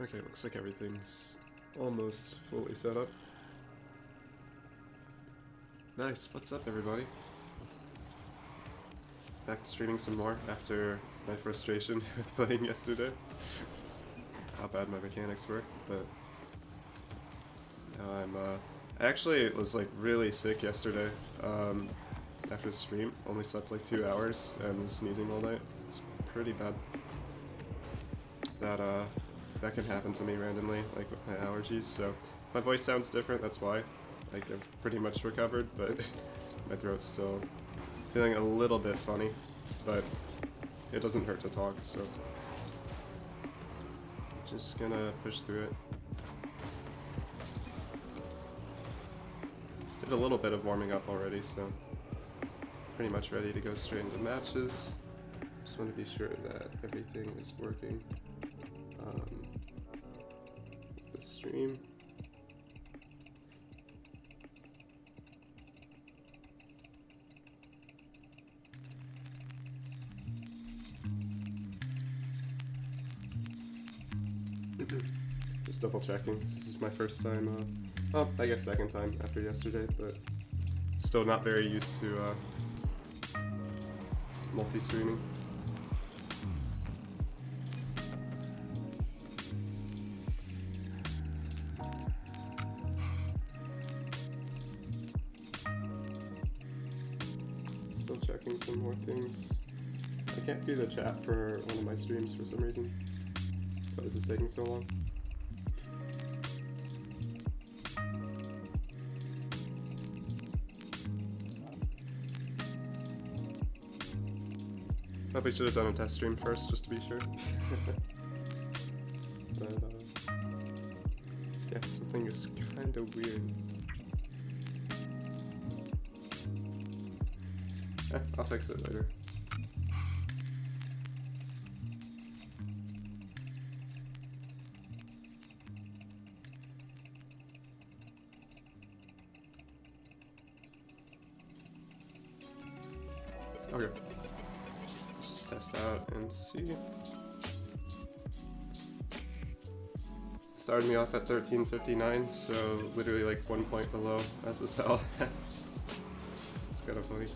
Okay, looks like everything's almost fully set up. Nice, what's up everybody? Back to streaming some more after my frustration with playing yesterday. How bad my mechanics were, but now I actually was like really sick yesterday after the stream. Only slept like 2 hours and was sneezing all night. It's pretty bad. That can happen to me randomly, like with my allergies, so my voice sounds different, that's why. Like, I've pretty much recovered, but my throat's still feeling a little bit funny, but it doesn't hurt to talk, so just gonna push through it. Did a little bit of warming up already, so pretty much ready to go straight into matches. Just want to be sure that everything is working. The stream. Just double checking. This is my first time, well, I guess second time after yesterday, but still not very used to multi-streaming. Still checking some more things. I can't view the chat for one of my streams for some reason. So why is this taking so long? Probably should have done a test stream first, just to be sure. But, yeah, something is kind of weird. I'll fix it later. Okay. Let's just test out and see. Started me off at 1359, so literally like 1 point below SSL. It's kind of funny.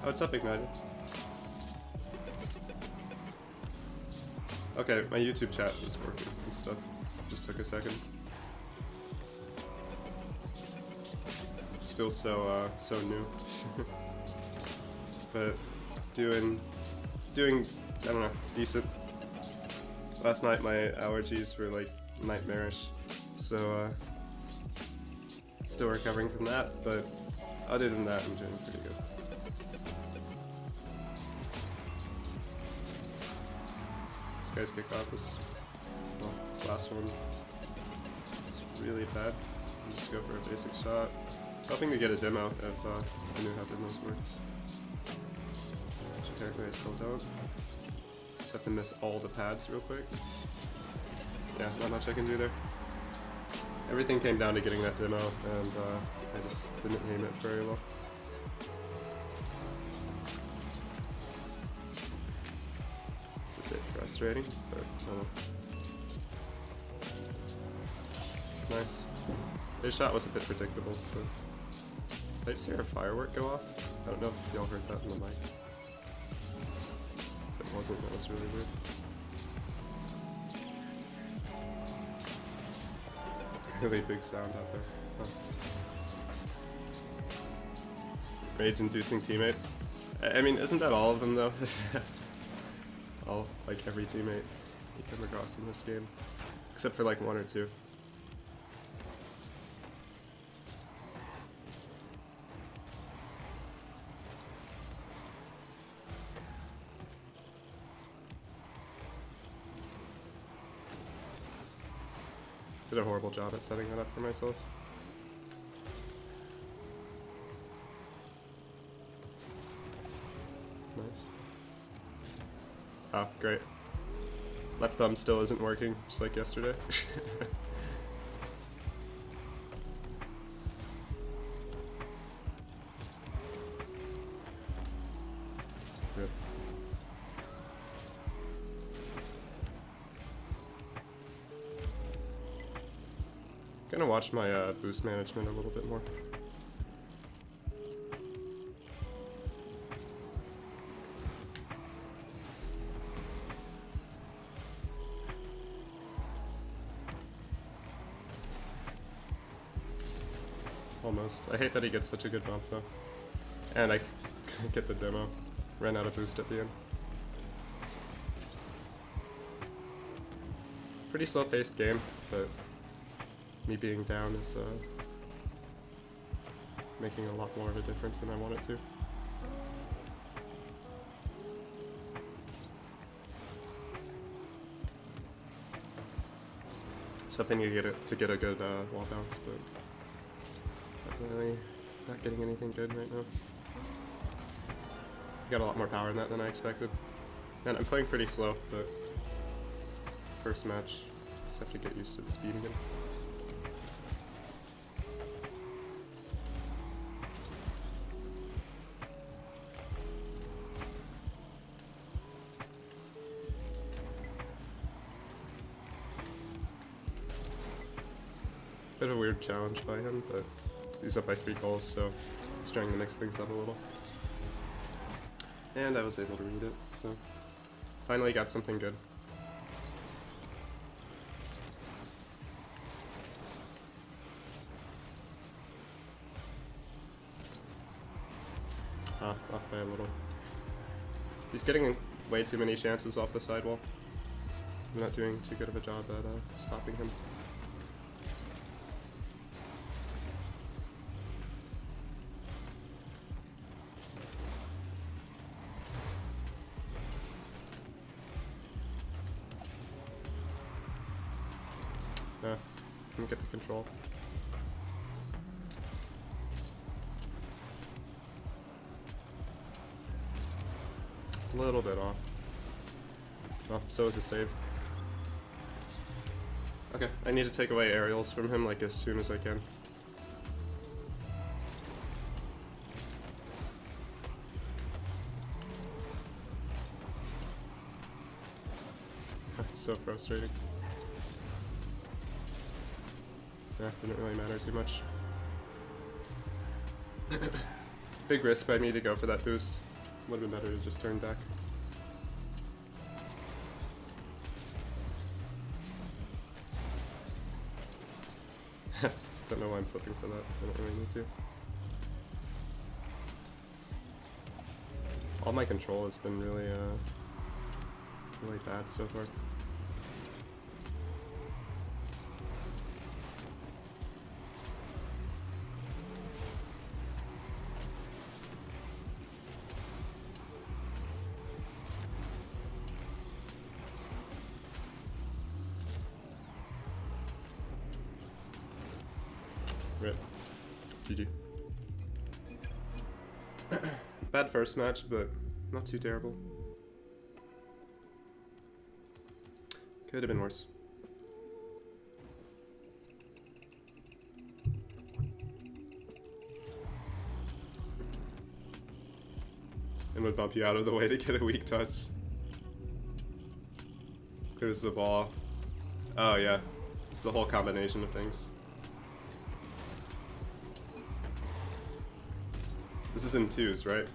Oh, what's up, Ignited? Okay, my YouTube chat is working and stuff. Just took a second. This feels so so new. But doing I don't know, decent. Last night my allergies were like nightmarish, so still recovering from that, but other than that I'm doing pretty good. This guy's kickoff was, well, this last one was really bad. I'm just go for a basic shot. Hoping to get a demo if I knew how demos worked. Which apparently I still don't. Just have to miss all the pads real quick. Yeah, not much I can do there. Everything came down to getting that demo, and I just didn't aim it very well. It's a bit frustrating, but oh well. Nice. His shot was a bit predictable, so... Did I just hear a firework go off? I don't know if y'all heard that in the mic. If it wasn't, that was really weird. Really big sound out there. Huh. Rage-inducing teammates. I mean, isn't that all of them though? All, like every teammate you come across in this game. Except for like 1 or 2. Did a horrible job at setting that up for myself. Nice. Oh, great. Left thumb still isn't working, just like yesterday. Rip. Gonna watch my boost management a little bit more. Almost. I hate that he gets such a good bump though. And I couldn't get the demo. Ran out of boost at the end. Pretty slow paced game, but me being down is making a lot more of a difference than I want it to. I was hoping to get a good wall bounce, but definitely not getting anything good right now. Got a lot more power in that than I expected. And I'm playing pretty slow, but first match, just have to get used to the speed again. Bit of a weird challenge by him, but he's up by 3 goals, so he's trying to mix things up a little. And I was able to read it, so finally got something good. Ah, off by a little. He's getting way too many chances off the sidewall. I'm not doing too good of a job at stopping him. Yeah, let me get the control. A little bit off. Oh, so is a save. Okay, I need to take away aerials from him like as soon as I can. It's so frustrating. Yeah, didn't really matter too much. Big risk by me to go for that boost. Would have been better to just turn back. Don't know why I'm flipping for that. I don't really need to. All my control has been really, really bad so far. Rip. GG. Bad first match, but not too terrible. Could have been worse. And would bump you out of the way to get a weak touch. Clears the ball. Oh yeah, it's the whole combination of things. This is in 2s, right?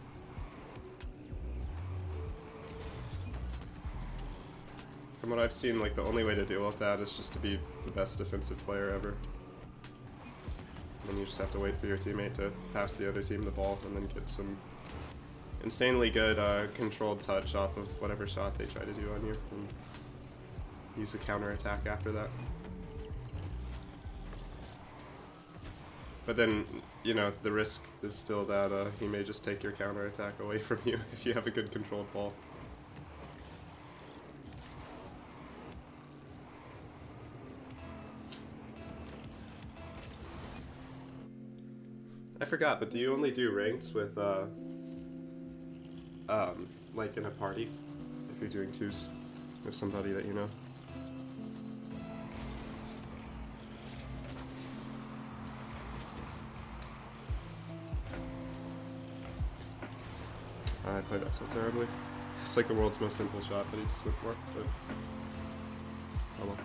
From what I've seen, like, the only way to deal with that is just to be the best defensive player ever. And then you just have to wait for your teammate to pass the other team the ball and then get some insanely good controlled touch off of whatever shot they try to do on you and use a counter attack after that. But then, you know, the risk is still that he may just take your counter attack away from you if you have a good controlled ball. I forgot, but do you only do ranks with, like in a party? If you're doing 2s with somebody that you know? I played that so terribly. It's like the world's most simple shot, but he just went for it. But oh well.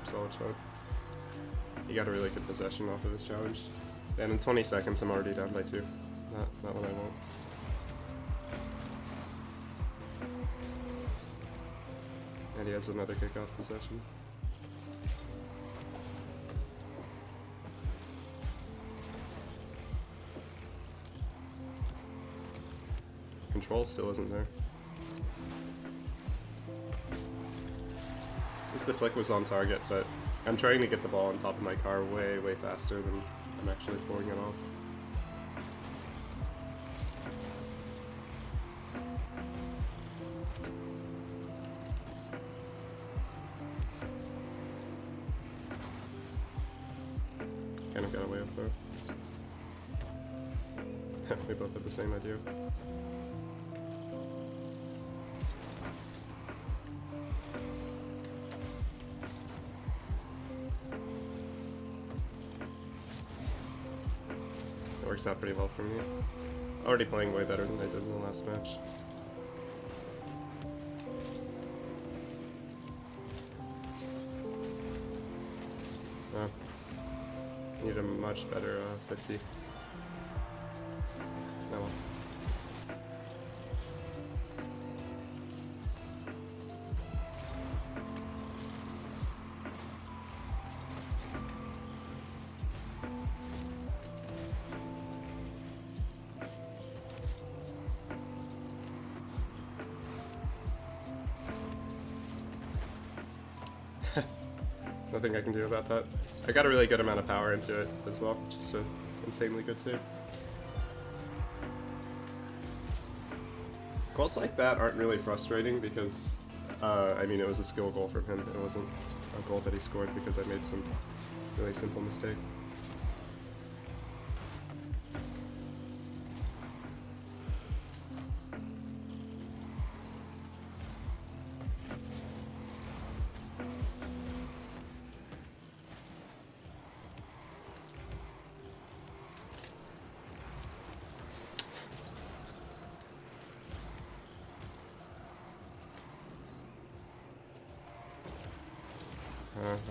Solid shot. You got a really good possession off of this challenge. And in 20 seconds, I'm already down by 2. Not what I want. And he has another kickoff possession. Control still isn't there. The flick was on target, but I'm trying to get the ball on top of my car way, way faster than I'm actually throwing it off. Kind of got away up there. We both had the same idea. Works out pretty well for me. Already playing way better than I did in the last match. Need a much better 50. Oh well. Nothing I can do about that. I got a really good amount of power into it as well, just an insanely good save. Goals like that aren't really frustrating because, I mean, it was a skill goal from him. It wasn't a goal that he scored because I made some really simple mistake.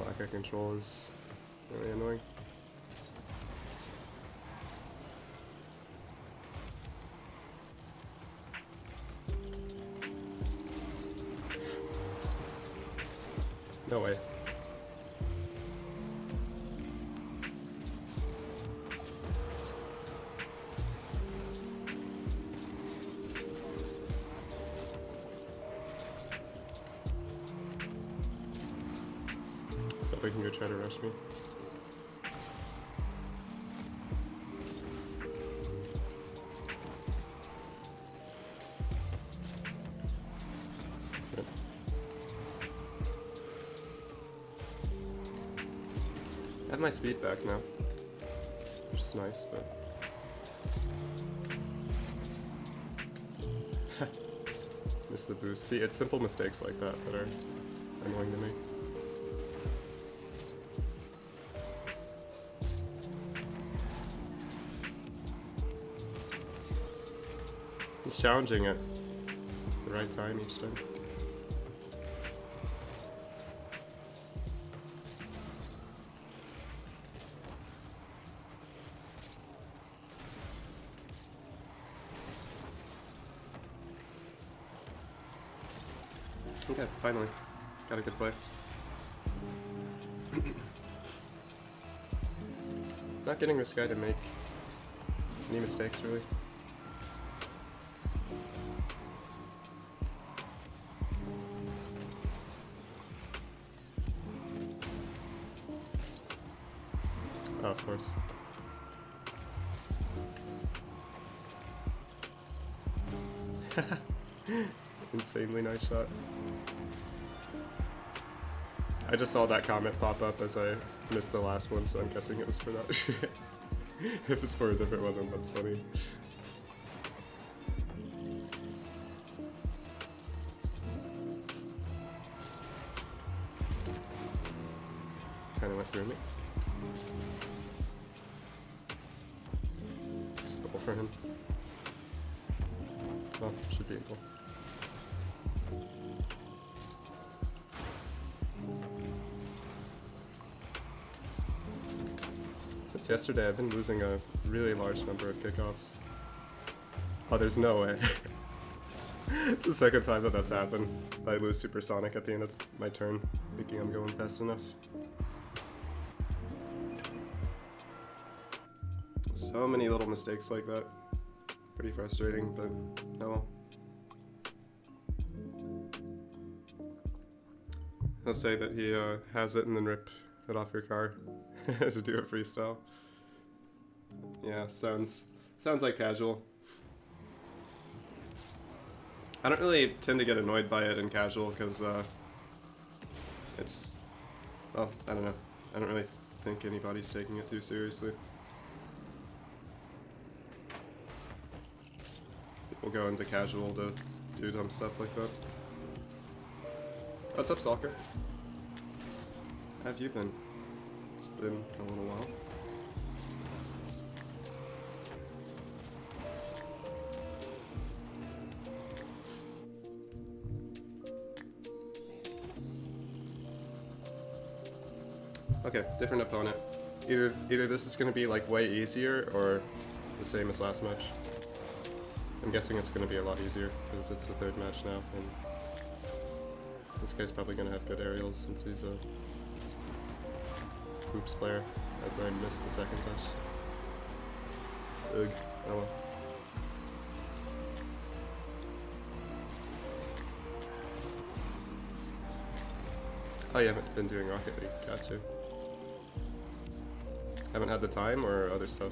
Lack of control is really annoying. No way. So they can go try to rush me. Good. I have my speed back now, which is nice, but missed the boost. See, it's simple mistakes like that that are annoying to me. He's challenging at the right time each time. Okay, finally. Got a good play. Not getting this guy to make any mistakes, really. Oh, of course. Insanely nice shot. I just saw that comment pop up as I missed the last one, so I'm guessing it was for that. If it's for a different one, then that's funny. Kinda went through me. Just double for him. Oh, should be able. Since yesterday, I've been losing a really large number of kickoffs. Oh, there's no way. It's the second time that that's happened. I lose Supersonic at the end of my turn, thinking I'm going fast enough. So many little mistakes like that. Pretty frustrating, but oh well. I'll say that he has it and then rip it off your car to do a freestyle. Yeah, sounds like casual. I don't really tend to get annoyed by it in casual because it's, well, I don't know. I don't really think anybody's taking it too seriously. People go into casual to do dumb stuff like that. What's up, Stalker? How have you been? It's been a little while. Okay, different opponent. Either this is going to be like way easier or the same as last match. I'm guessing it's going to be a lot easier because it's the third match now, and this guy's probably going to have good aerials since he's a hoops player, as I missed the second touch. Ugh, oh well. Oh, you haven't been doing Rocket League, gotcha. Haven't had the time or other stuff?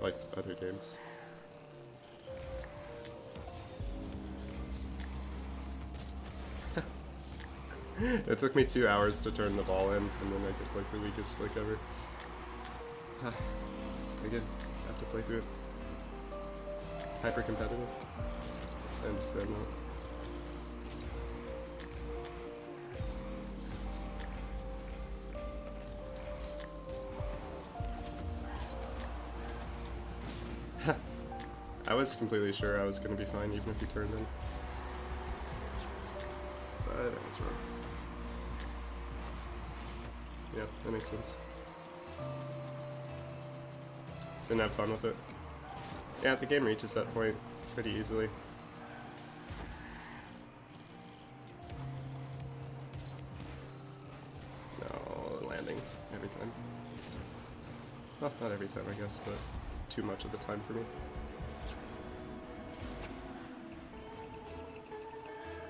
Like other games. It took me 2 hours to turn the ball in, and then I did like the weakest flick ever. Again, just have to play through it. Hyper competitive. I understand that. I was completely sure I was going to be fine even if he turned in. But I was wrong. Yeah, that makes sense. Didn't have fun with it. Yeah, the game reaches that point pretty easily. No, landing every time. Well, not every time I guess, but too much of the time for me.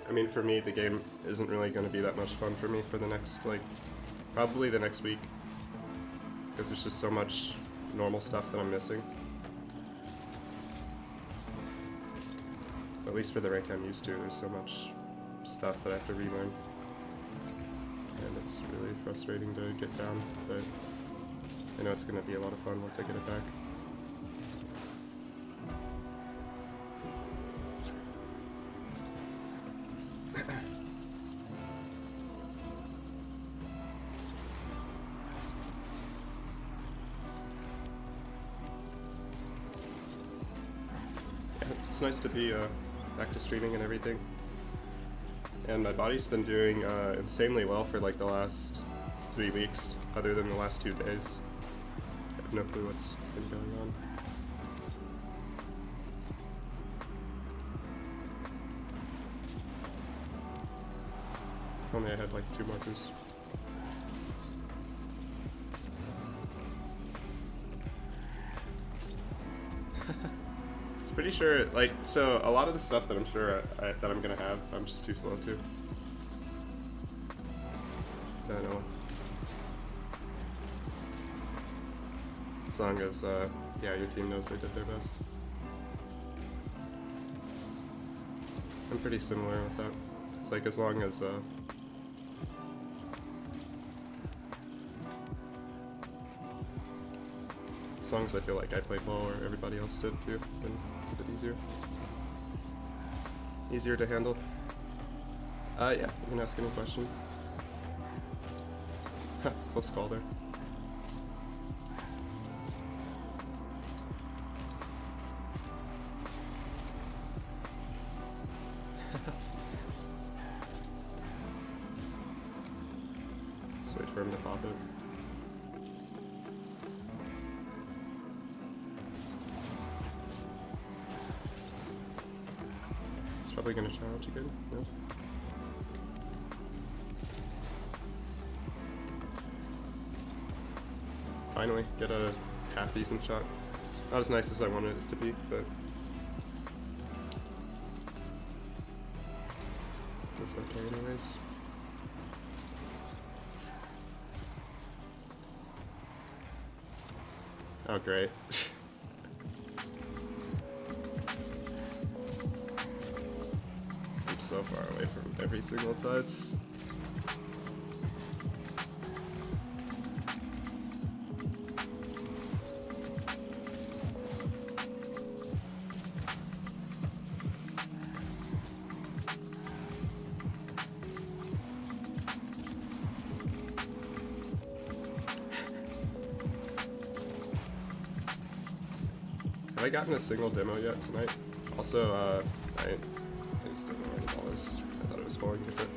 I mean, for me, the game isn't really going to be that much fun for me for the next, like, probably the next week. Because there's just so much normal stuff that I'm missing. At least for the rank I'm used to, there's so much stuff that I have to relearn. And it's really frustrating to get down, but I know it's going to be a lot of fun once I get it back. It's nice to be back to streaming and everything. And my body's been doing insanely well for like the last 3 weeks, other than the last 2 days. I have no clue what's been going on. If only I had like 2 markers. Pretty sure, like, so a lot of the stuff that I'm sure that I'm gonna have, I'm just too slow to. I don't know. As long as, yeah, your team knows they did their best. I'm pretty similar with that. It's like as long as I feel like I played well or everybody else did too, then it's a bit easier. Easier to handle. Yeah, you can ask any question. Close call there. Just wait for him to pop it. He's probably gonna challenge again. No. Finally, get a half decent shot. Not as nice as I wanted it to be, but it's okay anyways. Oh great. I'm so far away from every single touch. Have I gotten a single demo yet tonight? Also, I just don't know where the ball is. I thought it was falling different.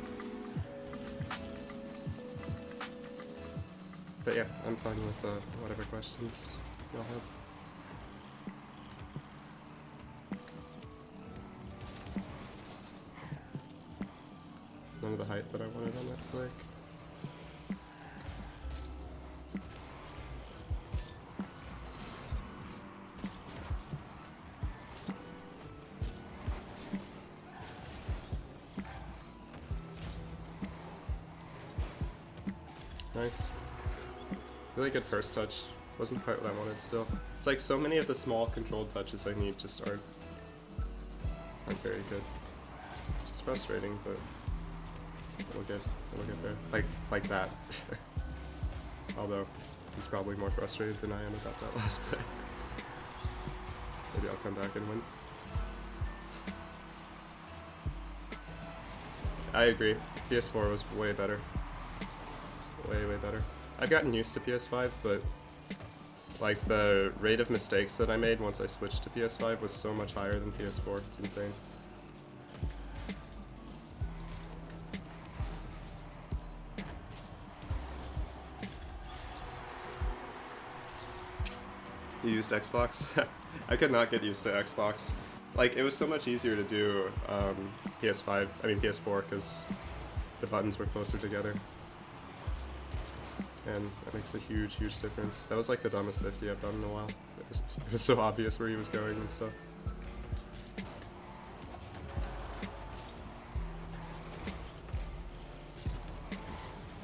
But yeah, I'm fine with whatever questions y'all have. None of the height that I wanted on that flick. Nice. Really good first touch. Wasn't quite what I wanted still. It's like so many of the small controlled touches I need just aren't very good. Just frustrating, but it'll get there. Like that. Although he's probably more frustrated than I am about that last play. Maybe I'll come back and win. I agree. PS4 was way better. Way better. I've gotten used to PS5, but like the rate of mistakes that I made once I switched to PS5 was so much higher than PS4. It's insane. You used Xbox? I could not get used to Xbox. Like, it was so much easier to do PS4, because the buttons were closer together. And that makes a huge difference. That was like the dumbest 50 I've done in a while. It was so obvious where he was going and stuff.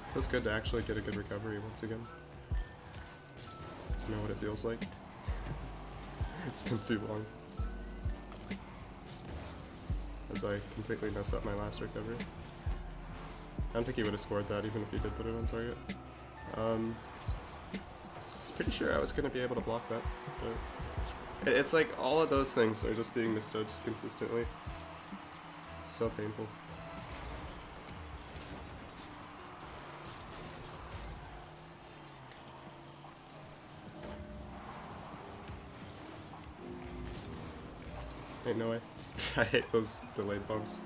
It was good to actually get a good recovery once again. You know what it feels like? It's been too long. As I completely messed up my last recovery. I don't think he would have scored that even if he did put it on target. I was pretty sure I was going to be able to block that, but it's like all of those things are just being misjudged consistently. It's so painful. Ain't no way. I hate those delayed bumps.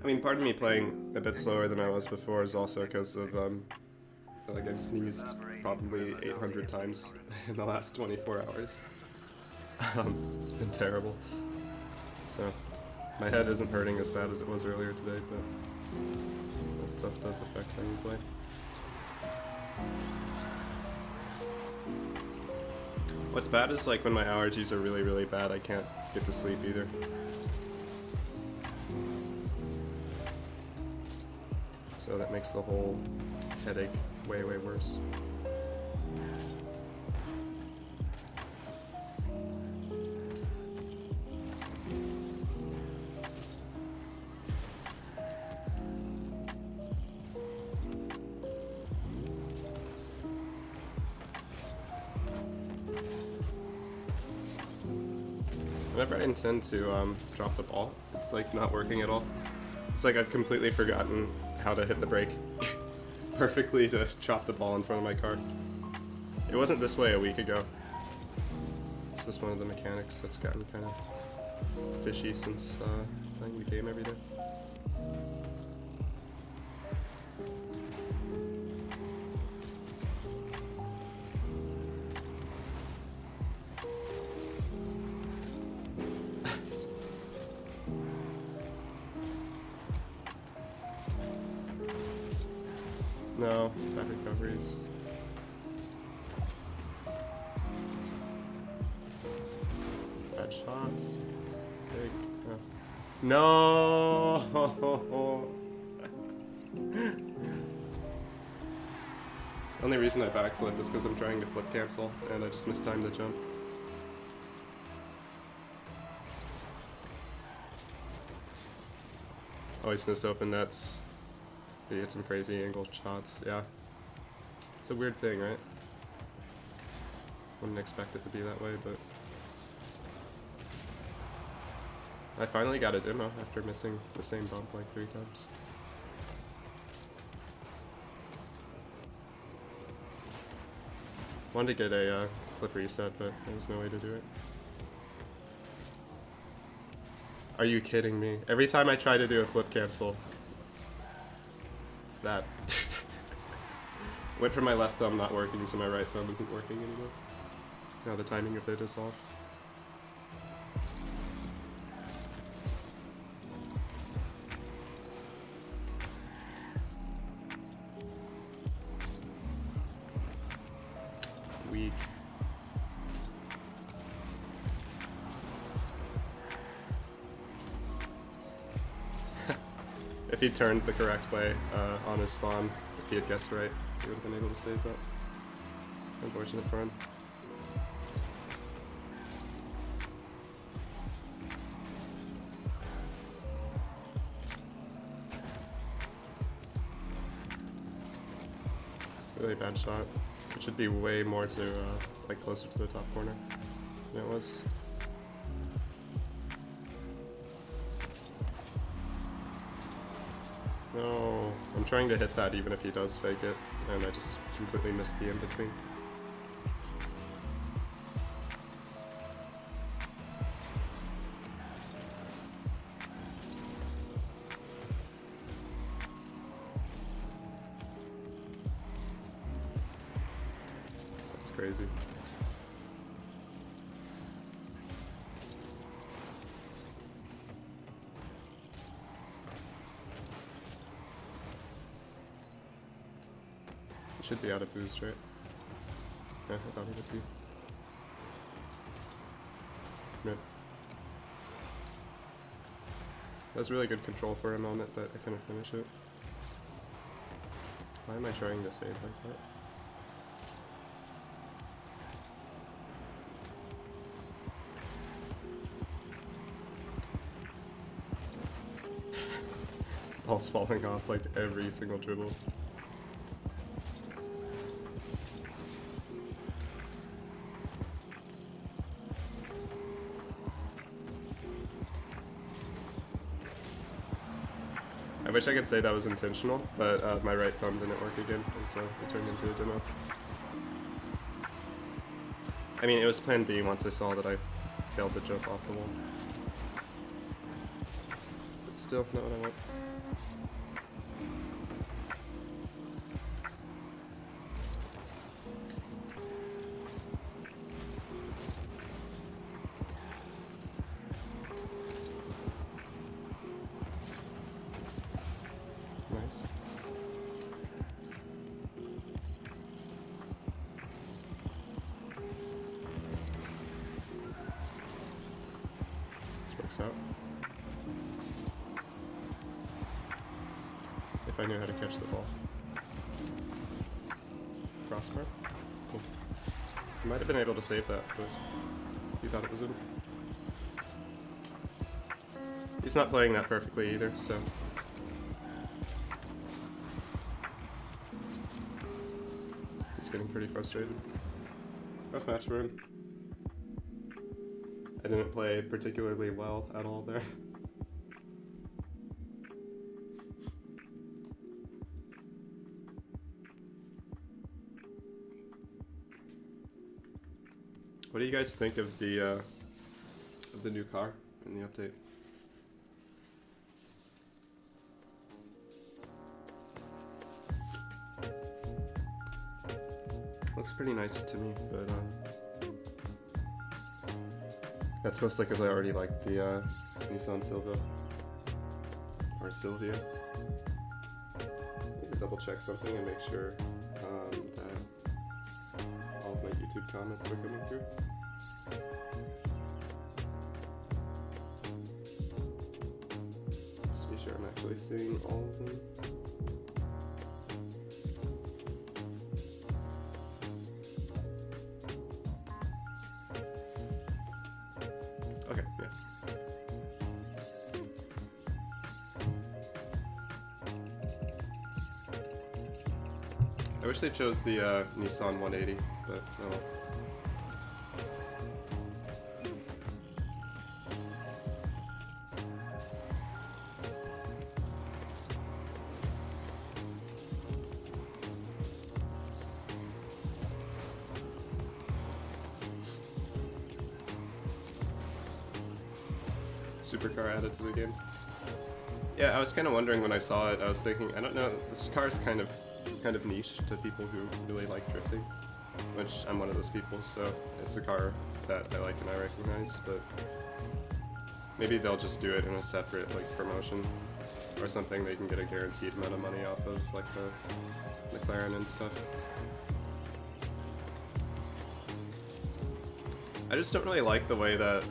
I mean, part of me playing a bit slower than I was before is also because of, I feel like I've sneezed probably 800 times in the last 24 hours. It's been terrible. So, my head isn't hurting as bad as it was earlier today, but that stuff does affect how you play. What's bad is like when my allergies are really bad, I can't get to sleep either. So that makes the whole headache way worse. Whenever I intend to drop the ball, it's like not working at all. It's like I've completely forgotten how to hit the brake perfectly to drop the ball in front of my car. It wasn't this way a week ago. It's just one of the mechanics that's gotten kind of fishy since playing the game every day. No, bad recoveries. Bad shots. Big. No! The only reason I backflip is because I'm trying to flip cancel and I just mistimed the jump. Always miss open nets. You get some crazy angle shots, yeah. It's a weird thing, right? Wouldn't expect it to be that way, but... I finally got a demo after missing the same bump like 3 times. Wanted to get a flip reset, but there was no way to do it. Are you kidding me? Every time I try to do a flip cancel, it's that. Went from my left thumb not working, so my right thumb isn't working anymore. Now the timing of it is off. Weak. If he turned the correct way on his spawn, if he had guessed right, he would have been able to save that. Unfortunate for him. Really bad shot. It should be way more to, like, closer to the top corner than it was. No, I'm trying to hit that even if he does fake it, and I just completely missed the in-between. That's crazy. Should be out of boost, right? Yeah, I thought he would be. Yep. That was really good control for a moment, but I couldn't finish it. Why am I trying to save like that? Ball's falling off like every single dribble. I wish I could say that was intentional, but my right thumb didn't work again, and so it turned into a demo. I mean, it was plan B once I saw that I failed to jump off the wall. But still, not what I want. Nice. This works out. If I knew how to catch the ball. Crossbar? Cool. I might have been able to save that, but he thought it was in. He's not playing that perfectly either, so... He's getting pretty frustrated. Rough match for him. I didn't play particularly well at all there. What do you guys think of the new car in the update? Looks pretty nice to me, but that's mostly because I already like the Nissan Silva or Silvia. Need to double check something and make sure that all of my YouTube comments are coming through. Just be sure I'm actually seeing all of them. Okay, yeah. I wish they chose the Nissan 180, but oh well. Supercar added to the game. Yeah, I was kind of wondering when I saw it. I was thinking, I don't know, this car is kind of niche to people who really like drifting, which I'm one of those people. So it's a car that I like and I recognize, but maybe they'll just do it in a separate like promotion or something. They can get a guaranteed amount of money off of, like the McLaren and stuff. I just don't really like the way that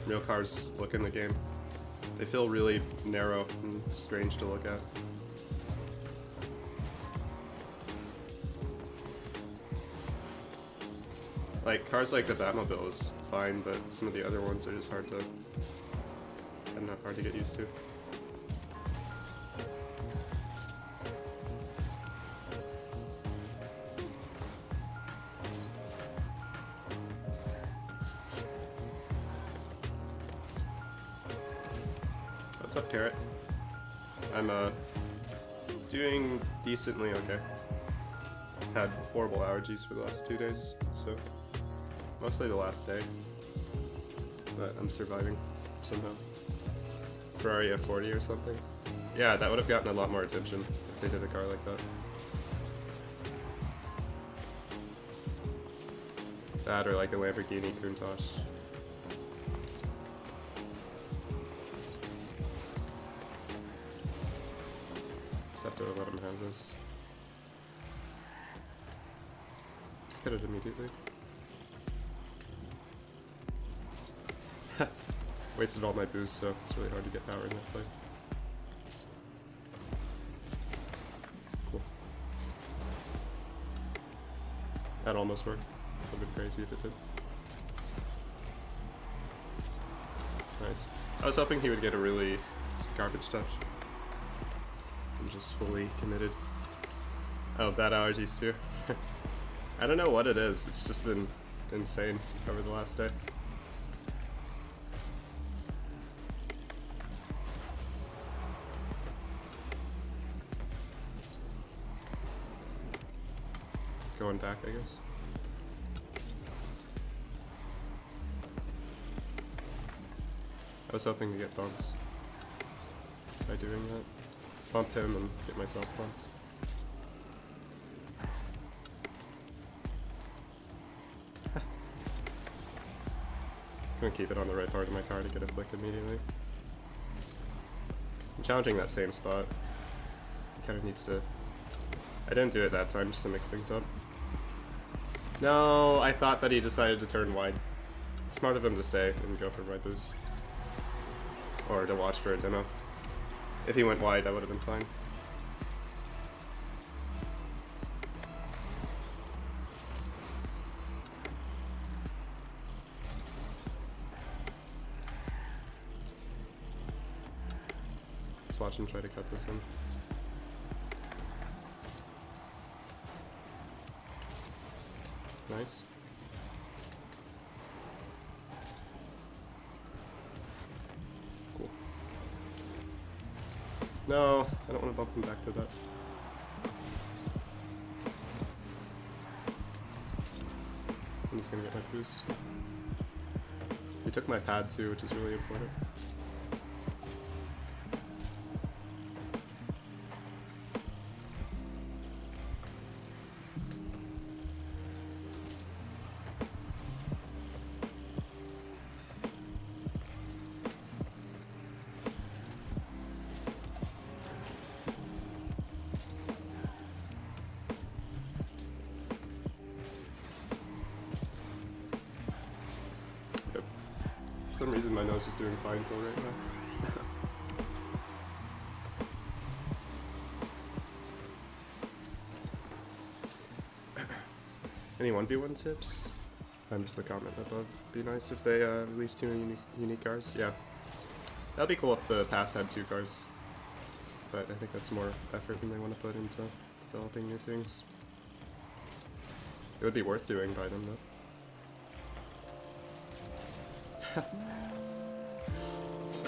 real cars look in the game. They feel really narrow and strange to look at. Like, cars like the Batmobile is fine, but some of the other ones are just hard to get used to. What's up, Carrot? I'm doing decently okay. Had horrible allergies for the last 2 days, so mostly the last day, but I'm surviving somehow. Ferrari F40 or something. Yeah, that would have gotten a lot more attention if they did a car like that. That or like a Lamborghini Countach. Just have to let him have this. Just get it immediately. Wasted all my boost, so it's really hard to get power in that fight. Cool. That almost worked. Would have been crazy if it did. Nice. I was hoping he would get a really garbage touch. I'm just fully committed. Oh, bad allergies too. I don't know what it is. It's just been insane over the last day. Going back, I guess. I was hoping to get bumps by doing that. Bump him and get myself bumped. Gonna keep it on the right part of my car to get a flick immediately. I'm challenging that same spot. He kind of needs to... I didn't do it that time just to mix things up. No, I thought that he decided to turn wide. Smart of him to stay and go for my boost. Or to watch for a demo. If he went wide, I would have been fine. Let's watch him try to cut this in. Nice. No, I don't want to bump him back to that. I'm just gonna get my boost. He took my pad too, which is really important. For some reason my nose was doing fine till right now. Any 1v1 tips? I missed the comment above. Be nice if they release 2 unique cars. Yeah. That'd be cool if the pass had 2 cars. But I think that's more effort than they want to put into developing new things. It would be worth doing by them though.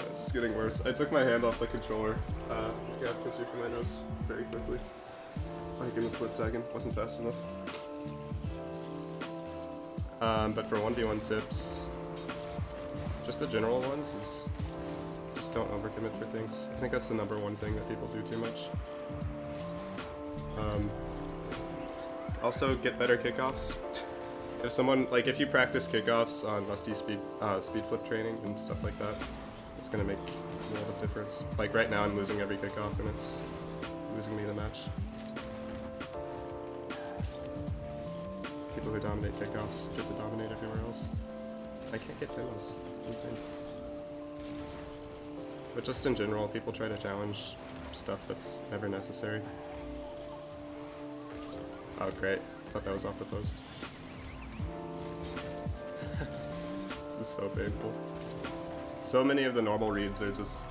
This is getting worse. I took my hand off the controller. Got tissue for my nose very quickly. Like in a split second. Wasn't fast enough. But for 1v1 tips, just the general ones is just don't overcommit for things. I think that's the #1 thing that people do too much. Also, get better kickoffs. If someone, like, if you practice kickoffs on Rusty speed flip training and stuff like that, it's gonna make a world of difference. Like right now, I'm losing every kickoff, and it's losing me the match. People who dominate kickoffs get to dominate everywhere else. I can't get demos. It's insane. But just in general, people try to challenge stuff that's never necessary. Oh, great. Thought that was off the post. This is so painful. So many of the normal reads are just,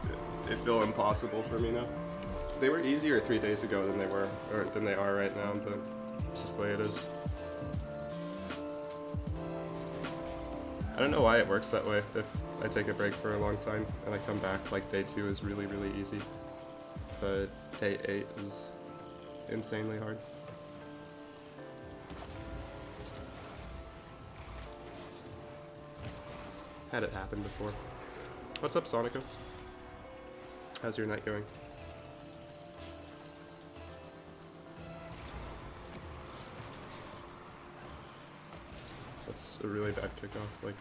they feel impossible for me now. They were easier 3 days ago than they were, or than they are right now, but it's just the way it is. I don't know why it works that way. If I take a break for a long time and I come back, like day 2 is really, really easy. But day 8 is insanely hard. Had it happen before. What's up, Sonico? How's your night going? That's a really bad kickoff, like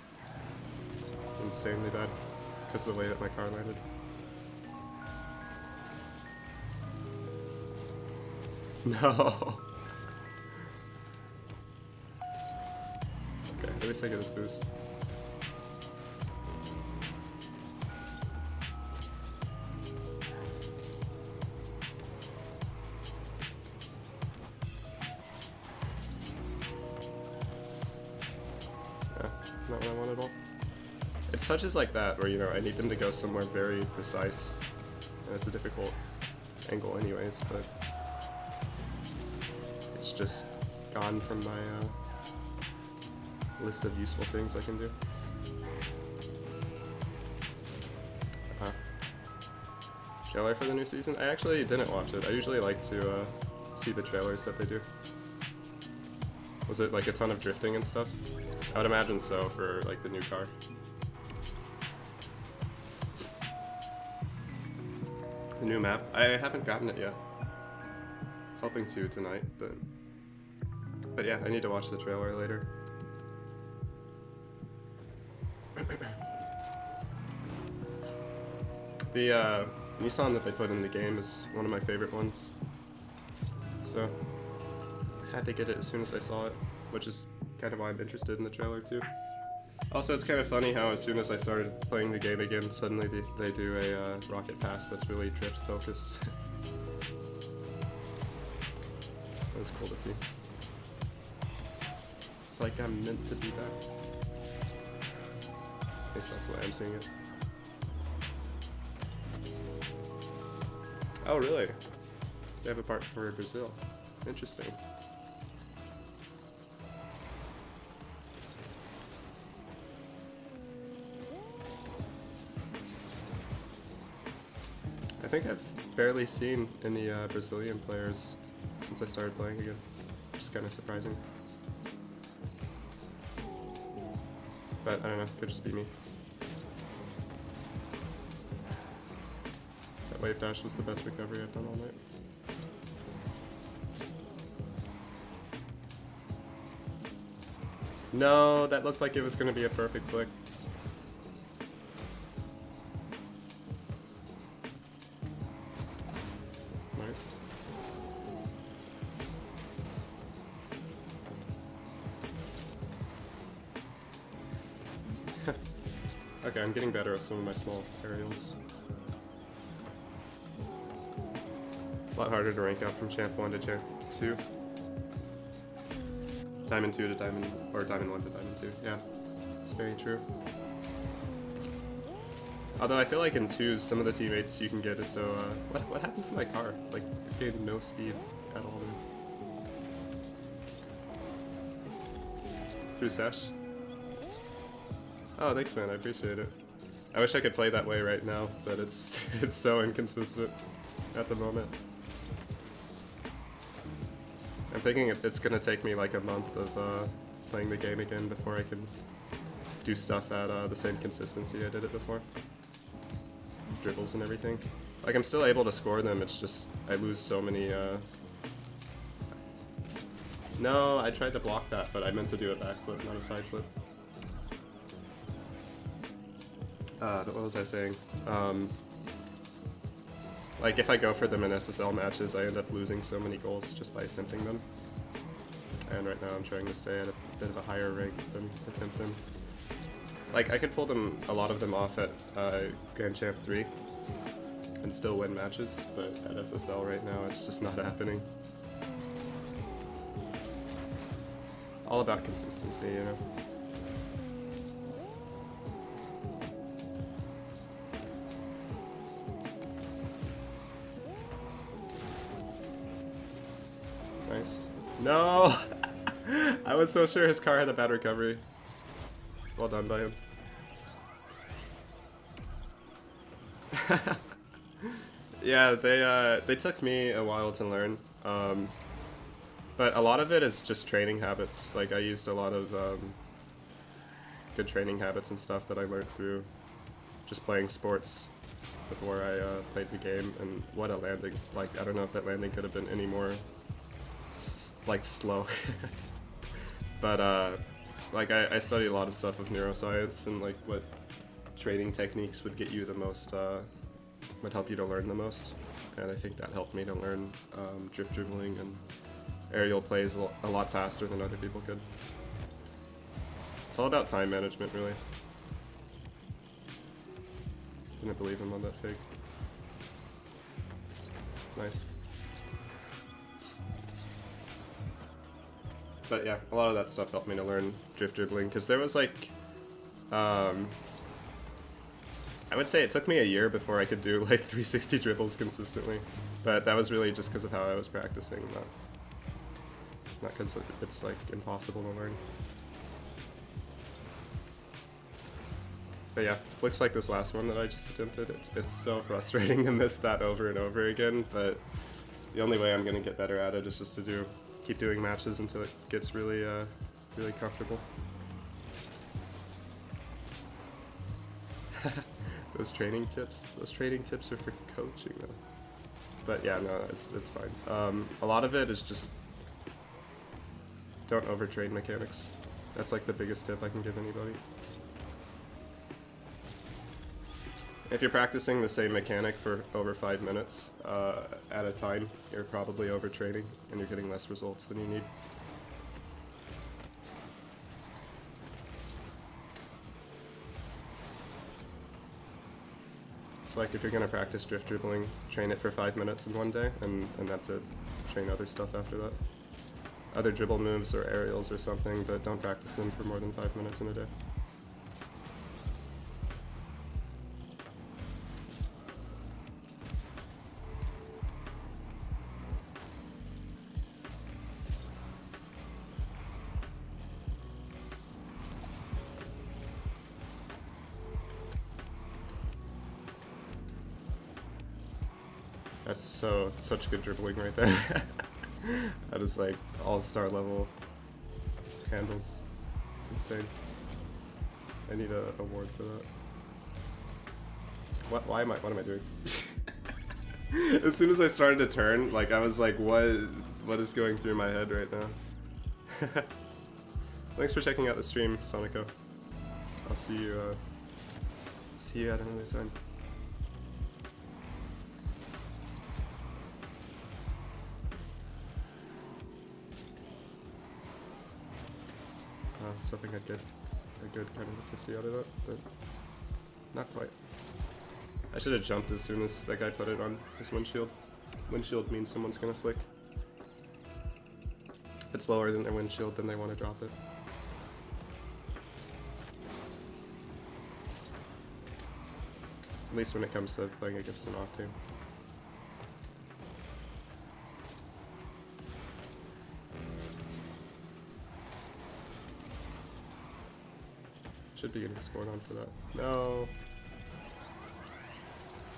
insanely bad, because of the way that my car landed. No. Okay, at least I get this boost. Not what I want at all. It's touches like that where, you know, I need them to go somewhere very precise, and it's a difficult angle anyways, but it's just gone from my list of useful things I can do. Trailer for the new season? I actually didn't watch it. I usually like to see the trailers that they do. Was it like a ton of drifting and stuff? I would imagine so for like the new car. The new map? I haven't gotten it yet. Hoping to tonight, but yeah, I need to watch the trailer later. The Nissan that they put in the game is one of my favorite ones. So I had to get it as soon as I saw it, which is kind of why I'm interested in the trailer too. Also, it's kind of funny how as soon as I started playing the game again, suddenly they do a rocket pass that's really drift focused. That's cool to see. It's like I'm meant to be back. At least that's the way I'm seeing it. Oh, really? They have a part for Brazil. Interesting. I think I've barely seen any Brazilian players since I started playing again, which is kind of surprising. But I don't know, could just be me. That wave dash was the best recovery I've done all night. No, that looked like it was going to be a perfect flick. Nice. Okay, I'm getting better at some of my small aerials. A lot harder to rank up from Champ 1 to Champ 2. Diamond 2 to Diamond, or Diamond 1 to Diamond 2, yeah. It's very true. Although I feel like in 2s, some of the teammates you can get is so, what happened to my car? Like, it gained no speed at all. Through Sesh? Oh, thanks man, I appreciate it. I wish I could play that way right now, but it's so inconsistent at the moment. I'm thinking it's gonna take me like a month of playing the game again before I can do stuff at the same consistency I did it before. Dribbles and everything. Like I'm still able to score them, it's just I lose so many No, I tried to block that, but I meant to do a backflip, not a side flip. What was I saying? Like, if I go for them in SSL matches, I end up losing so many goals just by attempting them. And right now I'm trying to stay at a bit of a higher rank than attempt them. Like, I could pull them, a lot of them off at Grand Champ 3 and still win matches, but at SSL right now it's just not happening. All about consistency, you know? Nice. No! I was so sure his car had a bad recovery. Well done by him. Yeah, they took me a while to learn. But a lot of it is just training habits. Like, I used a lot of good training habits and stuff that I learned through just playing sports before I played the game. And what a landing. Like, I don't know if that landing could have been any more like slow. But like I studied a lot of stuff with neuroscience and like what training techniques would get you the most, would help you to learn the most, and I think that helped me to learn drift dribbling and aerial plays a lot faster than other people could. It's all about time management, really. Didn't believe him on that fake. Nice. But yeah, a lot of that stuff helped me to learn drift dribbling, because there was like, I would say it took me a year before I could do like 360 dribbles consistently, but that was really just because of how I was practicing, not because it's like impossible to learn. But yeah, flicks like this last one that I just attempted, it's so frustrating to miss that over and over again, but the only way I'm going to get better at it is just to keep doing matches until it gets really, really comfortable. Those training tips are for coaching though. But yeah, no, it's fine. A lot of it is just don't overtrain mechanics. That's like the biggest tip I can give anybody. If you're practicing the same mechanic for over 5 minutes at a time, you're probably overtraining and you're getting less results than you need. So like if you're going to practice drift dribbling, train it for 5 minutes in one day, and that's it. Train other stuff after that. Other dribble moves or aerials or something, but don't practice them for more than 5 minutes in a day. That's such good dribbling right there. That is like all-star level handles. It's insane. I need a award for that. What am I doing? As soon as I started to turn, like I was like, what is going through my head right now? Thanks for checking out the stream, Sonico. I'll see you at another time. I was hoping I'd get a good kind of 50 out of that, but not quite. I should have jumped as soon as that guy put it on his windshield. Windshield means someone's gonna flick. If it's lower than their windshield, then they want to drop it. At least when it comes to playing against an Octane. Should be getting scored on for that. No.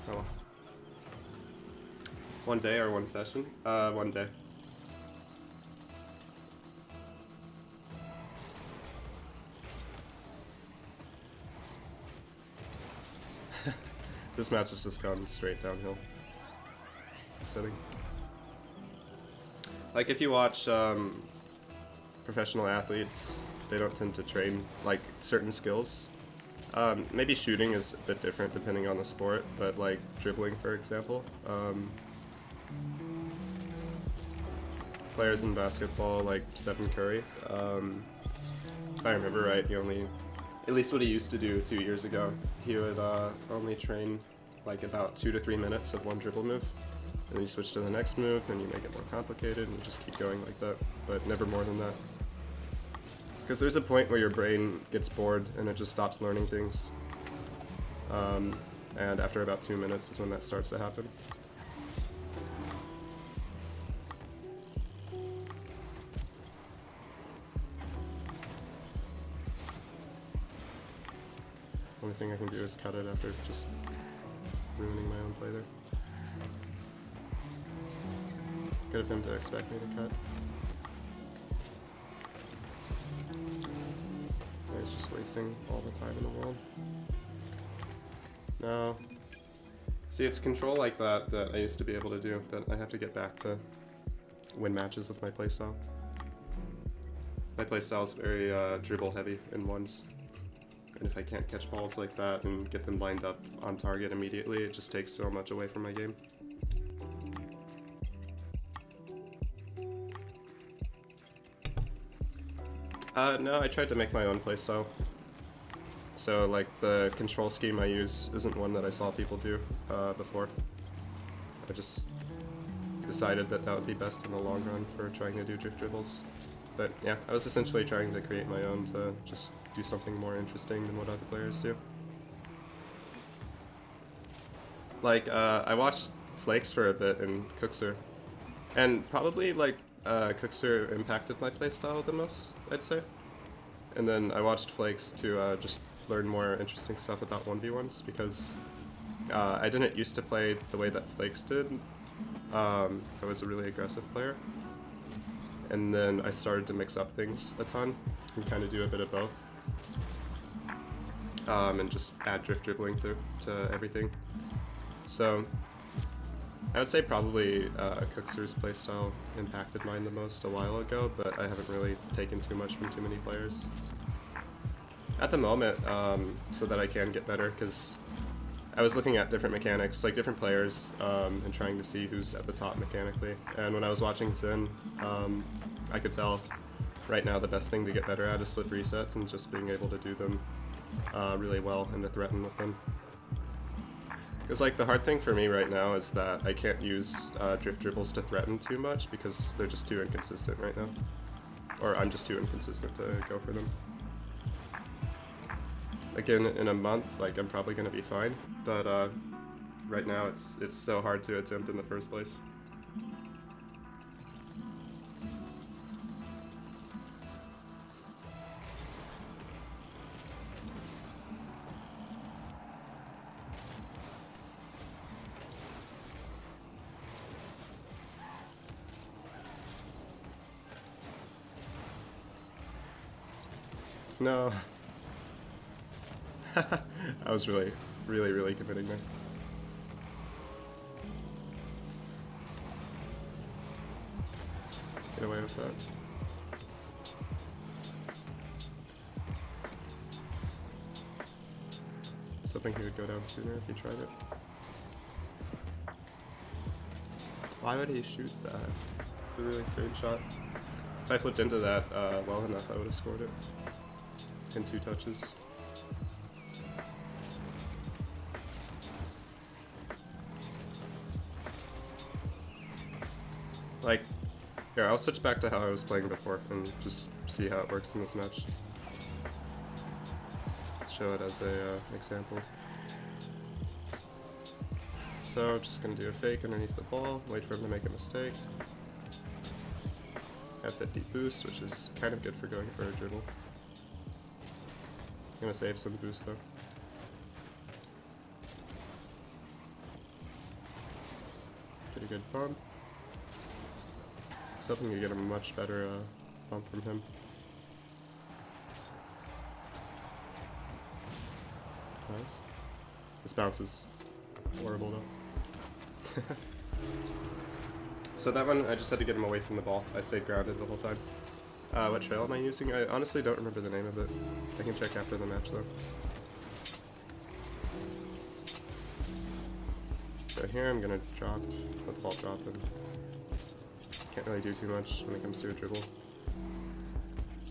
Oh well. One day or one session? One day. This match has just gone straight downhill. It's upsetting. Like if you watch professional athletes, they don't tend to train like certain skills. Maybe shooting is a bit different depending on the sport, but like dribbling, for example. Players in basketball like Stephen Curry, if I remember right, he only, at least what he used to do 2 years ago, he would only train like about 2 to 3 minutes of one dribble move. And then you switch to the next move, and you make it more complicated, and you just keep going like that, but never more than that. Because there's a point where your brain gets bored and it just stops learning things. And after about 2 minutes is when that starts to happen. Only thing I can do is cut it after just ruining my own play there. Good of him to expect me to cut. He's just wasting all the time in the world. No. See, it's control like that that I used to be able to do, that I have to get back to win matches with my playstyle. My playstyle is very dribble heavy in ones. And if I can't catch balls like that and get them lined up on target immediately, it just takes so much away from my game. No, I tried to make my own playstyle. So, like, the control scheme I use isn't one that I saw people do before. I just decided that that would be best in the long run for trying to do drift dribbles. But yeah, I was essentially trying to create my own to just do something more interesting than what other players do. Like, I watched Flakes for a bit in Cookser, and probably, like, Cookser impacted my playstyle the most, I'd say. And then I watched Flakes to just learn more interesting stuff about 1v1s, because I didn't used to play the way that Flakes did. I was a really aggressive player. And then I started to mix up things a ton and kind of do a bit of both. And just add drift dribbling to everything. So I would say probably Cookser's playstyle impacted mine the most a while ago, but I haven't really taken too much from too many players at the moment, so that I can get better, because I was looking at different mechanics, like different players, and trying to see who's at the top mechanically. And when I was watching Xin, I could tell right now the best thing to get better at is flip resets and just being able to do them really well and to threaten with them. Because like the hard thing for me right now is that I can't use drift dribbles to threaten too much because they're just too inconsistent right now. Or I'm just too inconsistent to go for them. Again, in a month, like I'm probably gonna be fine, but right now it's so hard to attempt in the first place. No. I was really committing there. Get away with that. I was hoping he would go down sooner if he tried it. Why would he shoot that? It's a really strange shot. If I flipped into that well enough, I would have scored it. In 2 touches. Like, here, I'll switch back to how I was playing before and just see how it works in this match. Show it as a example. So, just gonna do a fake underneath the ball, wait for him to make a mistake. Have 50 boost, which is kind of good for going for a dribble. I'm gonna save some boost though. Pretty good bump. I was hoping to get a much better bump from him. Nice. This bounce is horrible though. So that one, I just had to get him away from the ball. I stayed grounded the whole time. What trail am I using? I honestly don't remember the name of it. I can check after the match though. So here I'm gonna drop, let the ball drop, and can't really do too much when it comes to a dribble.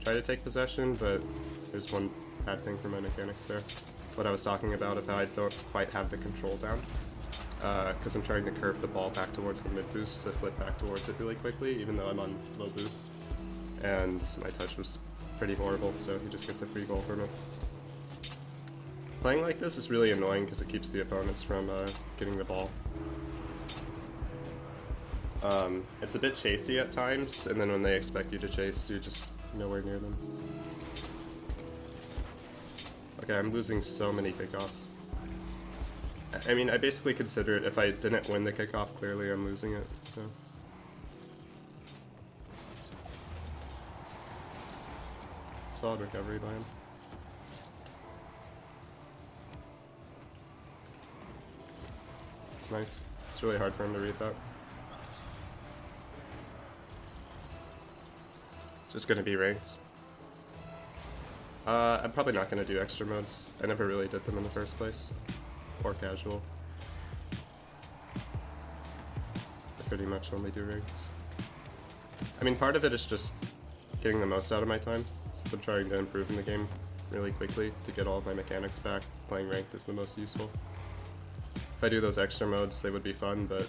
Try to take possession, but there's one bad thing for my mechanics there. What I was talking about if I don't quite have the control down. Because I'm trying to curve the ball back towards the mid boost to flip back towards it really quickly, even though I'm on low boost. And my touch was pretty horrible, so he just gets a free goal from it. Playing like this is really annoying because it keeps the opponents from getting the ball. It's a bit chasey at times, and then when they expect you to chase, you're just nowhere near them. Okay, I'm losing so many kickoffs. I mean, I basically consider it, if I didn't win the kickoff, clearly I'm losing it, so. Solid recovery by him. Nice. It's really hard for him to read that. Just gonna be ranked. I'm probably not gonna do extra modes. I never really did them in the first place. Or casual. I pretty much only do ranks. I mean, part of it is just getting the most out of my time, since I'm trying to improve in the game really quickly to get all of my mechanics back. Playing ranked is the most useful. If I do those extra modes, they would be fun, but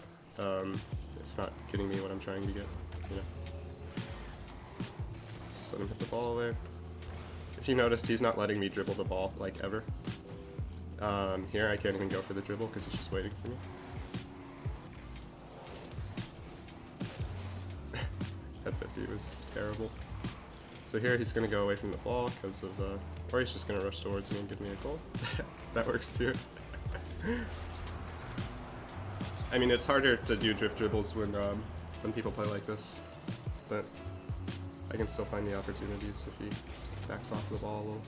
it's not getting me what I'm trying to get, you know. Just let him hit the ball away. If you noticed, he's not letting me dribble the ball, like, ever. Here I can't even go for the dribble because he's just waiting for me. That 50 was terrible. So here he's going to go away from the ball because of, or he's just going to rush towards me and give me a goal. That works too. I mean, it's harder to do drift dribbles when people play like this, but I can still find the opportunities if he backs off the ball a little.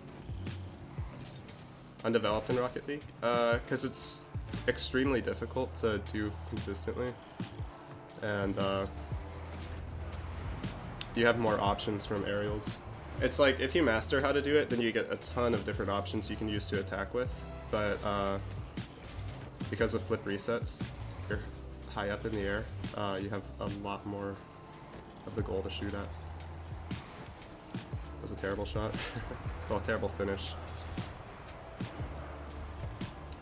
Undeveloped in Rocket League, because it's extremely difficult to do consistently, and you have more options from aerials. It's like, if you master how to do it, then you get a ton of different options you can use to attack with, but because of flip resets, you're high up in the air, you have a lot more of the goal to shoot at. That was a terrible shot. Well, terrible finish.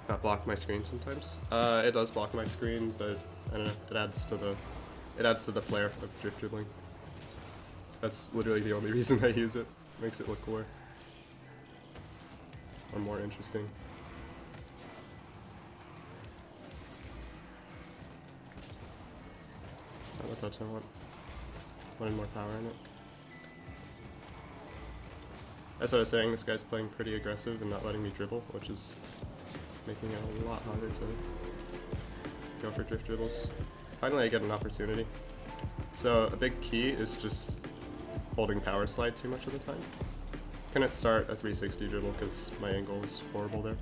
Not block my screen sometimes. It does block my screen, but I don't know. It adds to the flair of drift dribbling. That's literally the only reason I use it. Makes it look cooler or more interesting. Not the touch I want. Wanted more power in it. As I was saying, this guy's playing pretty aggressive and not letting me dribble, which is making it a lot harder to go for drift dribbles. Finally I get an opportunity. So a big key is just holding power slide too much of the time. Couldn't start a 360 dribble because my angle was horrible there.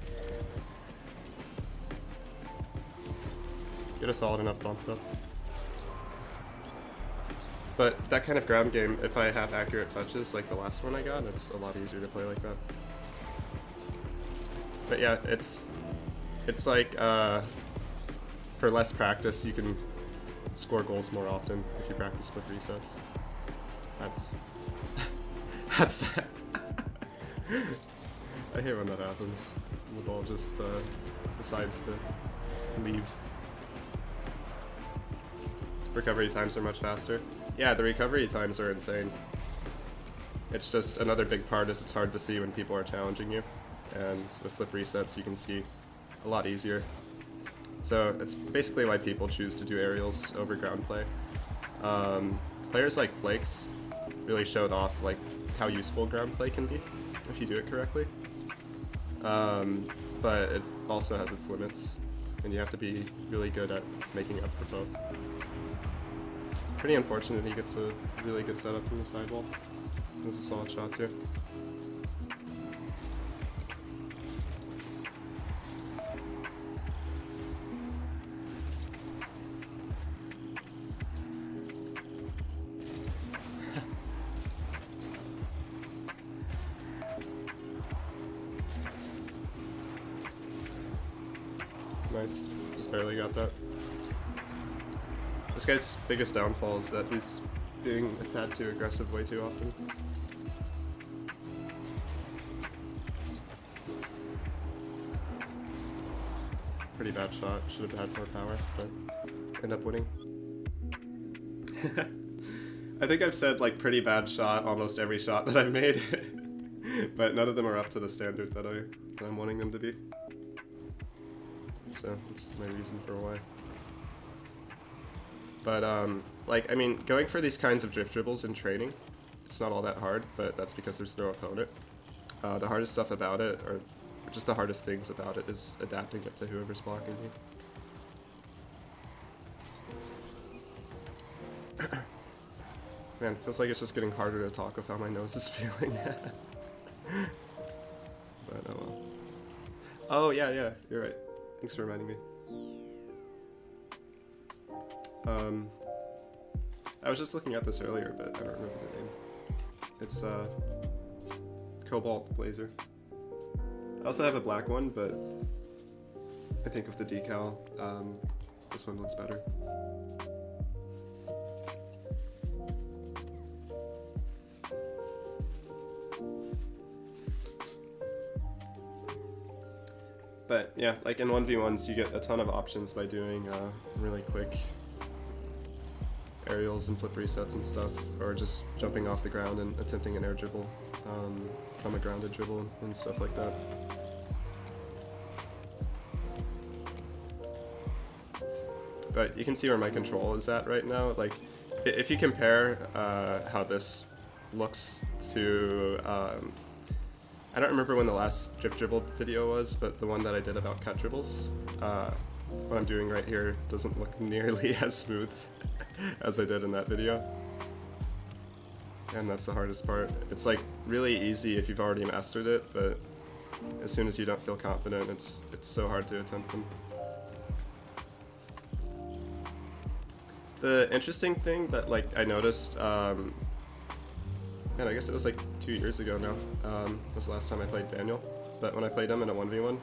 Get a solid enough bump though. But that kind of grab game, if I have accurate touches like the last one I got, it's a lot easier to play like that. But yeah, it's like for less practice you can score goals more often if you practice with resets. That's I hate when that happens. The ball just decides to leave. Recovery times are much faster. Yeah, the recovery times are insane. It's just another big part is it's hard to see when people are challenging you. And with flip resets you can see a lot easier. So it's basically why people choose to do aerials over ground play. Players like Flakes really showed off like how useful ground play can be if you do it correctly. But it also has its limits, and you have to be really good at making up for both. Pretty unfortunate he gets a really good setup from the sidewall. This is a solid shot too. Nice. Just barely got that. This guy's biggest downfall is that he's being a tad too aggressive way too often. Pretty bad shot. Should have had more power, but end up winning. I think I've said like pretty bad shot almost every shot that I've made, but none of them are up to the standard that I'm wanting them to be. So that's my reason for why. But like, I mean, going for these kinds of drift dribbles in training, it's not all that hard, but that's because there's no opponent. The hardest stuff about it, or just the hardest things about it, is adapting it to whoever's blocking you. Man, feels like it's just getting harder to talk with how my nose is feeling. But oh well. Oh yeah, you're right. Thanks for reminding me. I was just looking at this earlier, but I don't remember the name. It's Cobalt Blazer. I also have a black one, but I think with the decal, this one looks better. But yeah, like in 1v1s you get a ton of options by doing really quick aerials and flip resets and stuff, or just jumping off the ground and attempting an air dribble from a grounded dribble and stuff like that. But you can see where my control is at right now. Like, if you compare how this looks to I don't remember when the last drift dribble video was, but the one that I did about cut dribbles, what I'm doing right here doesn't look nearly as smooth as I did in that video. And that's the hardest part. It's like really easy if you've already mastered it, but as soon as you don't feel confident, it's so hard to attempt them. The interesting thing that like I noticed, man, I guess it was like 2 years ago now, was the last time I played Daniel, but when I played him in a 1v1,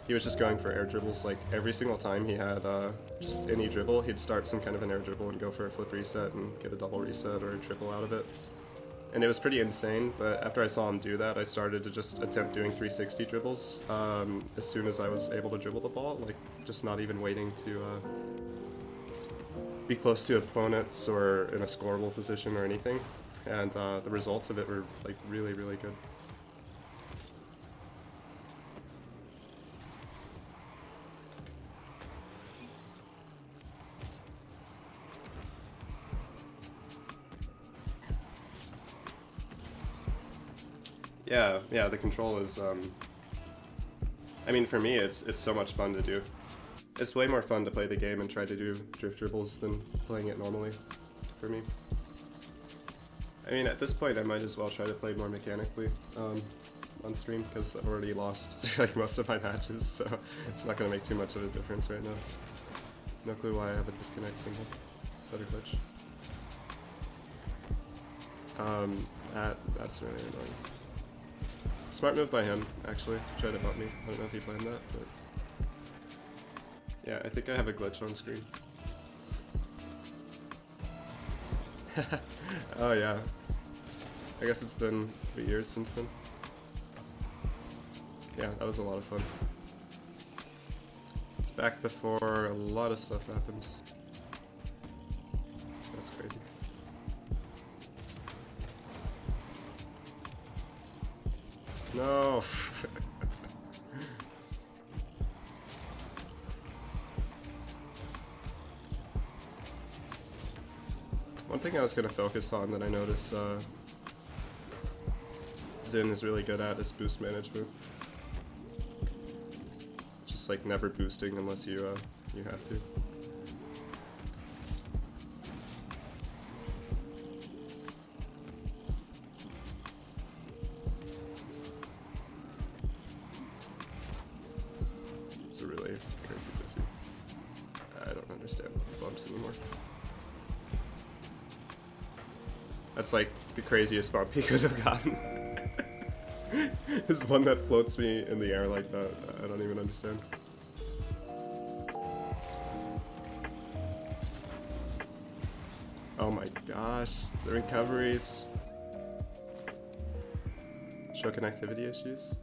he was just going for air dribbles. Like every single time he had just any dribble, he'd start some kind of an air dribble and go for a flip reset and get a double reset or a triple out of it. And it was pretty insane, but after I saw him do that, I started to just attempt doing 360 dribbles as soon as I was able to dribble the ball, like just not even waiting to be close to opponents or in a scoreable position or anything. And the results of it were like really, really good. Yeah, the control is, I mean, for me, it's so much fun to do. It's way more fun to play the game and try to do drift dribbles than playing it normally, for me. I mean, at this point, I might as well try to play more mechanically on stream, because I've already lost like most of my matches, so it's not going to make too much of a difference right now. No clue why I have a disconnect symbol. Is that a glitch? That's really annoying. Smart move by him, actually, to try to bump me. I don't know if he planned that, but... Yeah, I think I have a glitch on screen. Oh yeah. I guess it's been years since then. Yeah, that was a lot of fun. It's back before a lot of stuff happened. That's crazy. No! One thing I was going to focus on that I noticed Xin is really good at is boost management. Just like never boosting unless you have to. It's a really crazy 50. I don't understand bumps anymore. That's like the craziest bump he could have gotten. Is one that floats me in the air like that. I don't even understand. Oh my gosh, the recoveries. Show connectivity issues.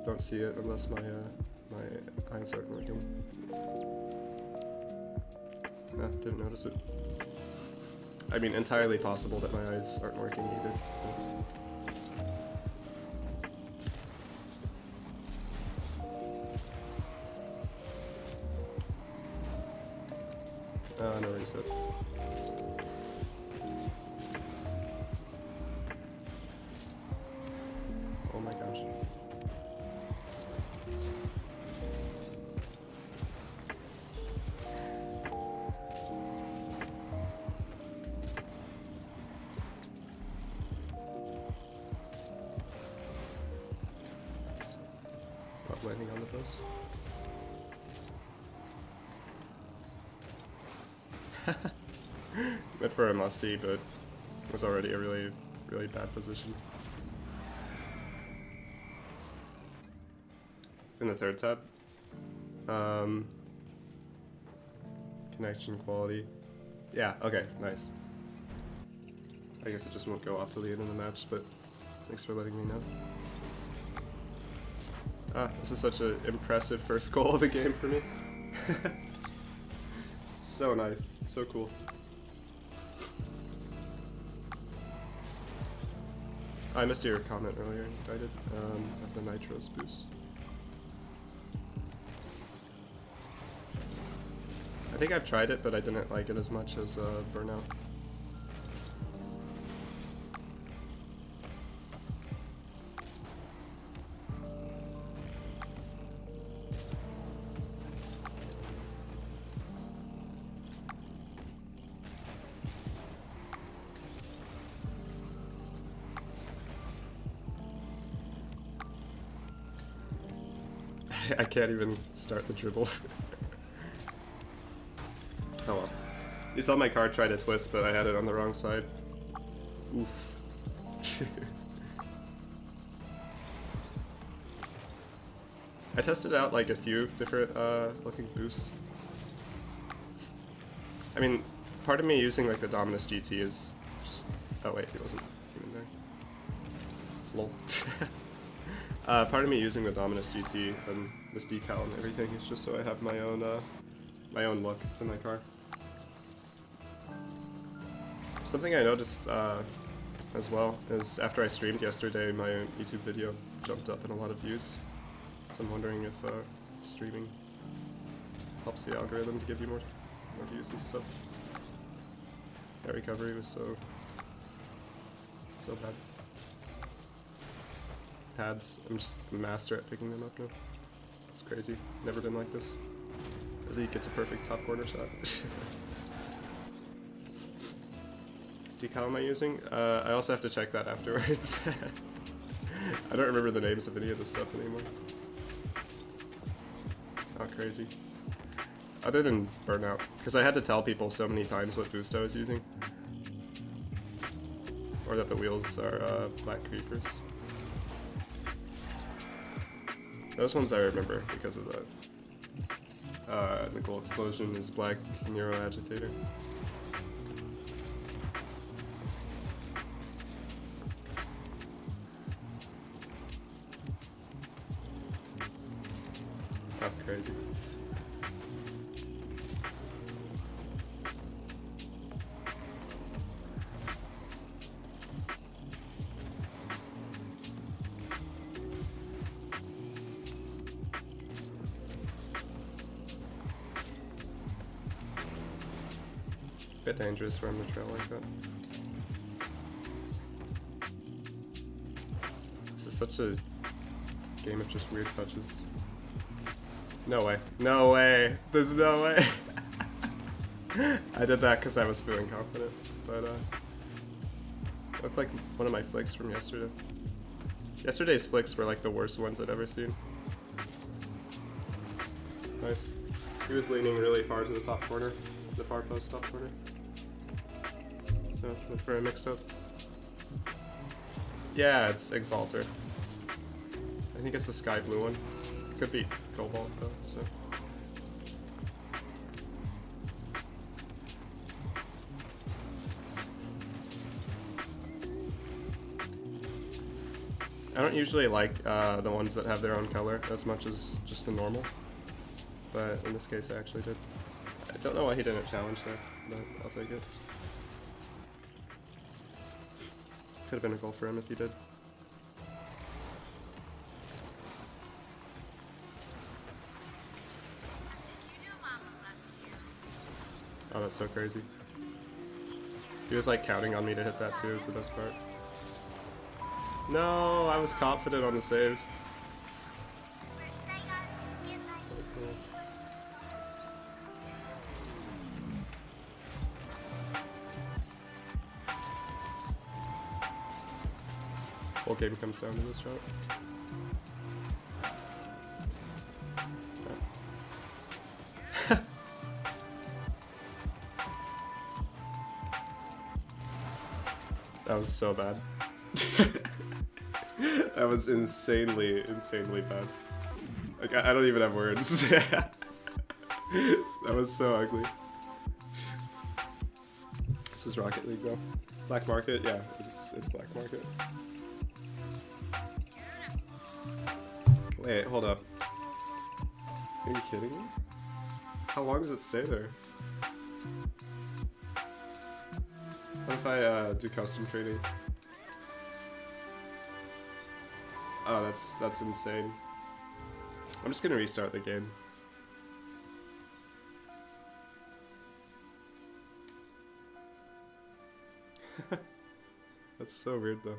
Don't see it unless my my eyes aren't working. No, didn't notice it. I mean, entirely possible that my eyes aren't working either. No reset. Oh my gosh. Landing on the bus. Meant for a musty, but was already a really bad position. In the third tab. Connection quality. Yeah, okay, nice. I guess it just won't go off till the end of the match, but thanks for letting me know. Ah, this is such an impressive first goal of the game for me. So nice, so cool. I missed your comment earlier, I did, of the Nitros boost. I think I've tried it, but I didn't like it as much as Burnout. I can't even start the dribble. Oh well. You saw my card try to twist, but I had it on the wrong side. Oof. I tested out like a few different looking boosts. I mean, part of me using like the Dominus GT is just... Oh wait, he wasn't even there. Lol. Part of me using the Dominus GT and this decal and everything is just so I have my own look to my car. Something I noticed as well is after I streamed yesterday, my YouTube video jumped up in a lot of views. So I'm wondering if streaming helps the algorithm to give you more views and stuff. That recovery was so bad. Pads, I'm just a master at picking them up now. It's crazy. Never been like this. As he gets a perfect top corner shot. decal am I using? I also have to check that afterwards. I don't remember the names of any of this stuff anymore. Oh, crazy. Other than Burnout, because I had to tell people so many times what boost I was using. Or that the wheels are Black Creepers. Those ones I remember because of that. Nickel Explosion is Black Neuro Agitator. Oh, crazy. Bit dangerous around the trail like that. This is such a game of just weird touches. No way. No way. There's no way. I did that because I was feeling confident, but looked like one of my flicks from yesterday. Yesterday's flicks were like the worst ones I'd ever seen. Nice. He was leaning really far to the top corner, the far post top corner. So, look for a mix-up. Yeah, it's Exalter. I think it's the sky blue one. Could be Cobalt though, so. I don't usually like the ones that have their own color as much as just the normal. But in this case I actually did. I don't know why he didn't challenge there, but I'll take it. Could have been a goal for him if he did. Oh, that's so crazy. He was like counting on me to hit that too, is the best part. No, I was confident on the save. Whole game comes down to this shot. Yeah. That was so bad. That was insanely bad. Like, I don't even have words. That was so ugly. This is Rocket League though. Black Market? Yeah, it's Black Market. Wait, hold up. Are you kidding me? How long does it stay there? What if I do custom trading? Oh, that's insane. I'm just gonna restart the game. That's so weird though.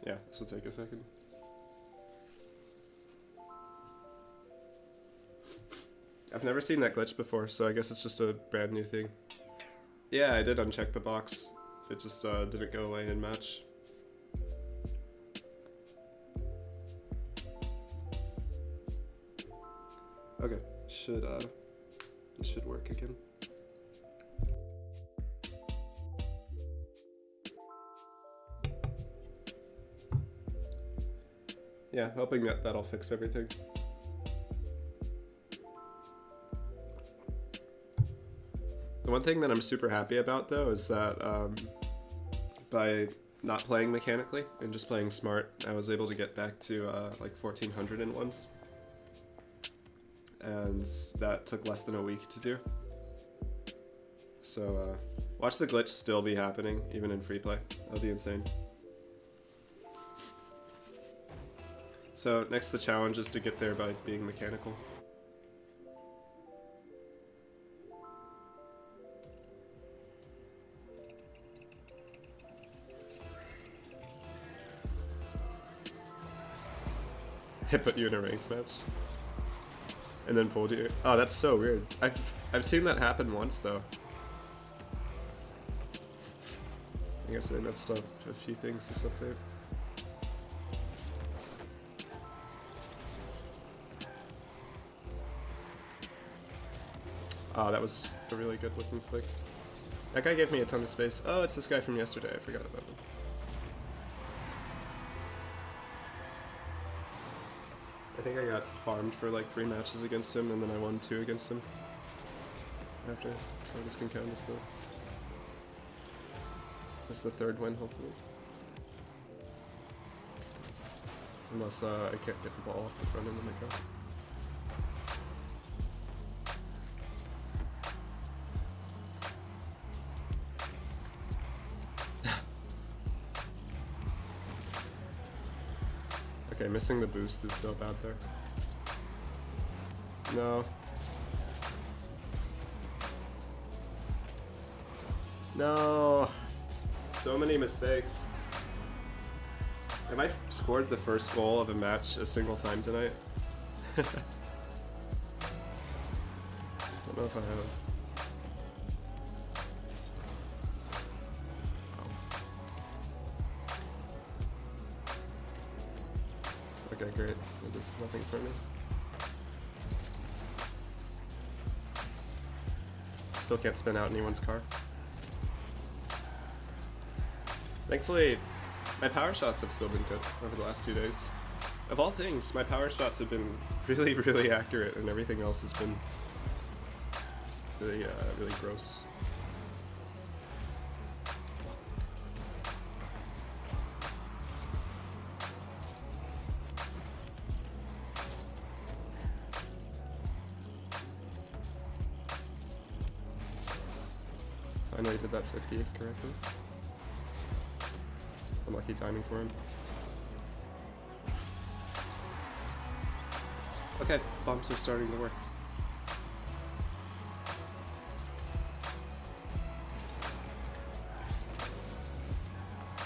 Yeah, this will take a second. I've never seen that glitch before, so I guess it's just a brand new thing. Yeah, I did uncheck the box. It just didn't go away in match. Okay, this should work again. Yeah, hoping that'll fix everything. The one thing that I'm super happy about though is that by not playing mechanically and just playing smart, I was able to get back to like 1400 in ones. And that took less than a week to do. So watch the glitch still be happening even in free play. That'll be insane. So next the challenge is to get there by being mechanical. It put you in a ranked match. And then pulled you. Oh, that's so weird. I've seen that happen once though. I guess I messed up a few things this update. Oh, that was a really good looking flick. That guy gave me a ton of space. Oh, it's this guy from yesterday. I forgot about him. I think I got farmed for like 3 matches against him, and then I won 2 against him after. So this can count as the 3rd win, hopefully. Unless I can't get the ball off the front end of my car. Okay, missing the boost is so bad there. No. No. So many mistakes. Have I scored the first goal of a match a single time tonight? Don't know if I have. Okay, great. It is nothing for me. Still can't spin out anyone's car. Thankfully, my power shots have still been good over the last 2 days. Of all things, my power shots have been really, really accurate, and everything else has been really, really gross. Finally did that 50 correctly. Unlucky timing for him. Okay, bumps are starting to work.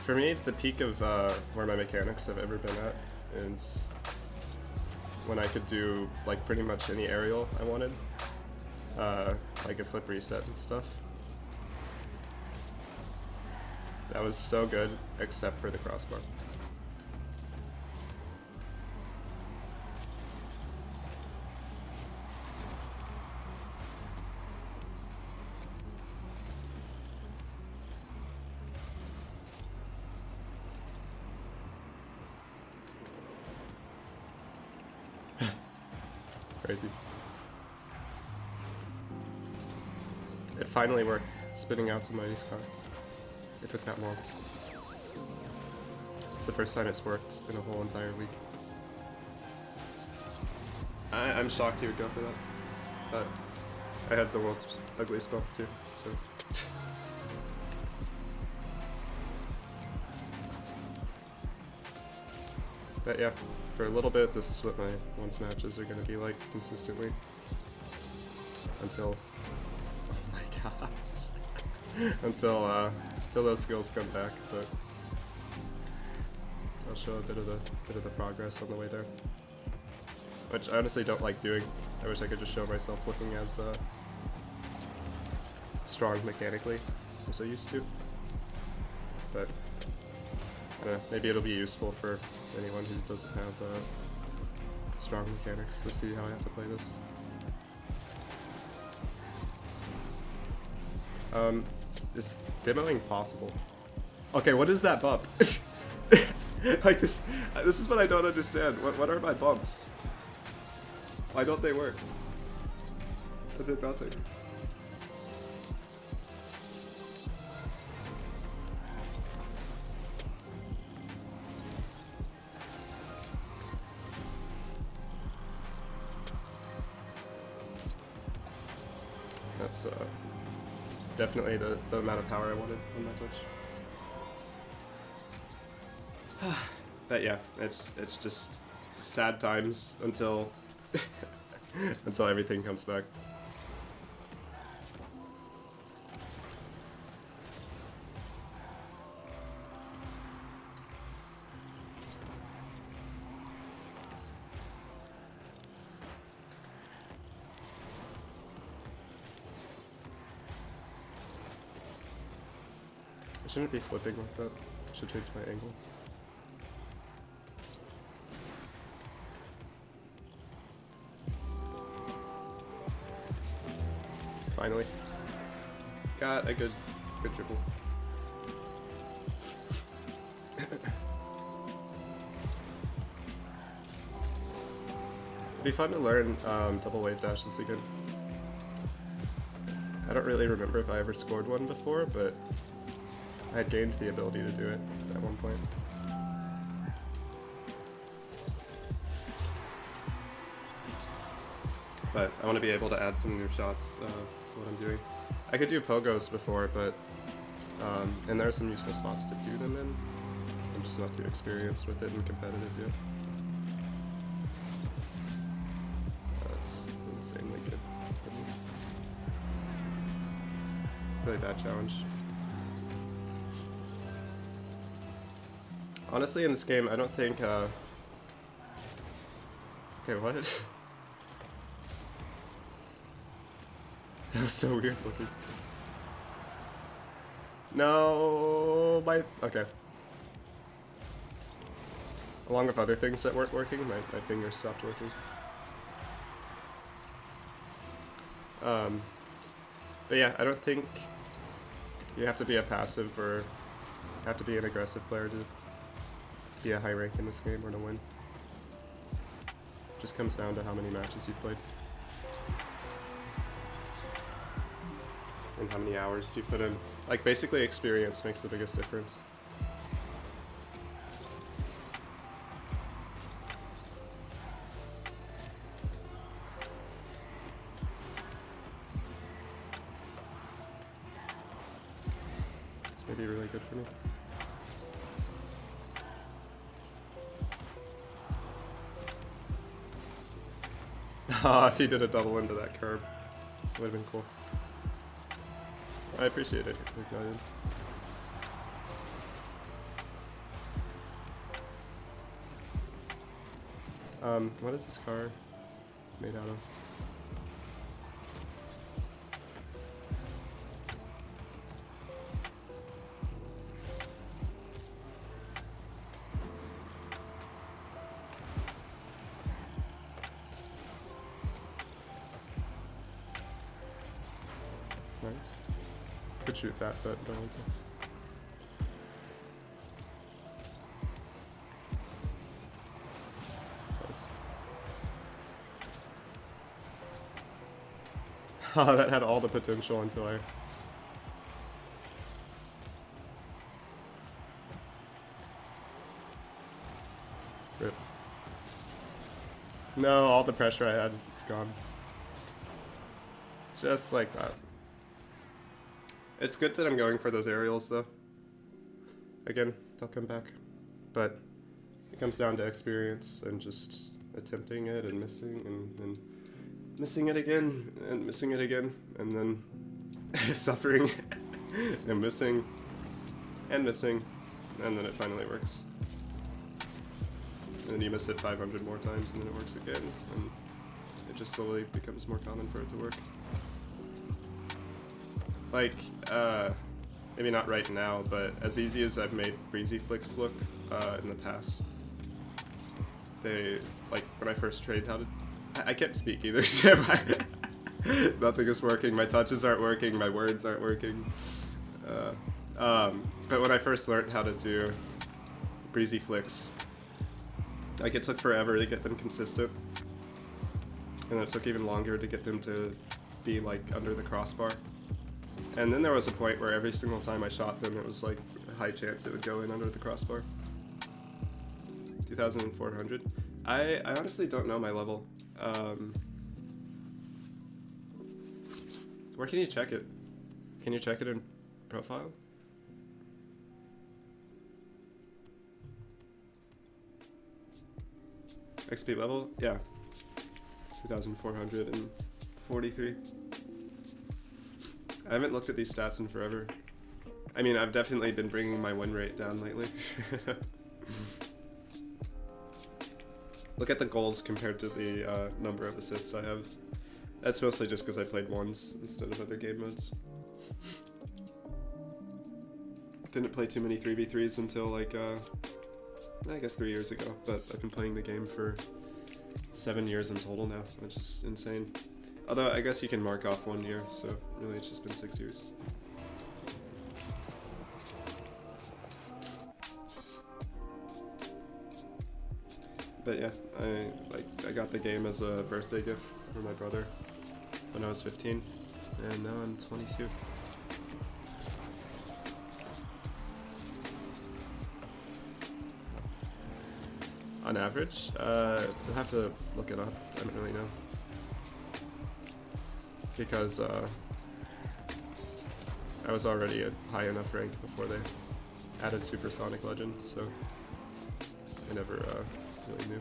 For me, the peak of where my mechanics have ever been at is when I could do like pretty much any aerial I wanted, like a flip reset and stuff. That was so good, except for the crossbar. Crazy. It finally worked, spinning out somebody's car. It took that long. It's the first time it's worked in a whole entire week. I'm shocked he would go for that, but I had the world's ugliest bump too, so. But yeah, for a little bit, this is what my once matches are going to be like consistently. Until, oh my gosh, until those skills come back. But I'll show a bit of the progress on the way there, which I honestly don't like doing. I wish I could just show myself looking as strong mechanically as I used to, but I don't know, maybe it'll be useful for anyone who doesn't have strong mechanics to see how I have to play this. Is demoing possible? Okay, what is that bump? Like this is what I don't understand. What are my bumps? Why don't they work? I did nothing. That's definitely the amount of power I wanted on my Twitch. But yeah, it's just sad times until until everything comes back. I shouldn't be flipping like that. I should change my angle. Finally. Got a good dribble. It'd be fun to learn double wave dashes again. I don't really remember if I ever scored one before, but I had gained the ability to do it at one point. But I want to be able to add some new shots to what I'm doing. I could do pogos before, but and there are some useful spots to do them in. I'm just not too experienced with it in competitive yet. That's insanely good. Really bad challenge. Honestly, in this game, I don't think. Okay, what? That was so weird looking. No, okay. Along with other things that weren't working, my fingers stopped working. But yeah, I don't think you have to be a passive or have to be an aggressive player to be a high rank in this game or to win. It just comes down to how many matches you've played. And how many hours you put in. Like, basically experience makes the biggest difference. This may be really good for me. If he did a double into that curb, it would have been cool. I appreciate it, Ignited. What is this car made out of? Nice. Could shoot that, but don't want to. Nice. Oh, that had all the potential until I... Rip. No, all the pressure I had, it's gone. Just like that. It's good that I'm going for those aerials, though. Again, they'll come back. But it comes down to experience and just attempting it and missing and missing it again and missing it again and then suffering and missing and missing, and then it finally works. And then you miss it 500 more times and then it works again, and it just slowly becomes more common for it to work. Like, maybe not right now, but as easy as I've made breezy flicks look in the past, they, like, when I first trained how to... I can't speak either, Nothing is working, my touches aren't working, my words aren't working. But when I first learned how to do breezy flicks, like, it took forever to get them consistent. And it took even longer to get them to be, like, under the crossbar. And then there was a point where every single time I shot them, it was like a high chance it would go in under the crossbar. 2,400. I honestly don't know my level. Where can you check it? Can you check it in profile? XP level? Yeah. 2,443. I haven't looked at these stats in forever. I mean, I've definitely been bringing my win rate down lately. Look at the goals compared to the number of assists I have. That's mostly just because I played ones instead of other game modes. didn't play too many 3v3s until like I guess 3 years ago, but I've been playing the game for 7 years in total now, which is insane. Although I guess you can mark off 1 year, so really it's just been 6 years. But yeah, I got the game as a birthday gift for my brother when I was 15, and now I'm 22. On average, I'll have to look it up. I don't really know, because I was already at high enough rank before they added Supersonic Legend, so I never really knew.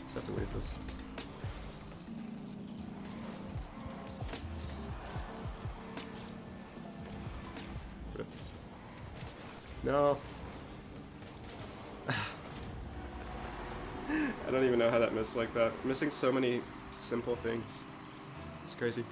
Just have to leave this. Rip. No. I don't even know how that missed like that. I'm missing so many simple things. It's crazy.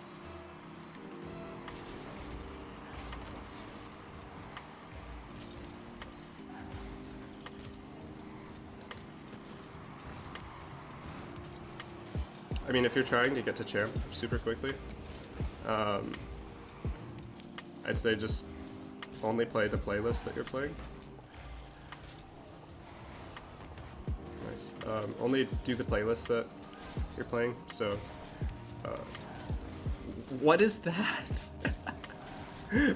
I mean, if you're trying to get to champ super quickly, I'd say just only play the playlist that you're playing. Nice. Only do the playlist that you're playing, so... what is that?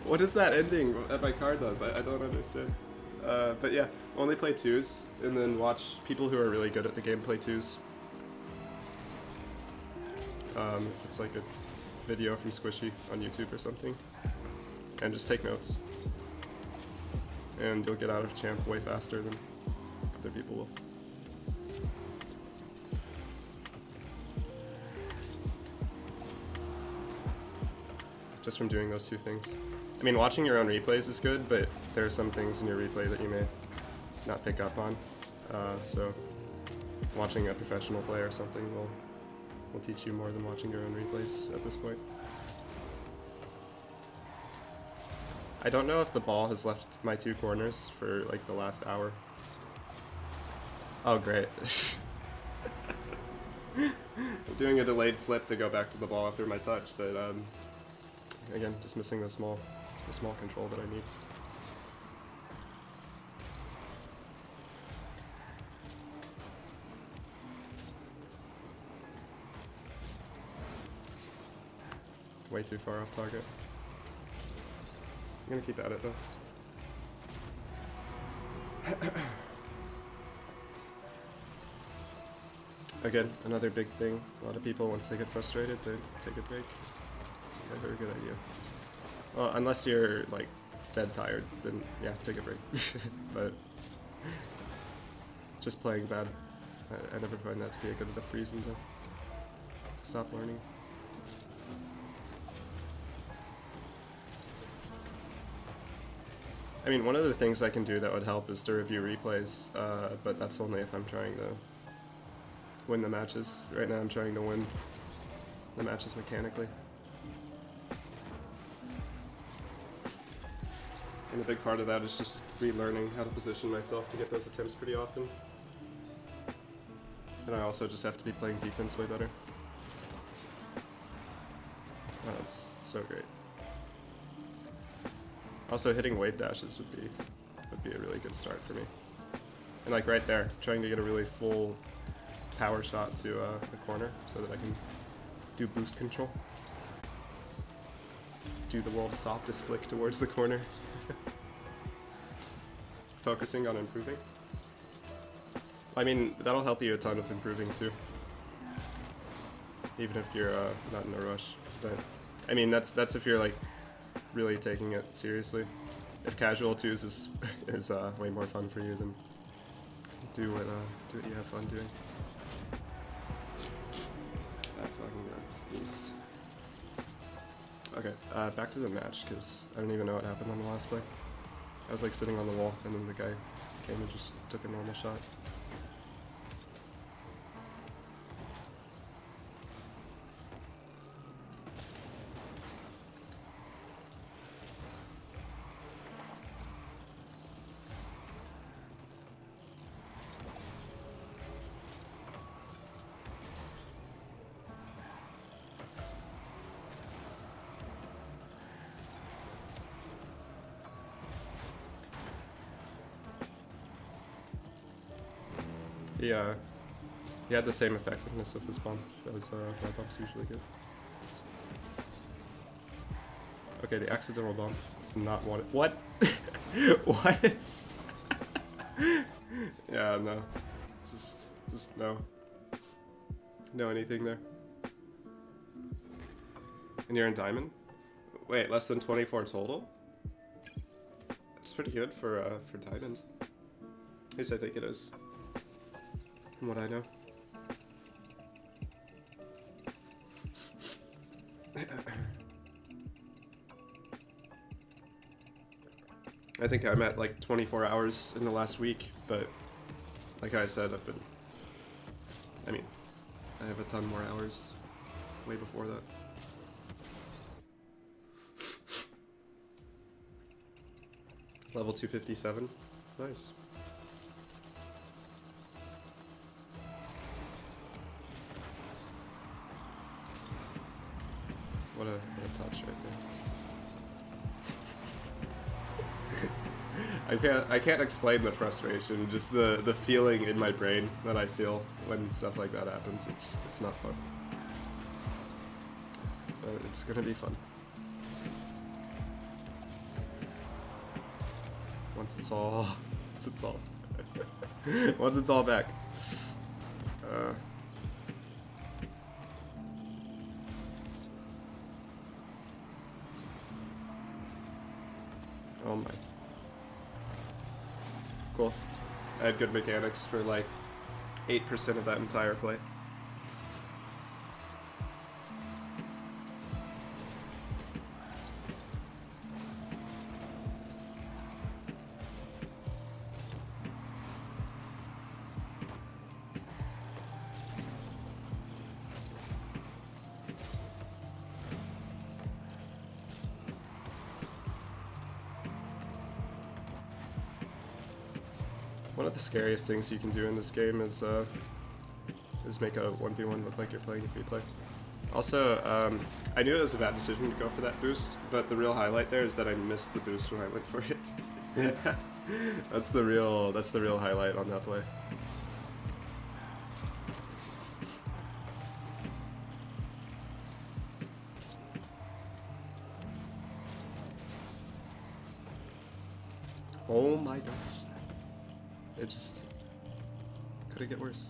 What is that ending that my car does? I don't understand. But yeah, only play 2s, and then watch people who are really good at the game play 2s. If it's like a video from Squishy on YouTube or something, and just take notes, and you'll get out of champ way faster than other people will. Just from doing those two things. I mean, watching your own replays is good, but there are some things in your replay that you may not pick up on, so watching a professional play or something will teach you more than watching your own replays at this point. I don't know if the ball has left my 2 corners for like the last hour. Oh great. I'm doing a delayed flip to go back to the ball after my touch, but again, just missing the small control that I need. Way too far off target. I'm gonna keep at it though. Again, another big thing. A lot of people, once they get frustrated, they take a break. A very good idea. Well, unless you're like dead tired, then yeah, take a break. But just playing bad, I never find that to be a good enough reason to stop learning. I mean, one of the things I can do that would help is to review replays, but that's only if I'm trying to win the matches. Right now I'm trying to win the matches mechanically. And a big part of that is just relearning how to position myself to get those attempts pretty often. And I also just have to be playing defense way better. Oh, that's so great. Also, hitting wave dashes would be a really good start for me. And like right there, trying to get a really full power shot to the corner so that I can do boost control. Do the world's softest flick towards the corner. Focusing on improving. I mean, that'll help you a ton with improving too. Even if you're not in a rush. But I mean, that's if you're like really taking it seriously. If casual 2s is way more fun for you, then do what you have fun doing. That fucking nuts. Okay, back to the match, because I don't even know what happened on the last play. I was like sitting on the wall, and then the guy came and just took a normal shot. He had the same effectiveness of his bomb as my bomb's usually good. Okay, the accidental bomb is not wanted. What? What? Yeah, no. Just no. No anything there. And you're in diamond? Wait, less than 24 total? That's pretty good for diamond. At least I think it is. From what I know. I think I'm at like 24 hours in the last week, but like I said, I have a ton more hours way before that. Level 257. Nice. What a touch right there. I can't explain the frustration, just the feeling in my brain that I feel when stuff like that happens. It's not fun. But it's gonna be fun. Once it's all once it's all back. Oh my. Cool. I had good mechanics for like 8% of that entire play. One of the scariest things you can do in this game is make a 1v1 look like you're playing a free play. Also, I knew it was a bad decision to go for that boost, but the real highlight there is that I missed the boost when I went for it. That's the real highlight on that play. Oh my gosh. It just couldn't get worse.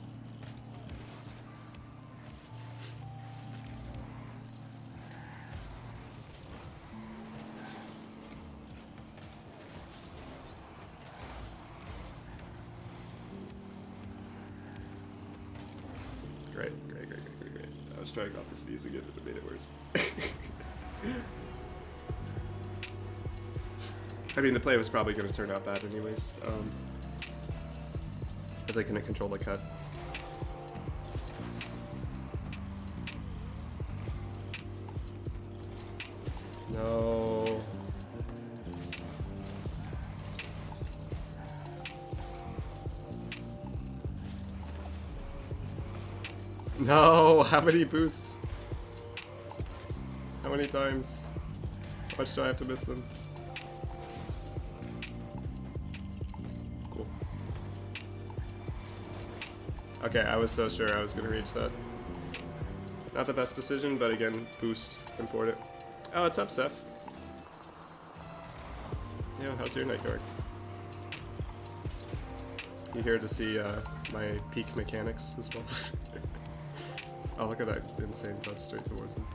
Great. I was trying not to sneeze again, but it made it worse. I mean, the play was probably going to turn out bad anyways. Because I couldn't control the cut. No. No, how many boosts? How many times? How much do I have to miss them? Okay, I was so sure I was gonna reach that. Not the best decision, but again, boost important. Oh, what's up, Seth? Yeah, how's your night going? You here to see my peak mechanics as well? Oh, look at that insane touch straight towards him.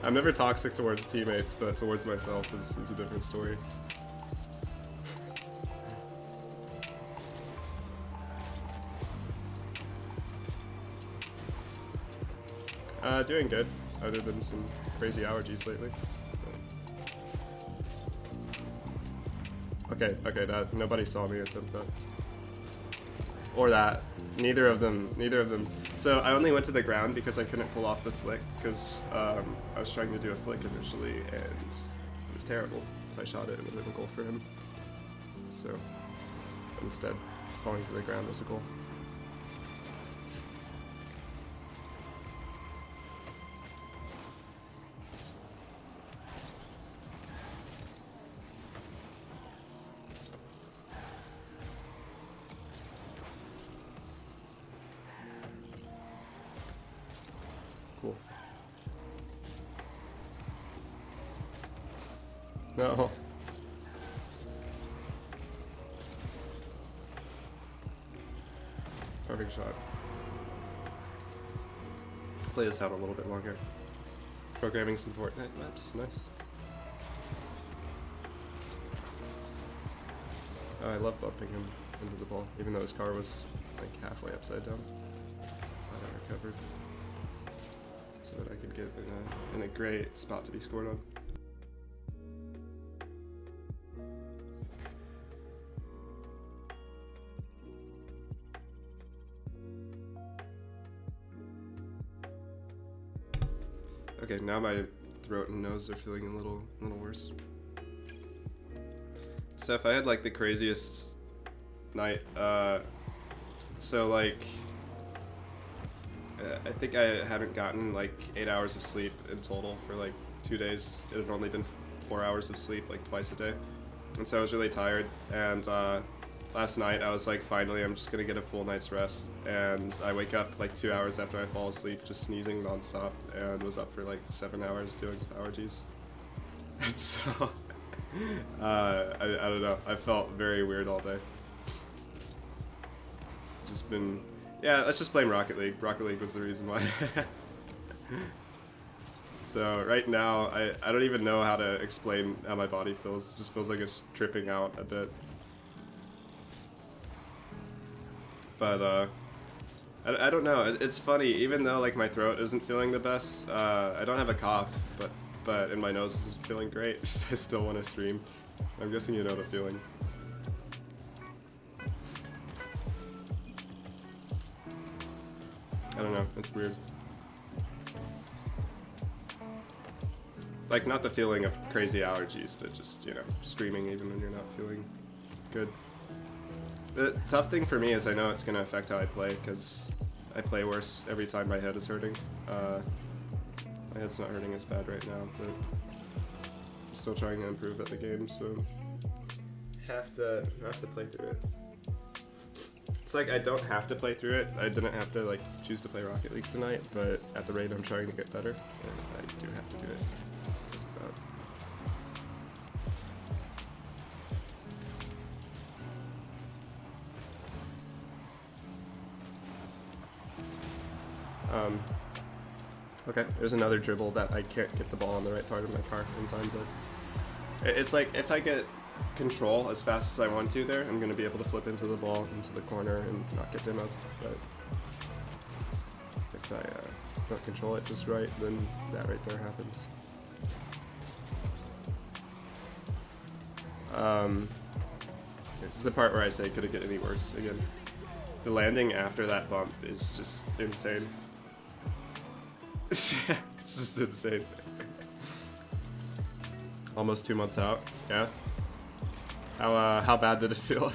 I'm never toxic towards teammates, but towards myself is a different story. Doing good, other than some crazy allergies lately. Okay, that nobody saw me attempt that. Or that. Neither of them. So I only went to the ground because I couldn't pull off the flick, because I was trying to do a flick initially, and it was terrible. If I shot it, it would have been a goal for him. So instead, falling to the ground was a goal. Cool. No. Perfect shot. Play this out a little bit longer. Programming some Fortnite maps, nice. Oh, I love bumping him into the ball, even though his car was like halfway upside down. Glad I recovered, so that I could get in a great spot to be scored on. Okay, now my throat and nose are feeling a little worse. So if I had like the craziest night, so like I think I hadn't gotten like 8 hours of sleep in total for like 2 days. It had only been 4 hours of sleep like twice a day, and so I was really tired. And last night I was like, finally, I'm just gonna get a full night's rest. And I wake up like 2 hours after I fall asleep, just sneezing nonstop, and was up for like 7 hours doing allergies. And so I don't know. I felt very weird all day. Just been, yeah. Let's just blame Rocket League. Rocket League was the reason why. So right now, I don't even know how to explain how my body feels. It just feels like it's tripping out a bit. But I don't know. It's funny, even though like my throat isn't feeling the best. I don't have a cough, but and my nose is feeling great. I still want to stream. I'm guessing you know the feeling. I don't know. It's weird. Like, not the feeling of crazy allergies, but just, you know, streaming even when you're not feeling good. The tough thing for me is I know it's going to affect how I play, because I play worse every time my head is hurting. My head's not hurting as bad right now, but I'm still trying to improve at the game, so have to play through it. It's like I don't have to play through it. I didn't have to like choose to play Rocket League tonight, but at the rate I'm trying to get better, I do have to do it. Just about. Okay, there's another dribble that I can't get the ball on the right part of my car in time, but it's like if I get control as fast as I want to there, I'm going to be able to flip into the ball into the corner and not get demoed. But if I don't control it just right, then that right there happens. This is the part where I say could it get any worse again. The landing after that bump is just insane. It's just insane. Almost 2 months out, yeah. How bad did it feel?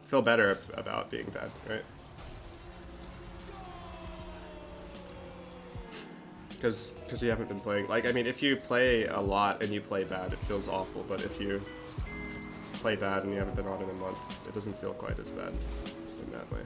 Feel better about being bad, right? Because you haven't been playing. Like, I mean, if you play a lot and you play bad, it feels awful. But if you play bad and you haven't been on in a month, it doesn't feel quite as bad in that way.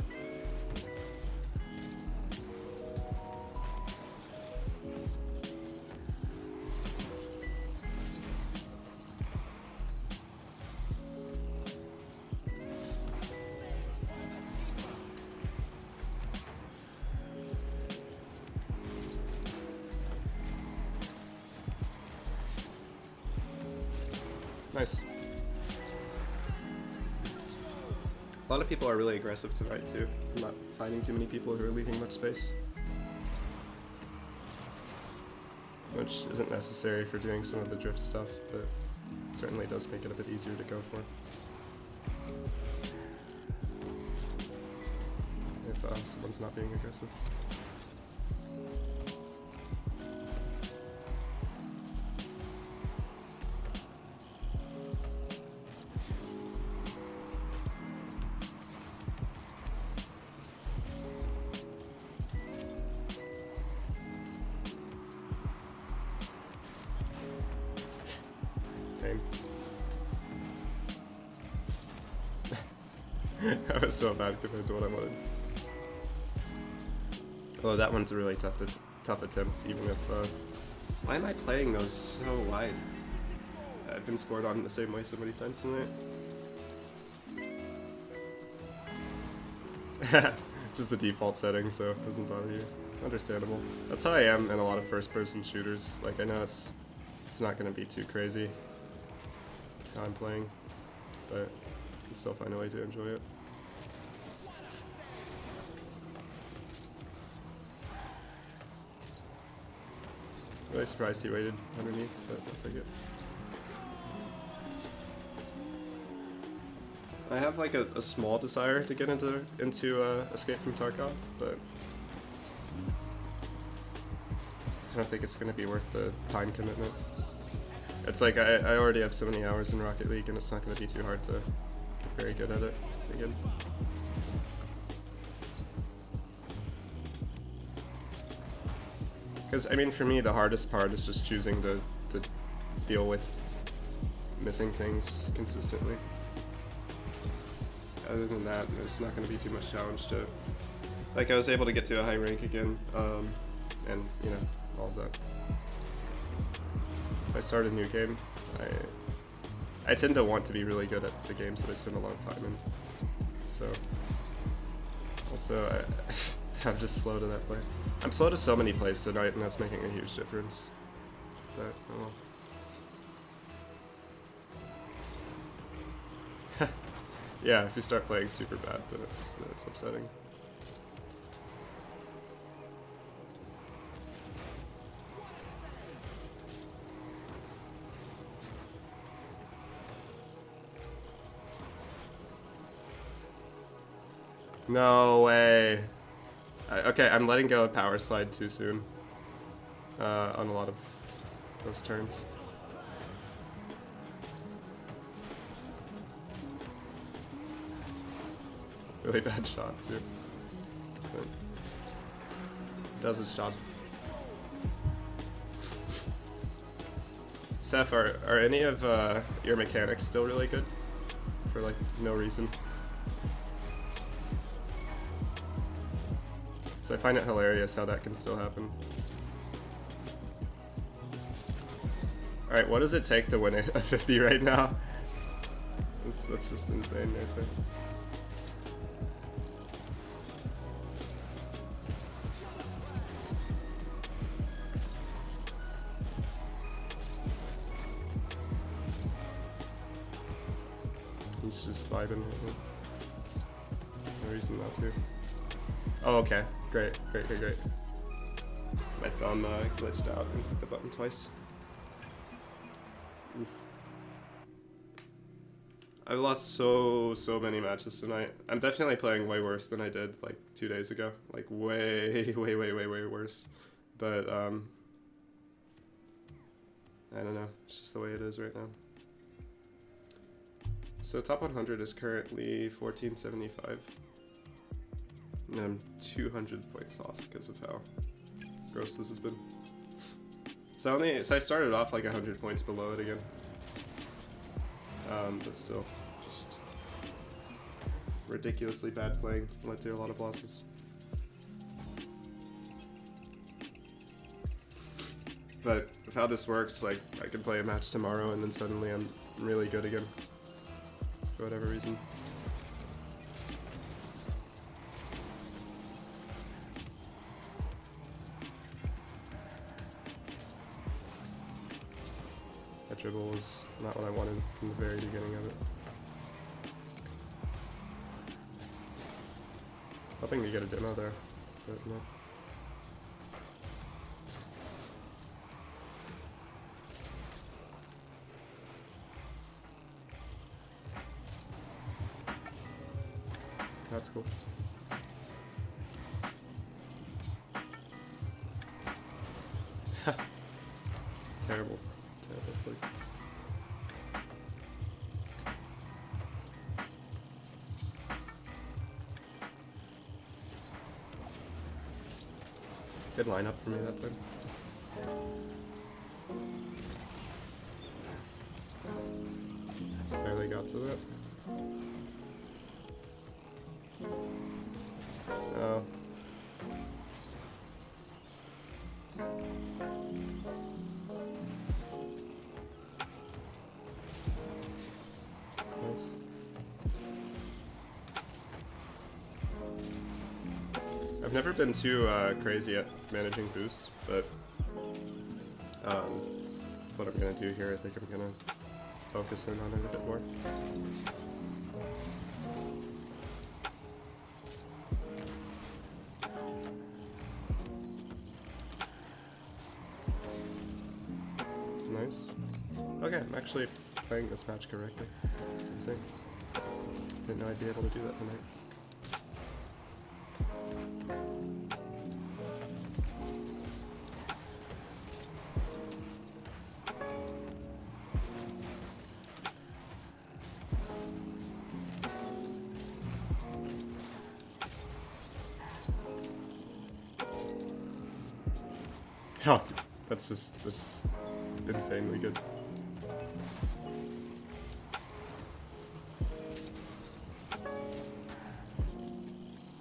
Nice. A lot of people are really aggressive tonight too. I'm not finding too many people who are leaving much space. Which isn't necessary for doing some of the drift stuff, but certainly does make it a bit easier to go for. If someone's not being aggressive. That was so bad compared to what I wanted. Oh, that one's a really tough attempt, even if... why am I playing those so wide? I've been scored on the same way so many times tonight. Just the default setting, so it doesn't bother you. Understandable. That's how I am in a lot of first-person shooters. Like, I know it's not going to be too crazy how I'm playing, but I can still find a way to enjoy it. Really surprised he waited underneath, but I'll take it. I have like a small desire to get into Escape from Tarkov, but I don't think it's going to be worth the time commitment. It's like I already have so many hours in Rocket League, and it's not going to be too hard to get very good at it again. Because, I mean, for me, the hardest part is just choosing to deal with missing things consistently. Other than that, there's not going to be too much challenge to... Like, I was able to get to a high rank again, and, you know, all of that. If I start a new game, I tend to want to be really good at the games that I spend a lot of time in. So... Also, I'm just slow to that play. I'm slow to so many plays tonight, and that's making a huge difference. But, oh well. Yeah, if you start playing super bad, then it's upsetting. No way. Okay, I'm letting go of Power Slide too soon on a lot of those turns. Really bad shot too. But does its job. Seth, are any of your mechanics still really good? For like no reason? I find it hilarious how that can still happen. Alright, what does it take to win a 50 right now? That's just insane right there. He's just vibing right now. No reason not to. Oh, okay. Great. My thumb glitched out and hit the button twice. Oof. I've lost so many matches tonight. I'm definitely playing way worse than I did like 2 days ago. Like way worse. But I don't know. It's just the way it is right now. So top 100 is currently 1475. And I'm 200 points off because of how gross this has been. So I started off like 100 points below it again. But still, just ridiculously bad playing led to a lot of losses. But with how this works, like I can play a match tomorrow and then suddenly I'm really good again. For whatever reason. That dribble was not what I wanted from the very beginning of it. Hoping to get a demo there, but no. That's cool. Terrible. Terrible flick. Good lineup for me that time. Just barely got to that. Oh. Nice. I've never been too crazy at managing boost, but what I'm gonna do here, I think I'm gonna focus in on it a bit more. Nice. Okay, I'm actually playing this match correctly. It's insane. Didn't know I'd be able to do that tonight. Oh, that's just insanely good.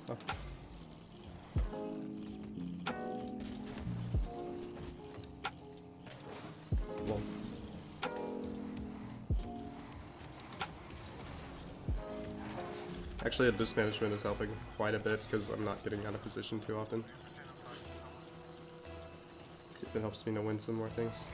Oh. Well. Actually, the boost management is helping quite a bit because I'm not getting out of position too often. It helps me to win some more things.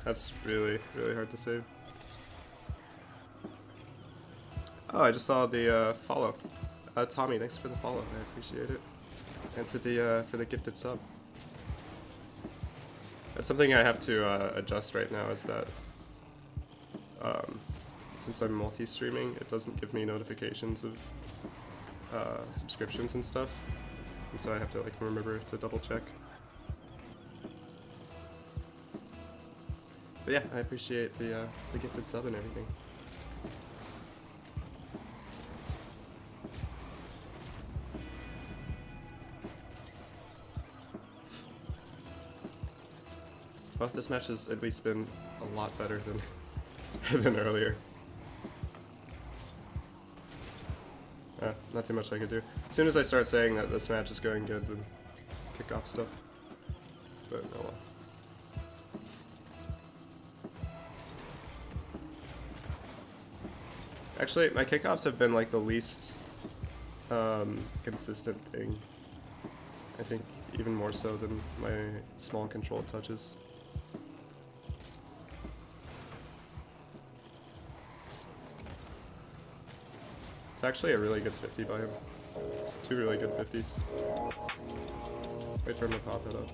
That's really hard to save. Oh, I just saw the follow. Tommy, thanks for the follow. I appreciate it, and for the gifted sub. That's something I have to adjust right now. Is that since I'm multi-streaming, it doesn't give me notifications of subscriptions and stuff, and so I have to like remember to double check. But yeah, I appreciate the gifted sub and everything. Well, this match has at least been a lot better than than earlier. Not too much I could do. As soon as I start saying that this match is going good, then kick off stuff. But oh well. Actually, my kickoffs have been like the least consistent thing. I think even more so than my small control touches. It's actually a really good 50 by him. Two really good 50s. Wait for him to pop it up.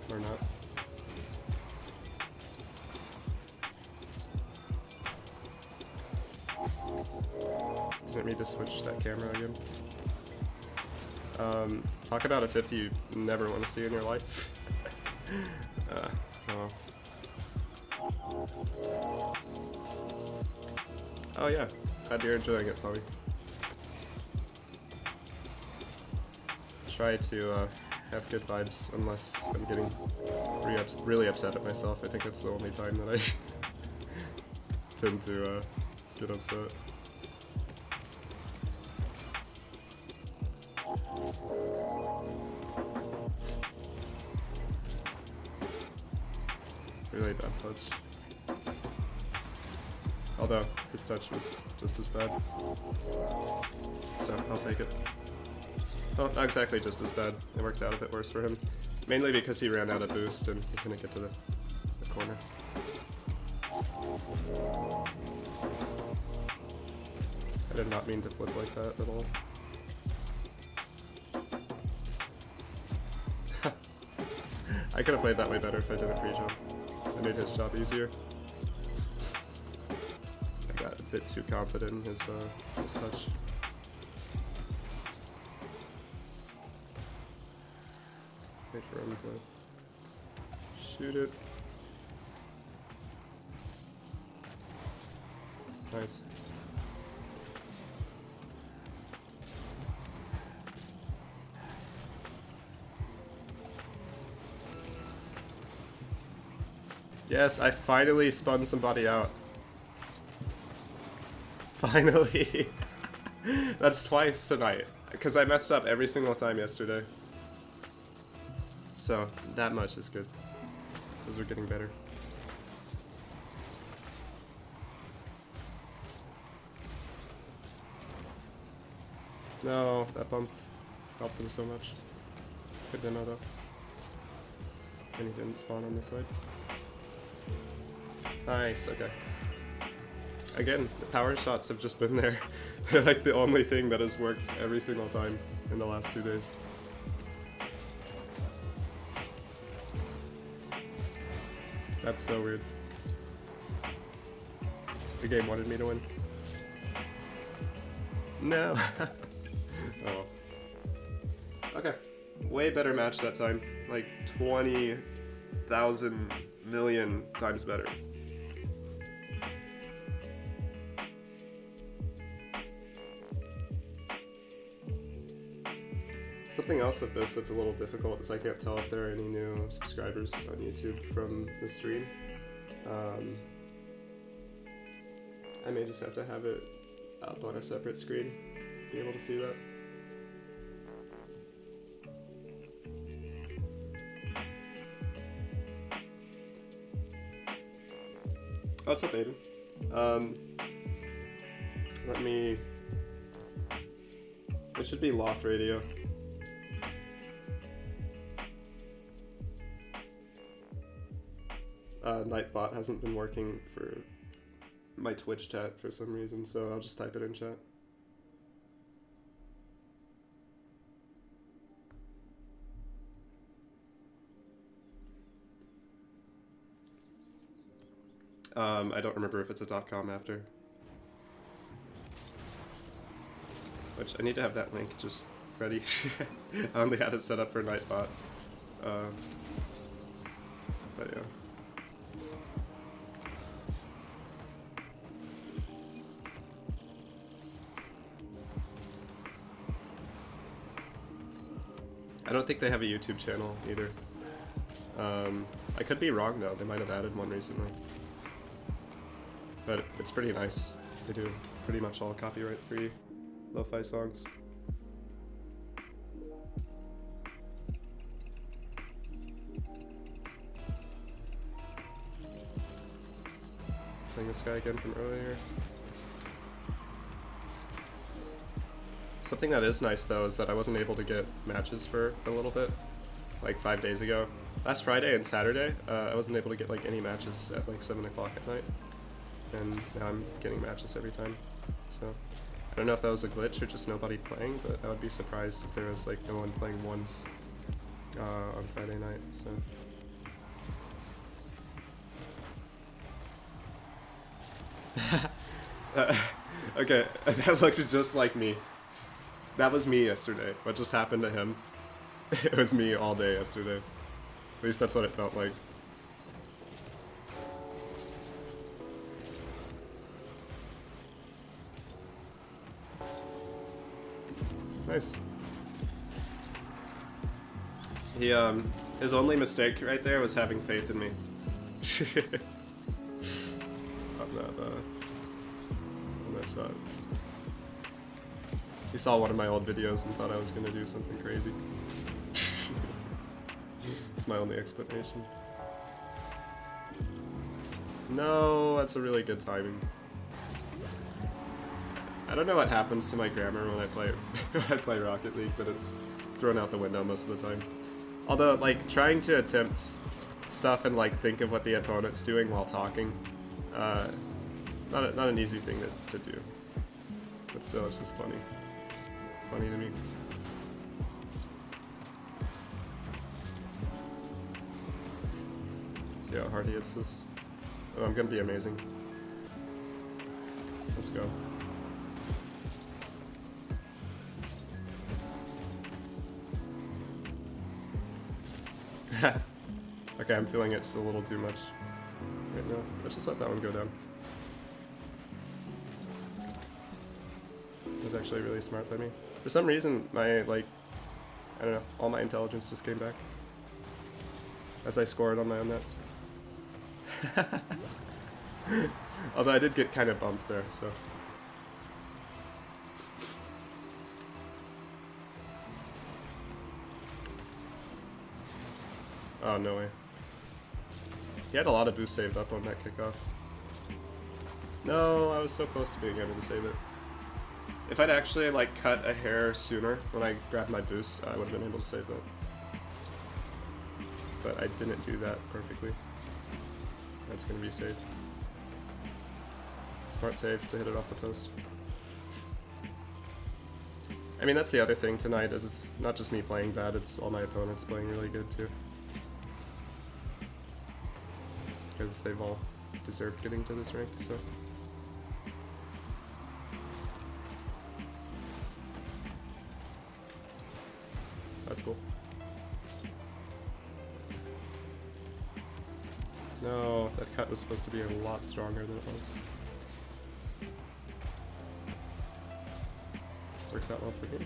Or not. Didn't mean to switch that camera again. Talk about a 50 you never want to see in your life. Oh. Oh yeah, glad you're enjoying it, Tommy. Try to have good vibes unless I'm getting really upset at myself. I think that's the only time that I tend to get upset. Really bad touch. Although, his touch was just as bad. So, I'll take it. Oh, not exactly just as bad. It worked out a bit worse for him. Mainly because he ran out of boost and he couldn't get to the corner. I did not mean to flip like that at all. I could have played that way better if I didn't pre-jump. It made his job easier. I got a bit too confident in his touch. Wait for him to shoot it. Nice. Yes, I finally spun somebody out. Finally. That's twice tonight. Because I messed up every single time yesterday. So, that much is good. Because we're getting better. No, that bump helped him so much. Good demo though. And he didn't spawn on this side. Nice, okay. Again, the power shots have just been there. They're like the only thing that has worked every single time in the last 2 days. That's so weird. The game wanted me to win. No. Oh well. Okay. Way better match that time. Like 20,000 million times better. Something else with this that's a little difficult is I can't tell if there are any new subscribers on YouTube from the stream. I may just have to have it up on a separate screen to be able to see that. Oh, what's up, Aiden? Let me... It should be Loft Radio. Nightbot hasn't been working for my Twitch chat for some reason, so I'll just type it in chat. I don't remember if it's a .com after. Which, I need to have that link just ready. I only had it set up for Nightbot. But yeah. I don't think they have a YouTube channel either. I could be wrong though, they might have added one recently. But it's pretty nice. They do pretty much all copyright-free lo-fi songs. Playing this guy again from earlier. Something that is nice though is that I wasn't able to get matches for a little bit, like 5 days ago. Last Friday and Saturday, I wasn't able to get like any matches at like 7 o'clock at night. And now I'm getting matches every time. So I don't know if that was a glitch or just nobody playing, but I would be surprised if there was like no one playing once on Friday night. So okay, that looked just like me. That was me yesterday. What just happened to him? It was me all day yesterday. At least that's what it felt like. Nice. He, his only mistake right there was having faith in me. On that shot. He saw one of my old videos and thought I was gonna do something crazy. It's my only explanation. No, that's a really good timing. I don't know what happens to my grammar when I play when I play Rocket League, but it's thrown out the window most of the time. Although, like, trying to attempt stuff and, like, think of what the opponent's doing while talking, not an easy thing to do. But still, it's just funny. Funny to me. See how hard he hits this. Oh, I'm gonna be amazing. Let's go. Okay, I'm feeling it just a little too much right now. Let's just let that one go down. It was actually really smart by me. For some reason, my, like, I don't know, all my intelligence just came back as I scored on my own net. Although I did get kind of bumped there, so. Oh, no way. He had a lot of boost saved up on that kickoff. No, I was so close to being able to save it. If I'd actually, like, cut a hair sooner when I grabbed my boost, I would have been able to save that. But I didn't do that perfectly. That's gonna be saved. Smart save to hit it off the post. I mean, that's the other thing tonight, is it's not just me playing bad, it's all my opponents playing really good too. Because they've all deserved getting to this rank, so. That's cool. No, that cut was supposed to be a lot stronger than it was. Works out well for me.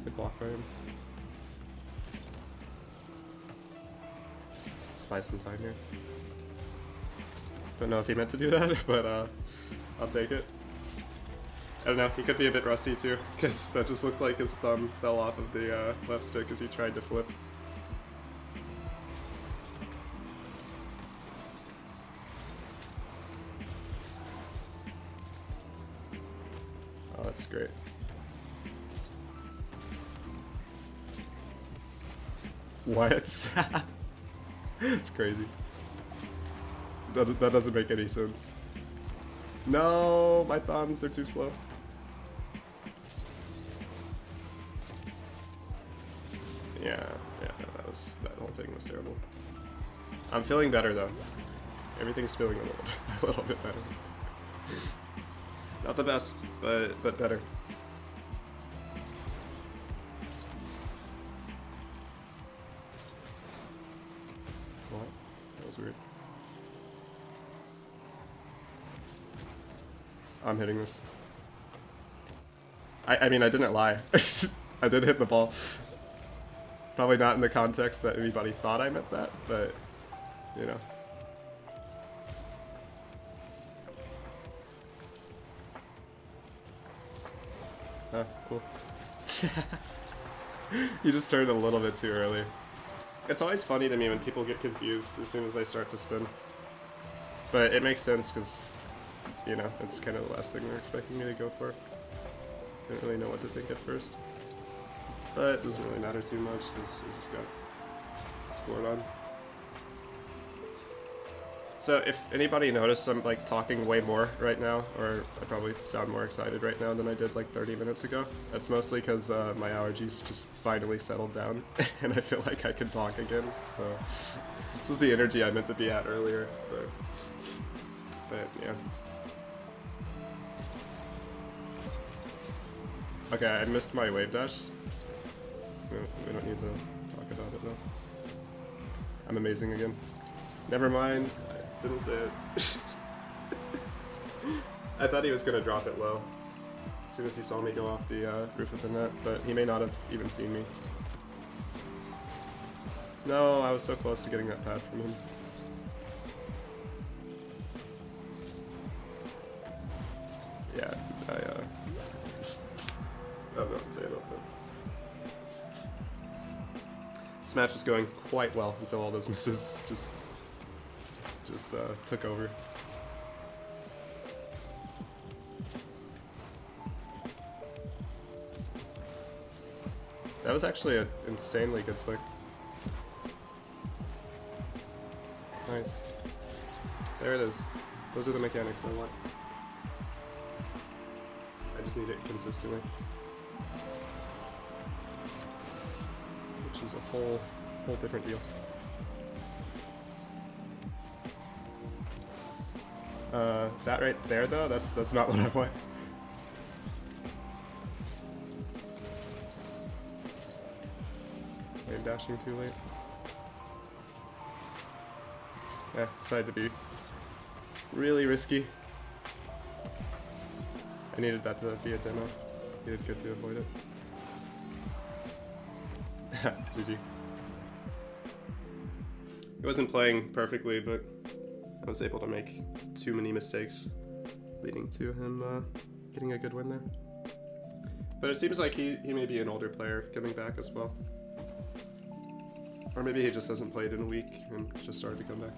Good block by him. Just buy some time here. Don't know if he meant to do that, but I'll take it. I don't know, he could be a bit rusty too, because that just looked like his thumb fell off of the left stick as he tried to flip. Oh, that's great. What? It's crazy. That doesn't make any sense. No, my thumbs are too slow. Yeah, that whole thing was terrible. I'm feeling better though. Everything's feeling a little bit better. Not the best, but better. What? That was weird. I'm hitting this. I mean, I didn't lie. I did hit the ball. Probably not in the context that anybody thought I meant that, but, you know. Oh, cool. You just started a little bit too early. It's always funny to me when people get confused as soon as they start to spin. But it makes sense because, you know, it's kind of the last thing they're expecting me to go for. Didn't really know what to think at first. But it doesn't really matter too much because we just got scored on. So if anybody noticed I'm like talking way more right now, or I probably sound more excited right now than I did like 30 minutes ago, that's mostly because my allergies just finally settled down and I feel like I can talk again. So this is the energy I meant to be at earlier, but yeah. Okay, I missed my wave dash. We don't need to talk about it though. I'm amazing again. Never mind. I didn't say it. I thought he was gonna drop it low as soon as he saw me go off the roof of the net, but he may not have even seen me. No, I was so close to getting that pad from him. Yeah, I don't know what to say about that. This match was going quite well until all those misses just took over. was actually an insanely good flick. Nice. There it is. Those are the mechanics I want. I just need it consistently. Which is a whole different deal. That right there though, that's not what I want. Wave dashing too late. Yeah, decided to be really risky. I needed that to be a demo. He did good to avoid it. GG. It wasn't playing perfectly, but I was able to make too many mistakes, leading to him getting a good win there. But it seems like he may be an older player coming back as well. Or maybe he just hasn't played in a week and just started to come back.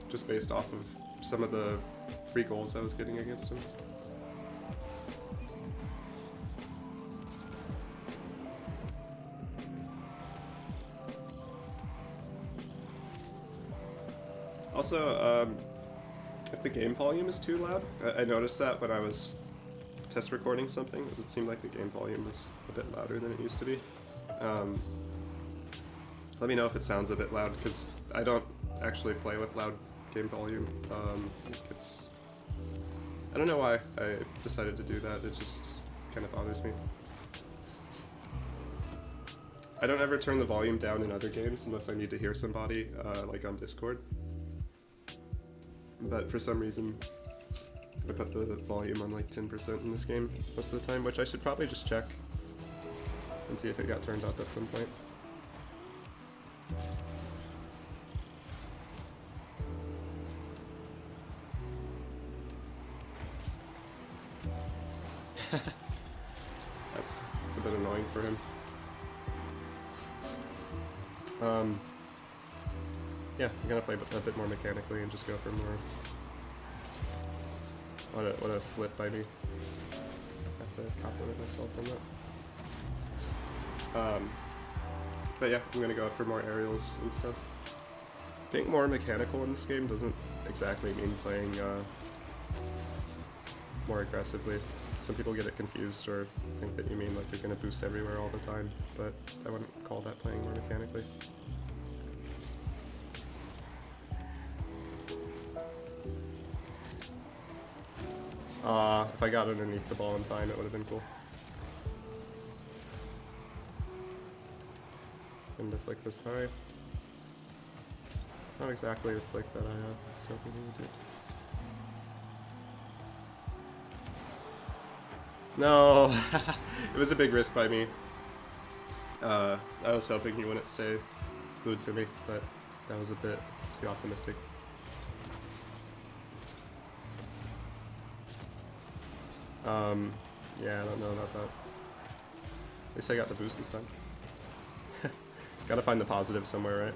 Just based off of some of the free goals I was getting against him. Also, if the game volume is too loud, I noticed that when I was test recording something, it seemed like the game volume was a bit louder than it used to be. Let me know if it sounds a bit loud, because I don't actually play with loud game volume. I don't know why I decided to do that, it just kind of bothers me. I don't ever turn the volume down in other games unless I need to hear somebody, like on Discord. But for some reason, I put the volume on like 10% in this game most of the time, which I should probably just check and see if it got turned up at some point. That's a bit annoying for him. Yeah, I'm gonna play a bit more mechanically and just go for more. What a flip by me. I have to compliment myself on that. But yeah, I'm gonna go for more aerials and stuff. Being more mechanical in this game doesn't exactly mean playing more aggressively. Some people get it confused or think that you mean like you're gonna boost everywhere all the time, but I wouldn't call that playing more mechanically. If I got underneath the ball in time, it would have been cool. And to flick this high. Not exactly the flick that I was hoping he would do. No! It was a big risk by me. I was hoping he wouldn't stay glued to me, but that was a bit too optimistic. Yeah, I don't know about that. At least I got the boost this time. Gotta find the positive somewhere, right?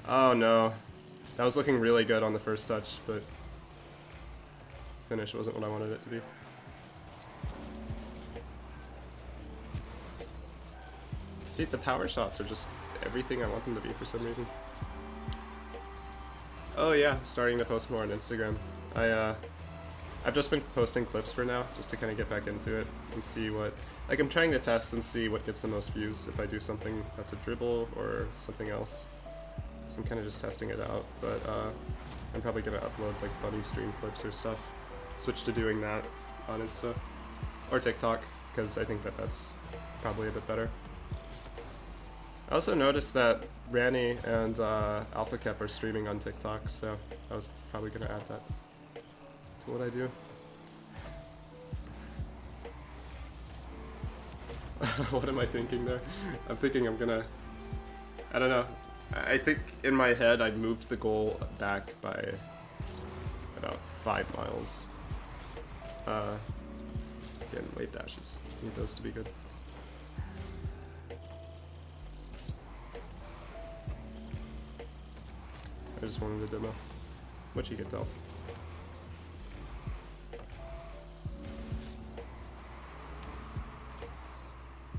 Oh no. That was looking really good on the first touch, but finish wasn't what I wanted it to be. See, the power shots are just everything I want them to be for some reason. Oh yeah, starting to post more on Instagram. I've just been posting clips for now, just to kind of get back into it and see what... Like, I'm trying to test and see what gets the most views if I do something that's a dribble or something else. So I'm kind of just testing it out, but I'm probably going to upload like funny stream clips or stuff. Switch to doing that on Insta or TikTok, because I think that that's probably a bit better. I also noticed that Ranny and Alpha Kep are streaming on TikTok, so I was probably going to add that to what I do. What am I thinking there? I'm thinking I'm gonna... I don't know. I think in my head I moved the goal back by about 5 miles. Again, wave dashes. Need those to be good. I just wanted a demo, which you can tell.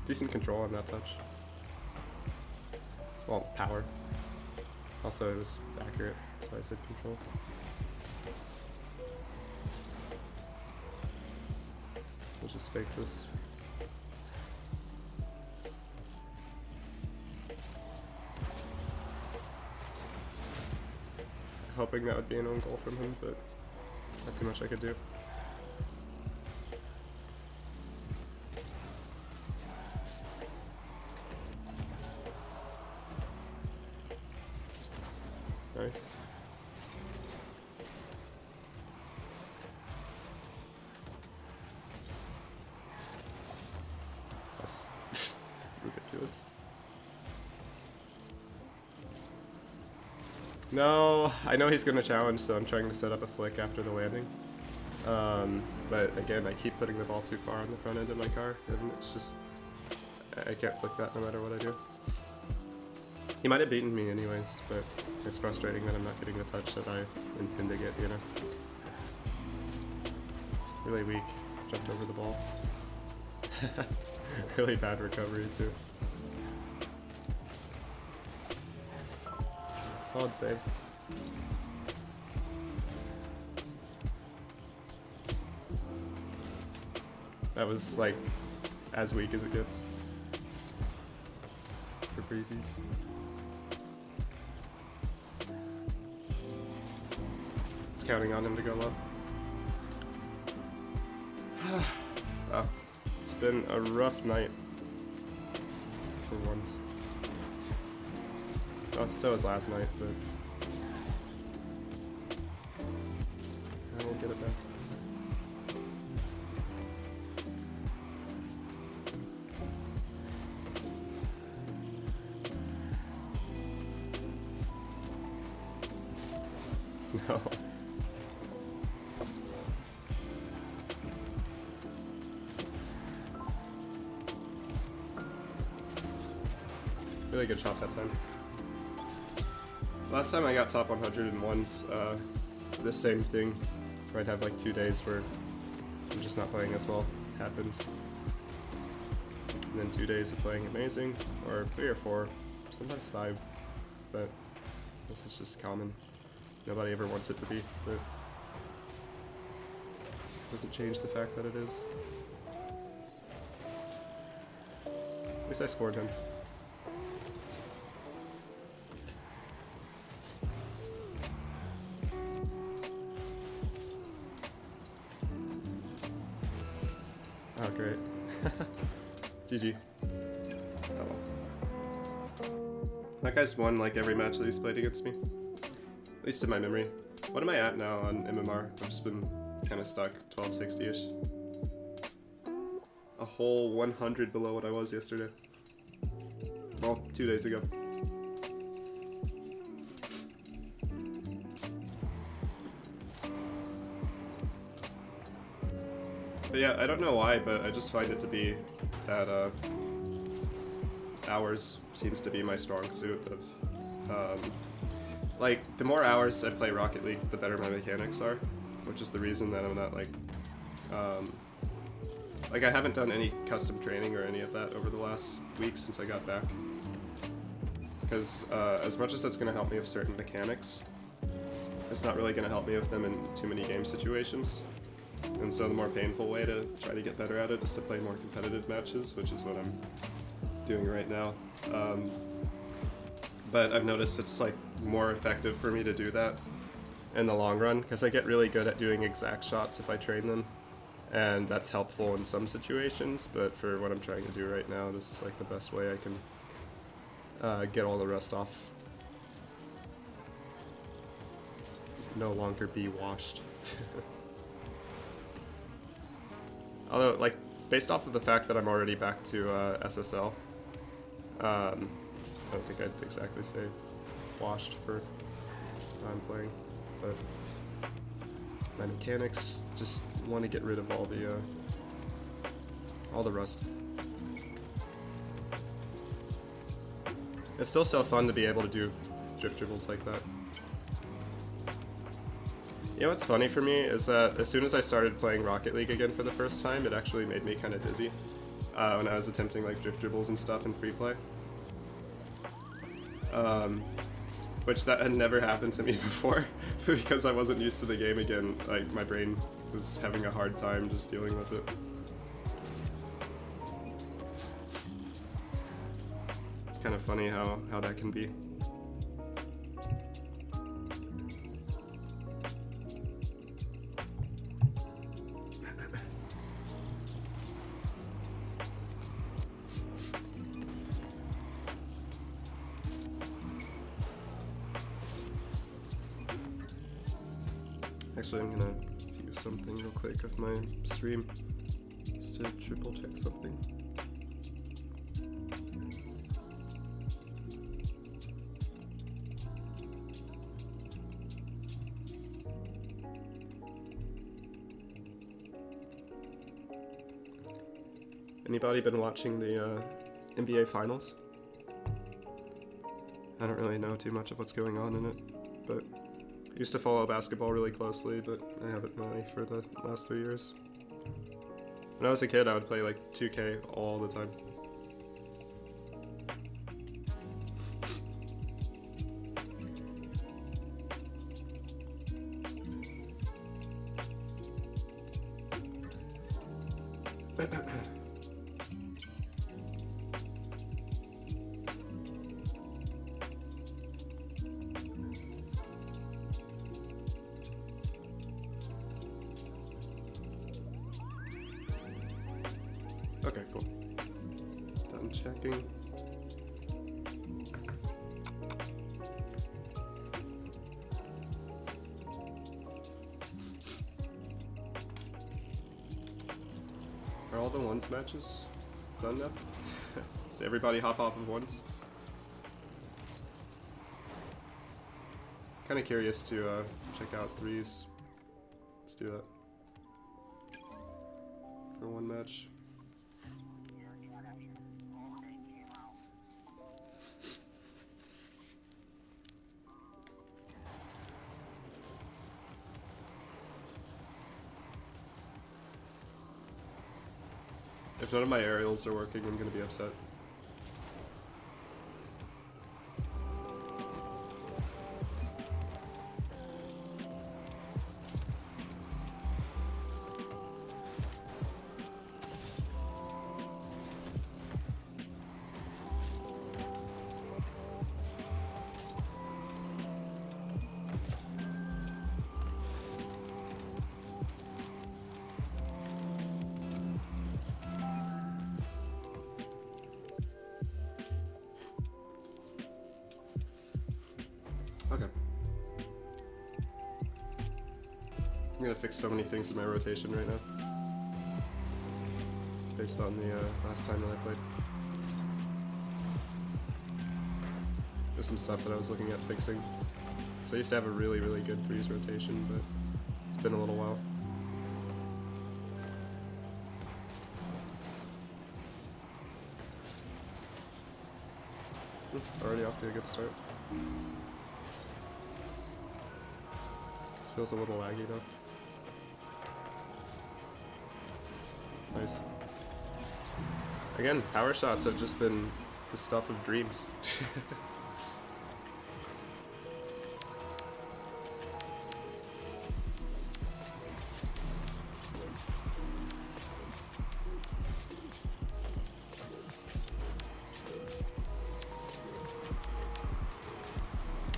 decent control on that touch. Well, power. Also, it was accurate, so I said control. We'll just fake this. Hoping that would be an own goal from him, but not too much I could do. Nice. That's ridiculous. No, I know he's going to challenge, so I'm trying to set up a flick after the landing. But again, I keep putting the ball too far on the front end of my car, and it's just... I can't flick that no matter what I do. He might have beaten me anyways, but it's frustrating that I'm not getting the touch that I intend to get, you know? Really weak. Jumped over the ball. Really bad recovery, too. Solid save. That was, like, as weak as it gets. For Breezies. Just counting on him to go low. Oh, it's been a rough night. For once. Oh, so was last night, but I won't get it back. No. Really good shot that time. Last time I got top 101s, the same thing, where I'd have like 2 days where I'm just not playing as well, happened. And then 2 days of playing amazing, or 3 or 4, sometimes 5, but this is just common. Nobody ever wants it to be, but doesn't change the fact that it is. At least I scored him. Oh, great. GG. Oh well. That guy's won like every match that he's played against me. At least in my memory. What am I at now on MMR? I've just been kind of stuck, 1260-ish. A whole 100 below what I was yesterday. Well, 2 days ago. But yeah, I don't know why, but I just find it to be that hours seems to be my strong suit of, like, the more hours I play Rocket League, the better my mechanics are, which is the reason that I'm not, like, I haven't done any custom training or any of that over the last week since I got back. Because as much as that's going to help me with certain mechanics, it's not really going to help me with them in too many game situations. And so the more painful way to try to get better at it is to play more competitive matches, which is what I'm doing right now. But I've noticed it's like more effective for me to do that in the long run, because I get really good at doing exact shots if I train them, and that's helpful in some situations, but for what I'm trying to do right now, this is like the best way I can get all the rust off. No longer be washed. Although, like, based off of the fact that I'm already back to SSL, I don't think I'd exactly say washed for how I'm playing, but my mechanics just want to get rid of all the rust. It's still so fun to be able to do drift dribbles like that. You know what's funny for me is that as soon as I started playing Rocket League again for the first time, it actually made me kind of dizzy. when I was attempting like drift dribbles and stuff in free play. Which that had never happened to me before because I wasn't used to the game again. Like my brain was having a hard time just dealing with it. Kind of funny how that can be. Actually, I'm gonna view something real quick of my stream just to triple check something. Anybody been watching the NBA Finals? I don't really know too much of what's going on in it, but I used to follow basketball really closely, but I haven't really for the last 3 years. When I was a kid, I would play like 2K all the time. Okay, cool. Done checking. Are all the ones matches done now? Did everybody hop off of ones? Kind of curious to check out threes. Let's do that. For one match. If none of my aerials are working, I'm gonna be upset. Okay. I'm gonna fix so many things in my rotation right now, based on the last time that I played. There's some stuff that I was looking at fixing. So I used to have a really, really good threes rotation, but it's been a little while. Already off to a good start. This feels a little laggy though. Nice. Again, power shots have just been the stuff of dreams.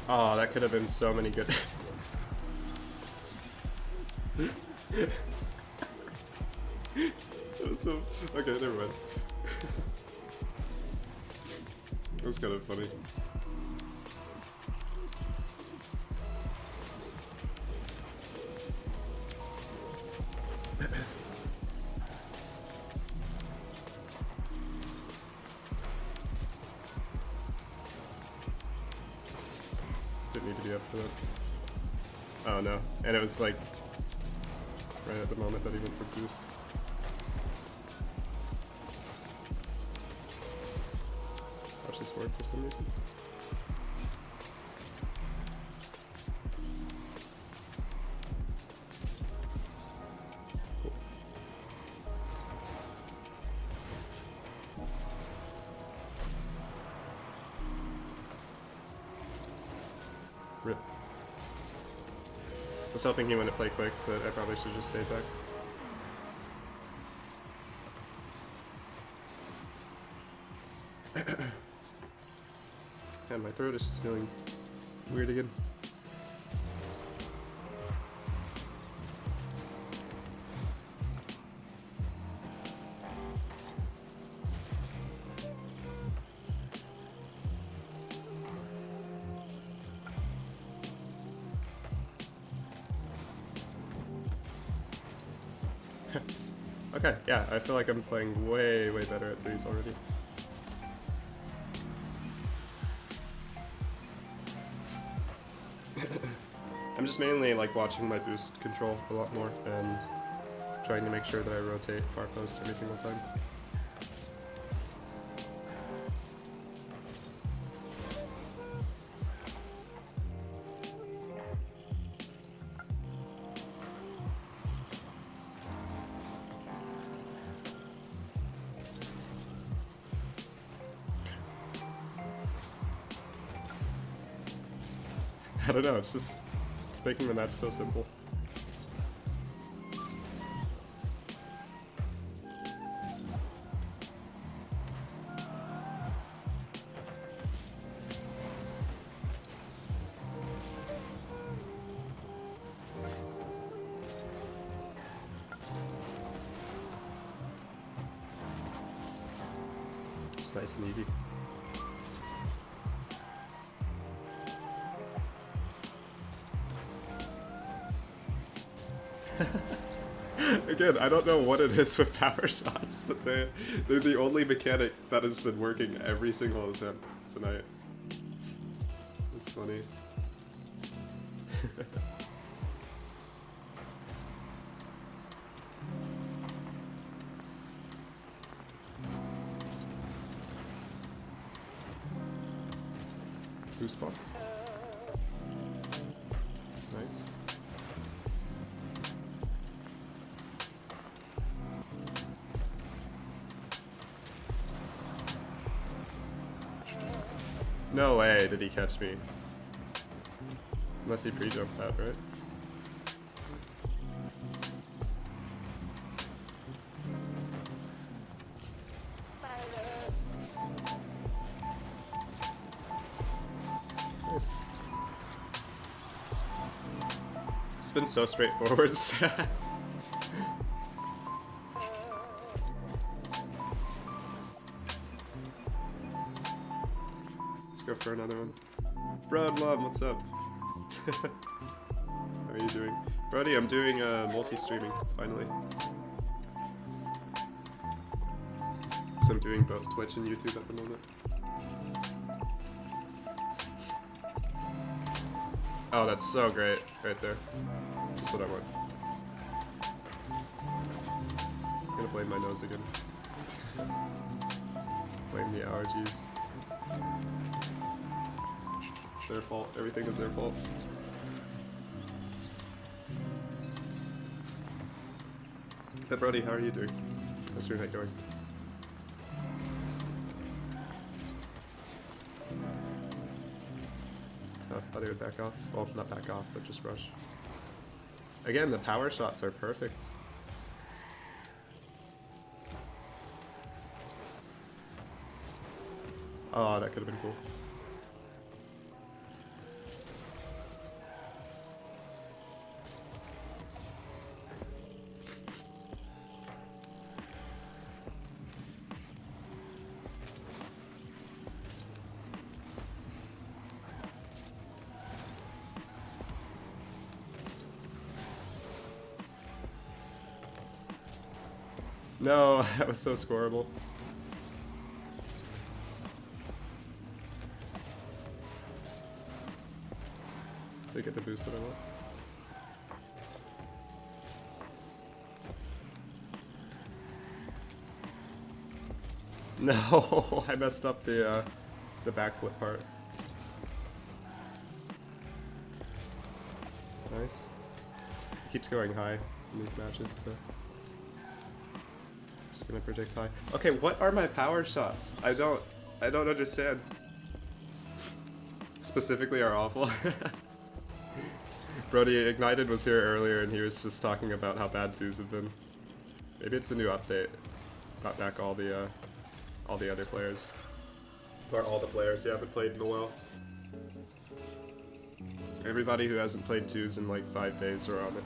Oh, that could have been so many good. So, okay, never mind. That was kind of funny. Didn't need to be up for that. Oh no, and it was like right at the moment that he went for boost. Watch this work for some reason. Cool. Rip. I was hoping he wouldn't play quick, but I probably should have just stayed back. And my throat is just feeling weird again. Okay, yeah, I feel like I'm playing way better at threes already. I'm just mainly like watching my boost control a lot more and trying to make sure that I rotate far post every single time. I don't know, it's making the match so simple. It's nice and easy. Again, I don't know what it is with power shots, but they're the only mechanic that has been working every single attempt tonight. It's funny. Boost ball. Nice. No way did he catch me. Unless he pre-jumped that, right? Nice. It's been so straightforward. Go for another one. Brad Love, what's up? How are you doing? Brody, I'm doing multi-streaming, finally. So I'm doing both Twitch and YouTube at the moment. Oh, that's so great, right there. Just what I want. I'm gonna blame my nose again. Blame the allergies. Their fault. Everything is their fault. Hey Brody, how are you doing? How's your night going? Oh, I thought he would back off. Well, not back off, but just rush. Again, the power shots are perfect. Oh, that could have been cool. No, that was so scoreable. So get the boost that I want. No, I messed up the backflip part. Nice. He keeps going high in these matches, so just gonna predict high. Okay, what are my power shots? I don't understand. Specifically are awful. Brody, Ignited was here earlier and he was just talking about how bad twos have been. Maybe it's the new update. Got back all the other players. Or all the players who haven't played in a while. Everybody who hasn't played twos in like 5 days are on it.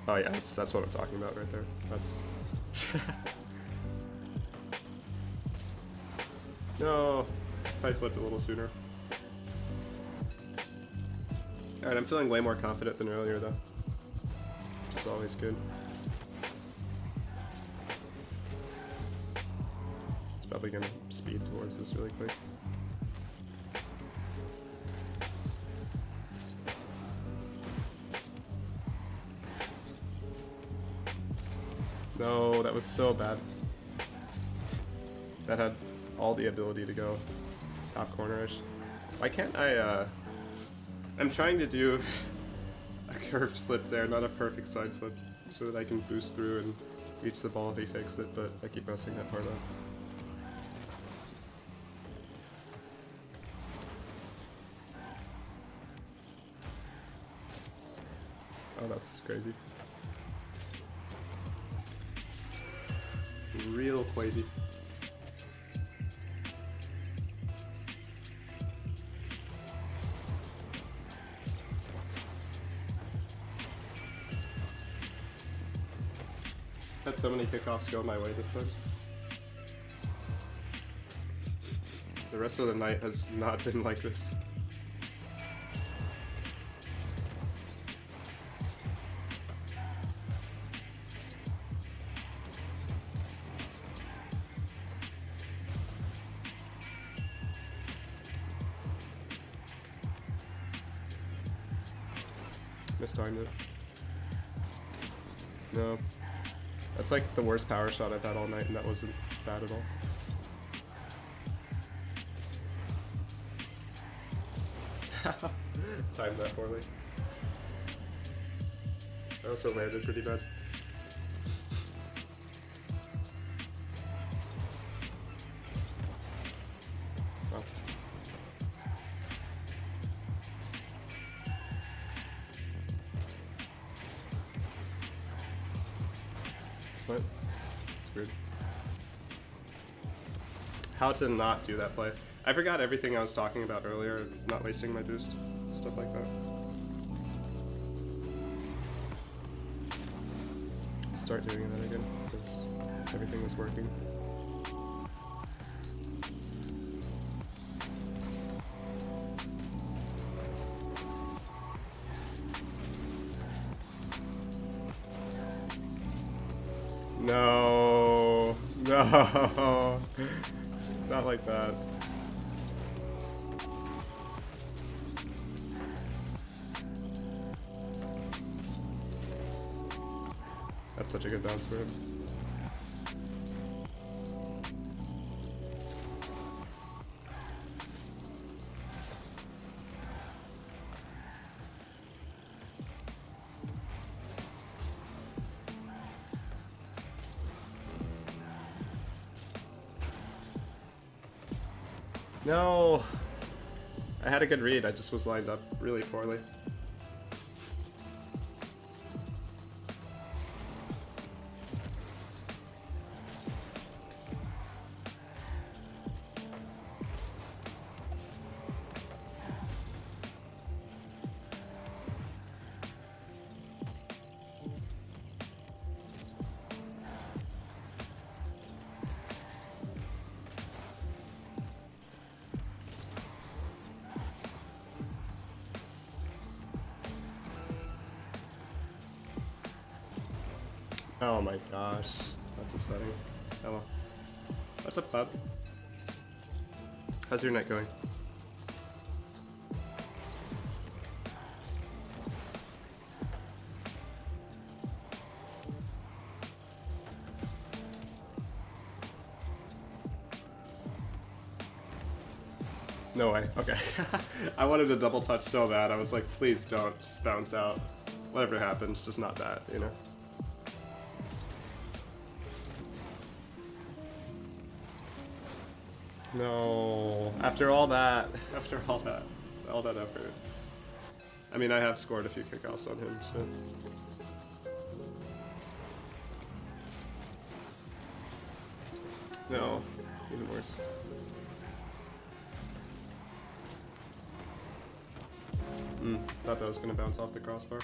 Oh yeah, that's what I'm talking about right there. That's... No, if I flipped a little sooner. Alright, I'm feeling way more confident than earlier though. Which is always good. It's probably gonna speed towards this really quick. No, that was so bad. That had all the ability to go top cornerish. Why can't I, I'm trying to do a curved flip there, not a perfect side flip, so that I can boost through and reach the ball if he fakes it, but I keep messing that part up. Oh, that's crazy. Real crazy. Had so many kickoffs go my way this time. The rest of the night has not been like this. Mistimed it. No. That's like the worst power shot I've had all night, and that wasn't bad at all. Timed that poorly. I also landed pretty bad. Wow. What? It's weird. How to not do that play. I forgot everything I was talking about earlier, not wasting my boost. Stuff like that. Start doing that again, because everything was working. No, no, not like that. That's such a good bounce for him. No! I had a good read, I just was lined up really poorly. Oh my gosh, that's upsetting. Oh well. What's up, Cloud? How's your night going? No way, okay. I wanted to double touch so bad, I was like, please don't, just bounce out. Whatever happens, just not that, you know? No. After all that. After all that. All that effort. I mean, I have scored a few kickoffs on him, so. No. Even worse. Thought that was gonna bounce off the crossbar.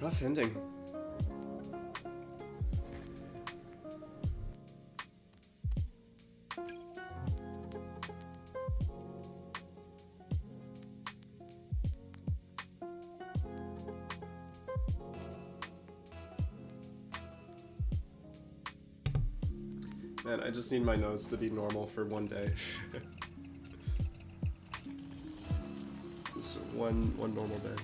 Rough ending. Man, I just need my nose to be normal for one day. Just one normal day.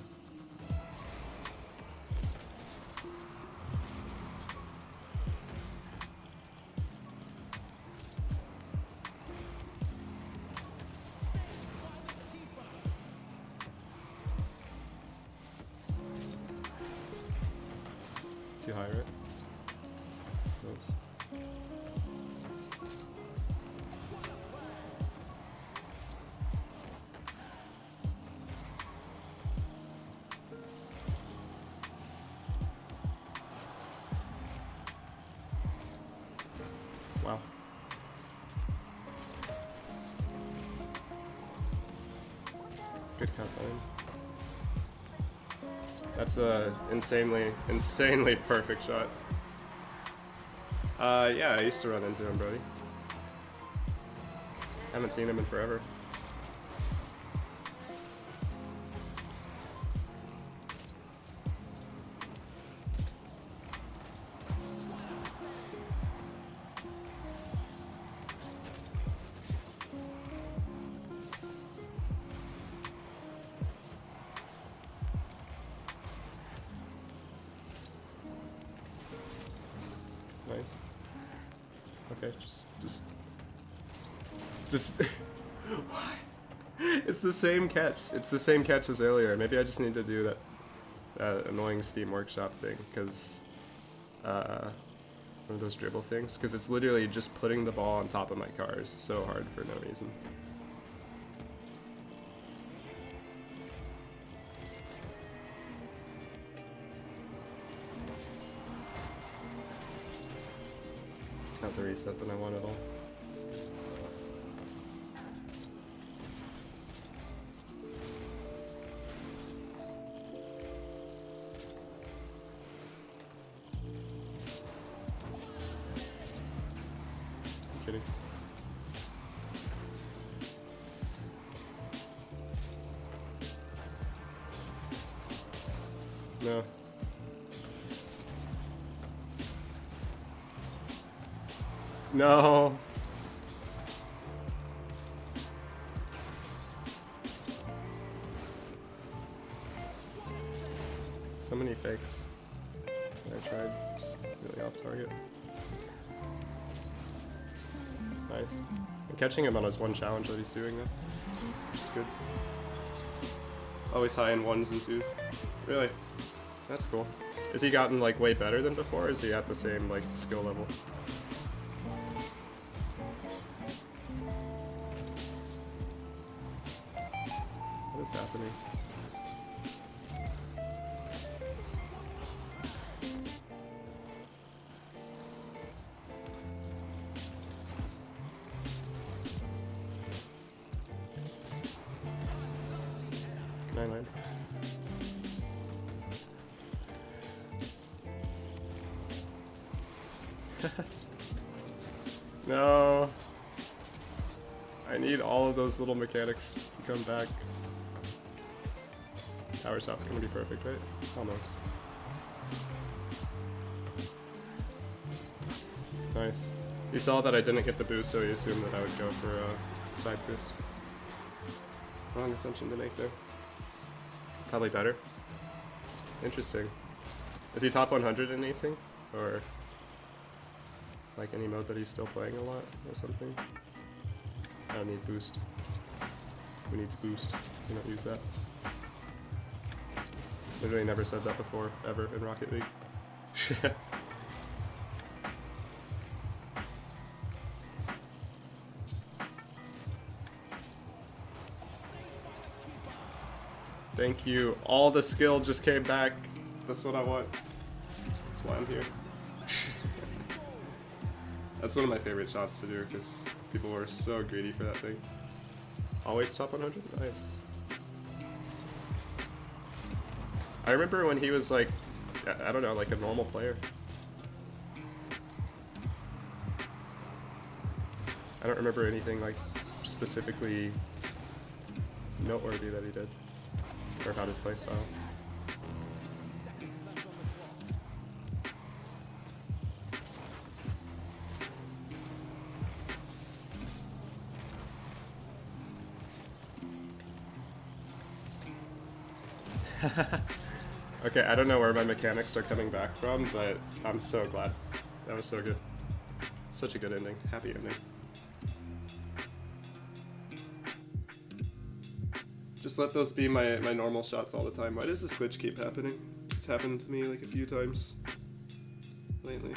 Too high, right? Nice. Wow. Good cut line. That's a insanely perfect shot. Yeah, I used to run into him, Brody. Haven't seen him in forever. Nice. Okay, just what? It's the same catch. It's the same catch as earlier. Maybe I just need to do that annoying Steam Workshop thing, because one of those dribble things, because it's literally just putting the ball on top of my car is so hard for no reason. Not the reset that I want at all. I'm kidding. No. No. So many fakes. I tried, just really off target. Nice. I'm catching him on his one challenge that he's doing though, which is good. Always high in 1s and 2s. Really? That's cool. Has he gotten like way better than before, or is he at the same like skill level? What is happening? Can I land? No. I need all of those little mechanics to come back. Tower shot's gonna be perfect, right? Almost. Nice. He saw that I didn't get the boost, so he assumed that I would go for a side boost. Wrong assumption to make there. Probably better. Interesting. Is he top 100 in anything? Or like any mode that he's still playing a lot or something? I don't need boost. Who needs boost? We don't use that. Literally never said that before, ever, in Rocket League. Thank you. All the skill just came back. That's what I want. That's why I'm here. That's one of my favorite shots to do because people were so greedy for that thing. Always top 100? Nice. I remember when he was like, I don't know, like a normal player. I don't remember anything like specifically noteworthy that he did or about his playstyle. Okay, I don't know where my mechanics are coming back from, but I'm so glad. That was so good. Such a good ending. Happy ending. Just let those be my normal shots all the time. Why does this glitch keep happening? It's happened to me like a few times lately.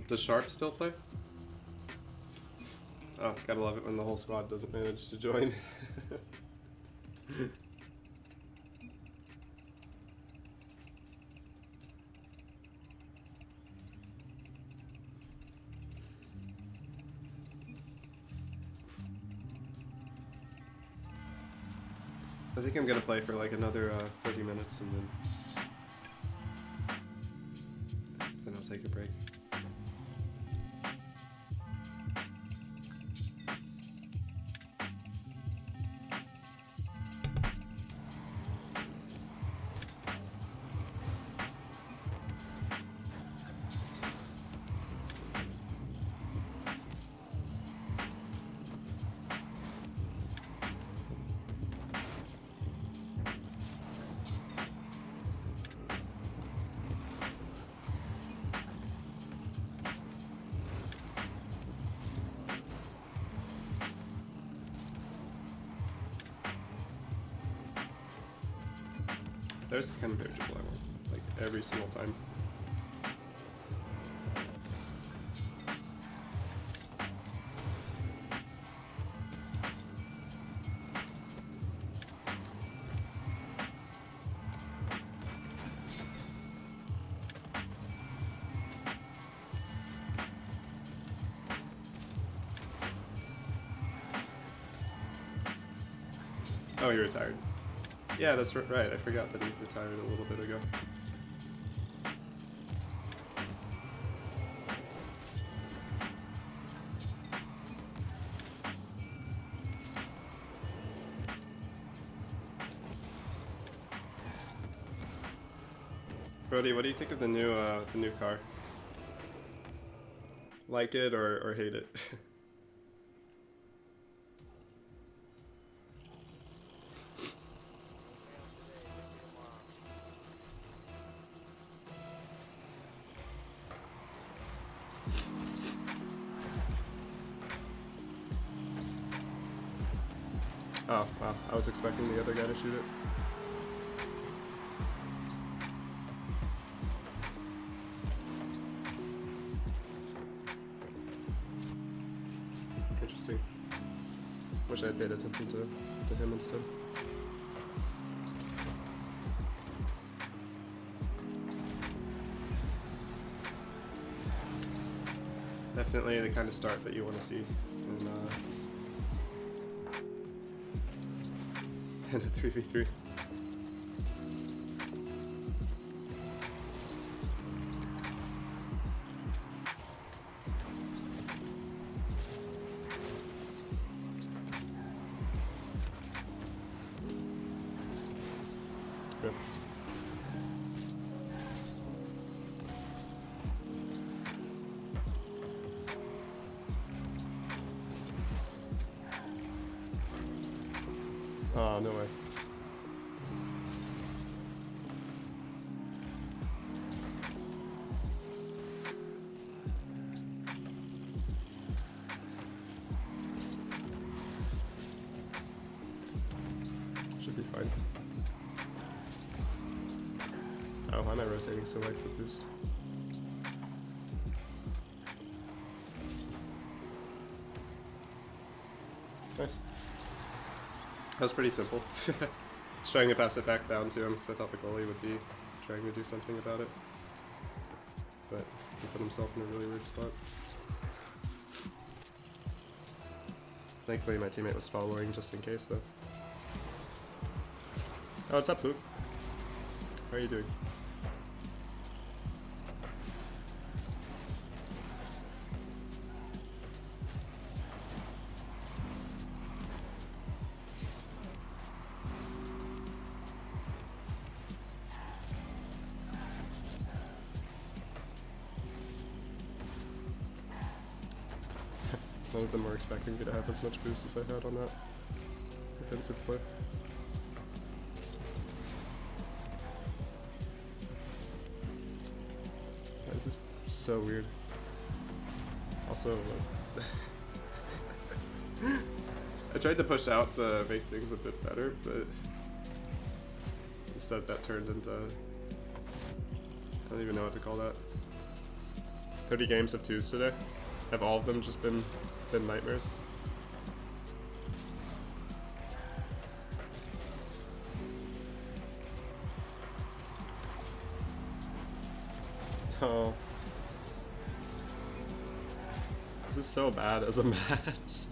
Does Sharp still play? Oh, gotta love it when the whole squad doesn't manage to join. I think I'm gonna play for like another 30 minutes and then I'll take a break. There's the kind of variable I want, like every single time. Oh, you're retired. Yeah, that's right. I forgot that he retired a little bit ago. Brody, what do you think of the new car? Like it or hate it? Oh, wow. I was expecting the other guy to shoot it. Interesting. Wish I had paid attention to him instead. Definitely the kind of start that you want to see in a 3v3. Good. Oh, no way. Should be fine. Oh, why am I rotating so wide for boost? Nice. That was pretty simple. Just trying to pass it back down to him because I thought the goalie would be trying to do something about it. But he put himself in a really weird spot. Thankfully my teammate was following just in case though. Oh, what's up, Poop? How are you doing? None of them were expecting me to have as much boost as I had on that defensive play. This is so weird. Also, I tried to push out to make things a bit better, but instead that turned into, I don't even know what to call that. 30 games of 2s today. Have all of them just been nightmares? Oh. This is so bad as a match.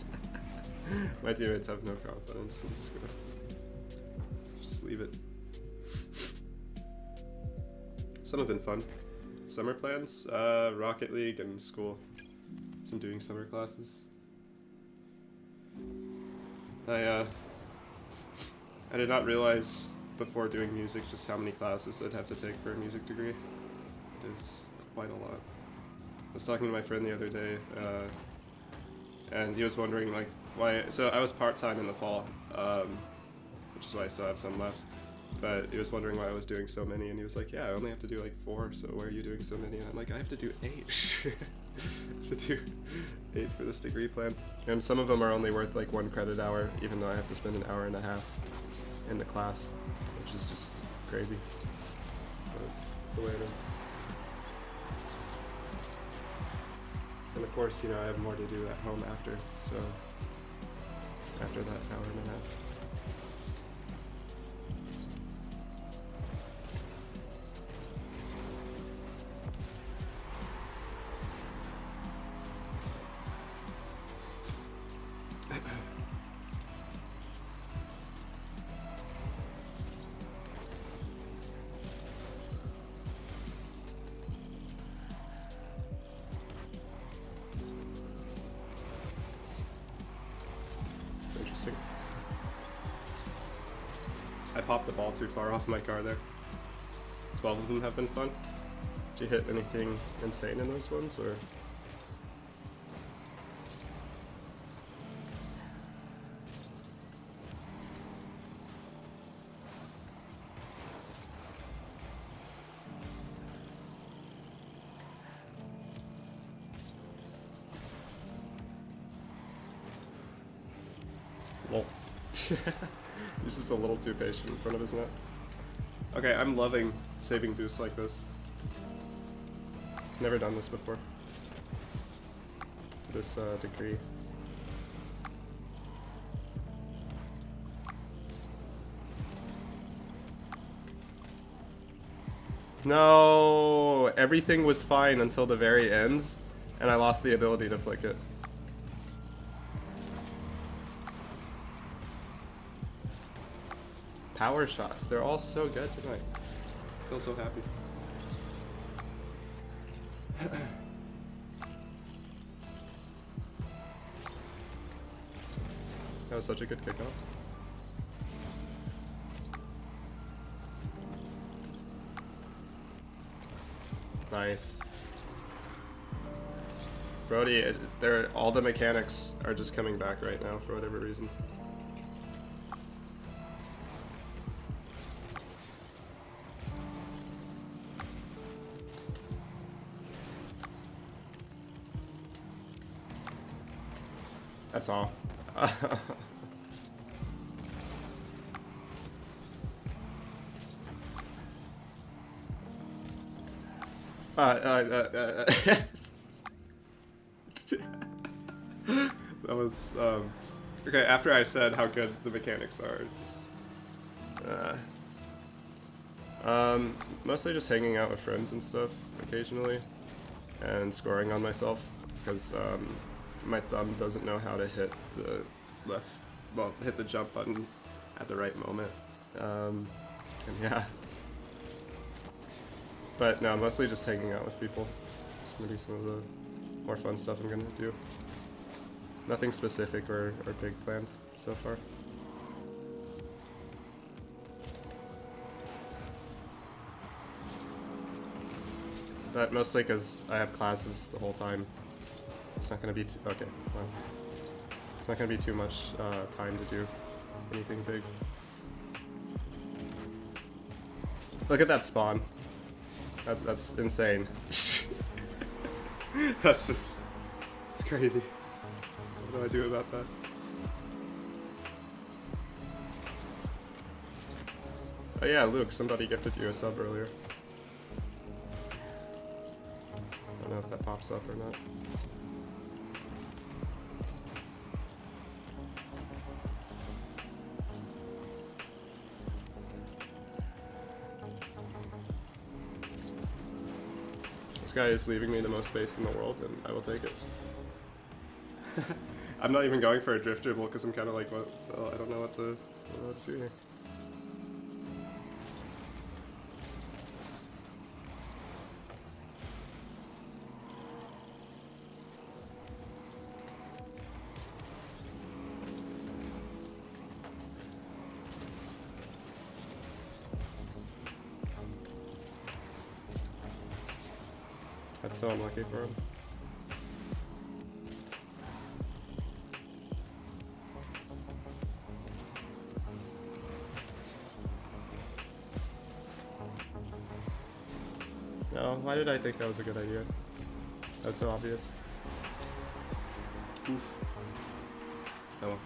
My teammates have no confidence. I'm just gonna leave it. Some have been fun. Summer plans? Rocket League and school. Some doing summer classes. I did not realize before doing music just how many classes I'd have to take for a music degree. It is quite a lot. I was talking to my friend the other day, and he was wondering like why. So I was part-time in the fall, which is why I still have some left. But he was wondering why I was doing so many, and he was like, "Yeah, I only have to do like 4. So why are you doing so many?" And I'm like, "I have to do 8. I have to do 8 for this degree plan." And some of them are only worth like 1 credit hour, even though I have to spend an hour and a half in the class, which is just crazy. But it's the way it is. And of course, you know, I have more to do at home after, so after that hour and a half. Interesting. I popped the ball too far off my car there. 12 of them have been fun. Did you hit anything insane in those ones, or? Lol. He's just a little too patient in front of his net. Okay, I'm loving saving boosts like this. Never done this before. To this degree. No, everything was fine until the very end, and I lost the ability to flick it. Power shots, they're all so good tonight. I feel so happy. That was such a good kickoff. Nice. Brody, all the mechanics are just coming back right now for whatever reason. That's off. That was, okay, after I said how good the mechanics are, mostly just hanging out with friends and stuff, occasionally, and scoring on myself, because, my thumb doesn't know how to hit the hit the jump button at the right moment, and yeah. But no, mostly just hanging out with people. It's gonna be some of the more fun stuff I'm gonna do. Nothing specific or big planned so far. But mostly because I have classes the whole time. It's not gonna be okay. Well, it's not gonna be too much time to do anything big. Look at that spawn. That's insane. That's just... it's crazy. What do I do about that? Oh yeah, Luke, somebody gifted you a sub earlier. I don't know if that pops up or not. This guy is leaving me the most space in the world, and I will take it. I'm not even going for a drift dribble because I'm kind of like, well, I don't know what to do here. That's so unlucky for him. No, why did I think that was a good idea? That's so obvious. Oof. Oh well.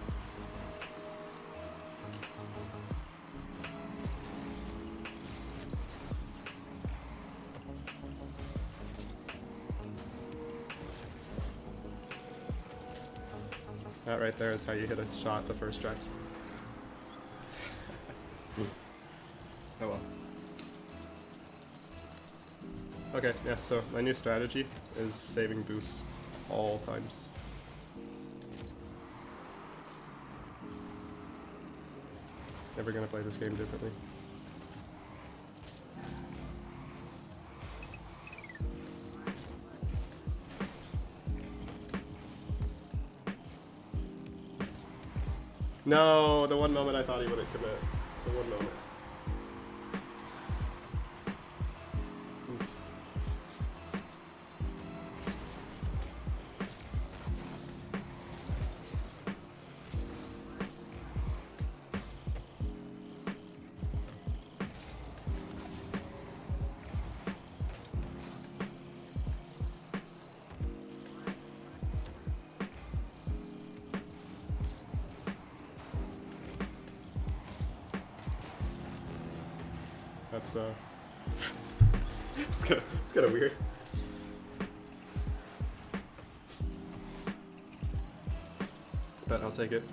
That right there is how you hit a shot the first try. Oh well. Okay, yeah, so my new strategy is saving boost all times. Never gonna play this game differently. No, the one moment I thought he wouldn't commit. The one moment. That's it's kinda weird. But I'll take it.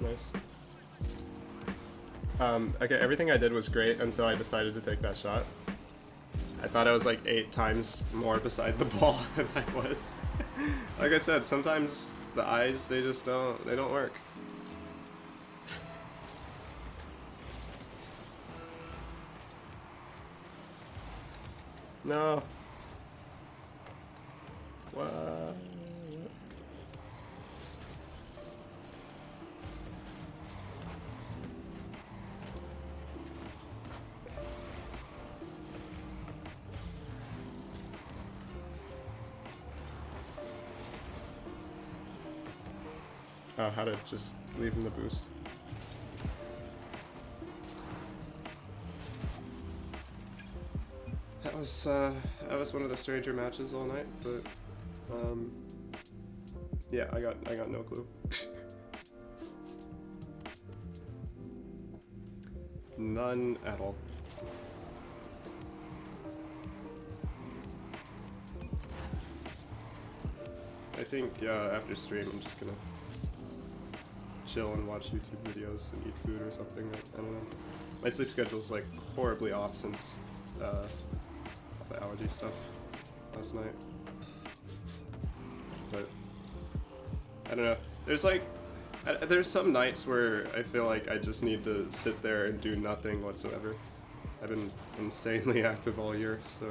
Nice. Okay, everything I did was great until I decided to take that shot. I thought I was like 8 times more beside the ball than I was. Like I said, sometimes the eyes, they don't work. No. What? Oh, how to just leave him the boost. That was one of the stranger matches all night, but yeah, I got no clue. None at all. I think after stream I'm just gonna chill and watch YouTube videos and eat food or something. I don't know. My sleep schedule's like horribly off since the allergy stuff last night. But I don't know. There's like there's some nights where I feel like I just need to sit there and do nothing whatsoever. I've been insanely active all year, so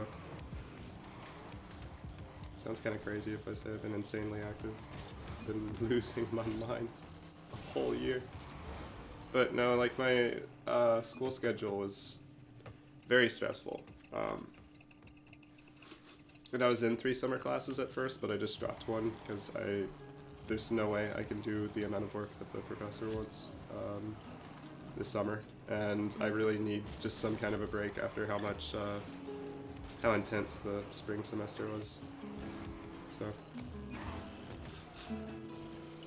sounds kind of crazy if I say I've been insanely active. I've been losing my mind a whole year. But no, like my school schedule was very stressful. And I was in 3 summer classes at first, but I just dropped one because there's no way I can do the amount of work that the professor wants this summer, and I really need just some kind of a break after how intense the spring semester was. So,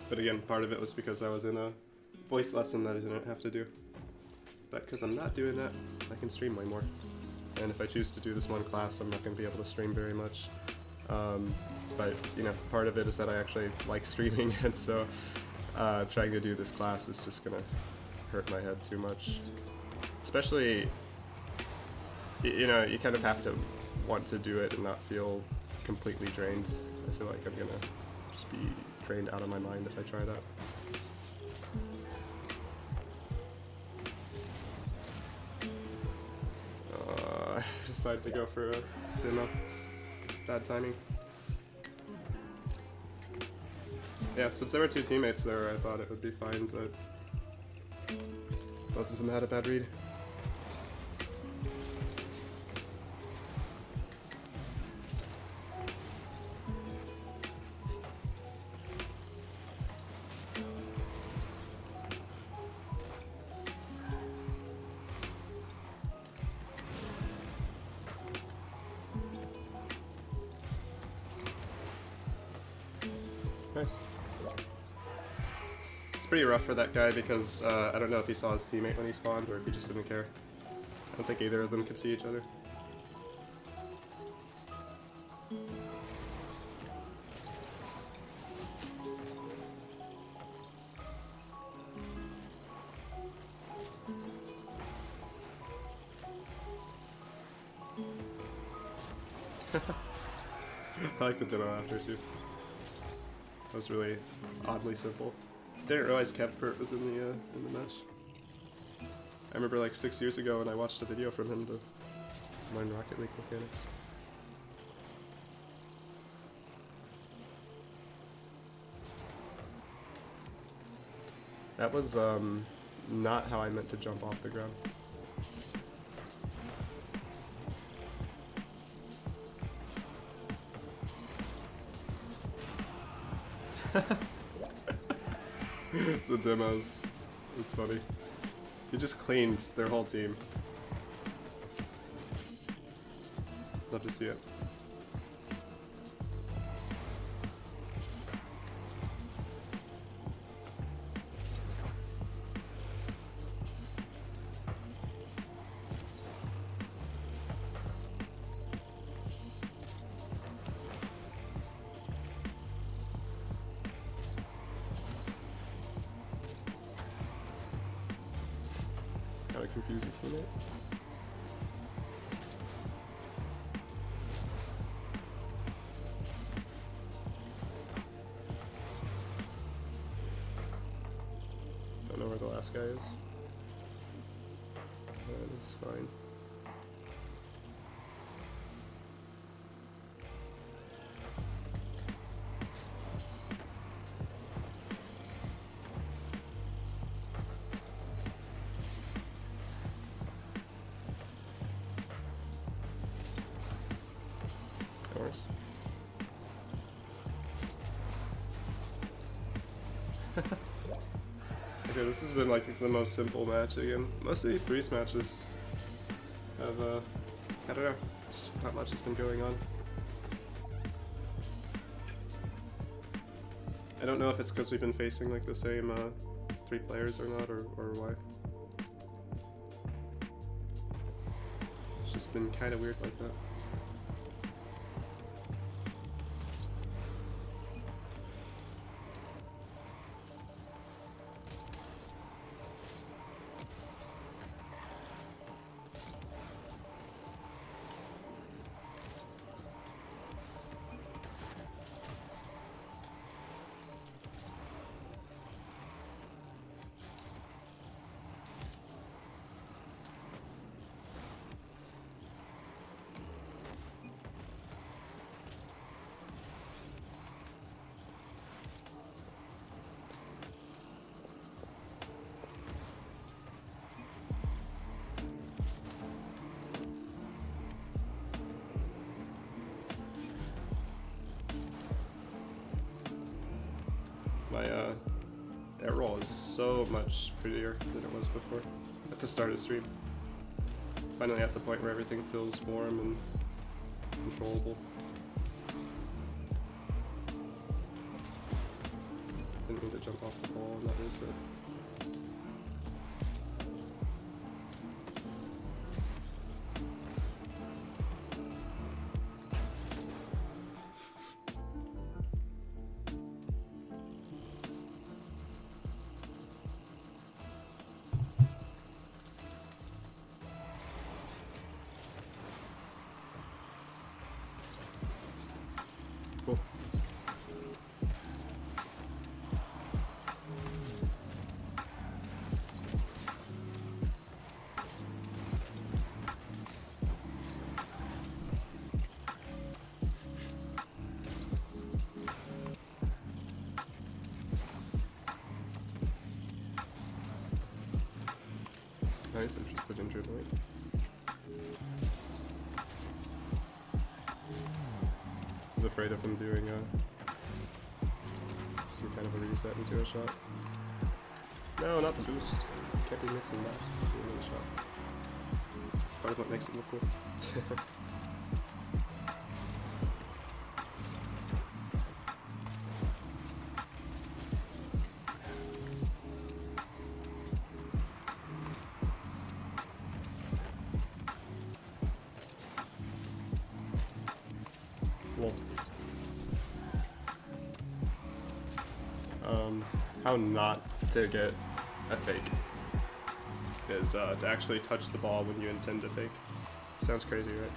but again, part of it was because I was in a voice lesson that I didn't have to do. But because I'm not doing that, I can stream way more. And if I choose to do this one class, I'm not going to be able to stream very much. But, you know, part of it is that I actually like streaming, and so trying to do this class is just going to hurt my head too much. Especially, you know, you kind of have to want to do it and not feel completely drained. I feel like I'm going to just be drained out of my mind if I try that. I decided to go for a sim up. Bad timing. Yeah, since there were 2 teammates there, I thought it would be fine, but both of them had a bad read. Nice. It's pretty rough for that guy because I don't know if he saw his teammate when he spawned or if he just didn't care. I don't think either of them could see each other. I like the demo after too. That was really oddly simple. Didn't realize Kevpert was in the match. I remember like 6 years ago when I watched a video from him to learn Rocket League mechanics. That was not how I meant to jump off the ground. The demos. It's funny. He just cleaned their whole team. Love to see it. Gotta confuse the teammate. Don't know where the last guy is. That is fine. Okay, this has been like the most simple match again. Most of these 3s matches have, I don't know, just not much has been going on. I don't know if it's because we've been facing like the same 3 players or not, or why. It's just been kind of weird like that. My air roll is so much prettier than it was before at the start of the stream. Finally at the point where everything feels warm and controllable. Didn't need to jump off the ball and that is it. Cool. Nice, interested in dribbling. I was afraid of him doing some kind of a reset into a shot. No, not the boost. Can't be missing that. Doing a shot. It's part of what makes it look cool. Cool. How not to get a fake is to actually touch the ball when you intend to fake. Sounds crazy, right?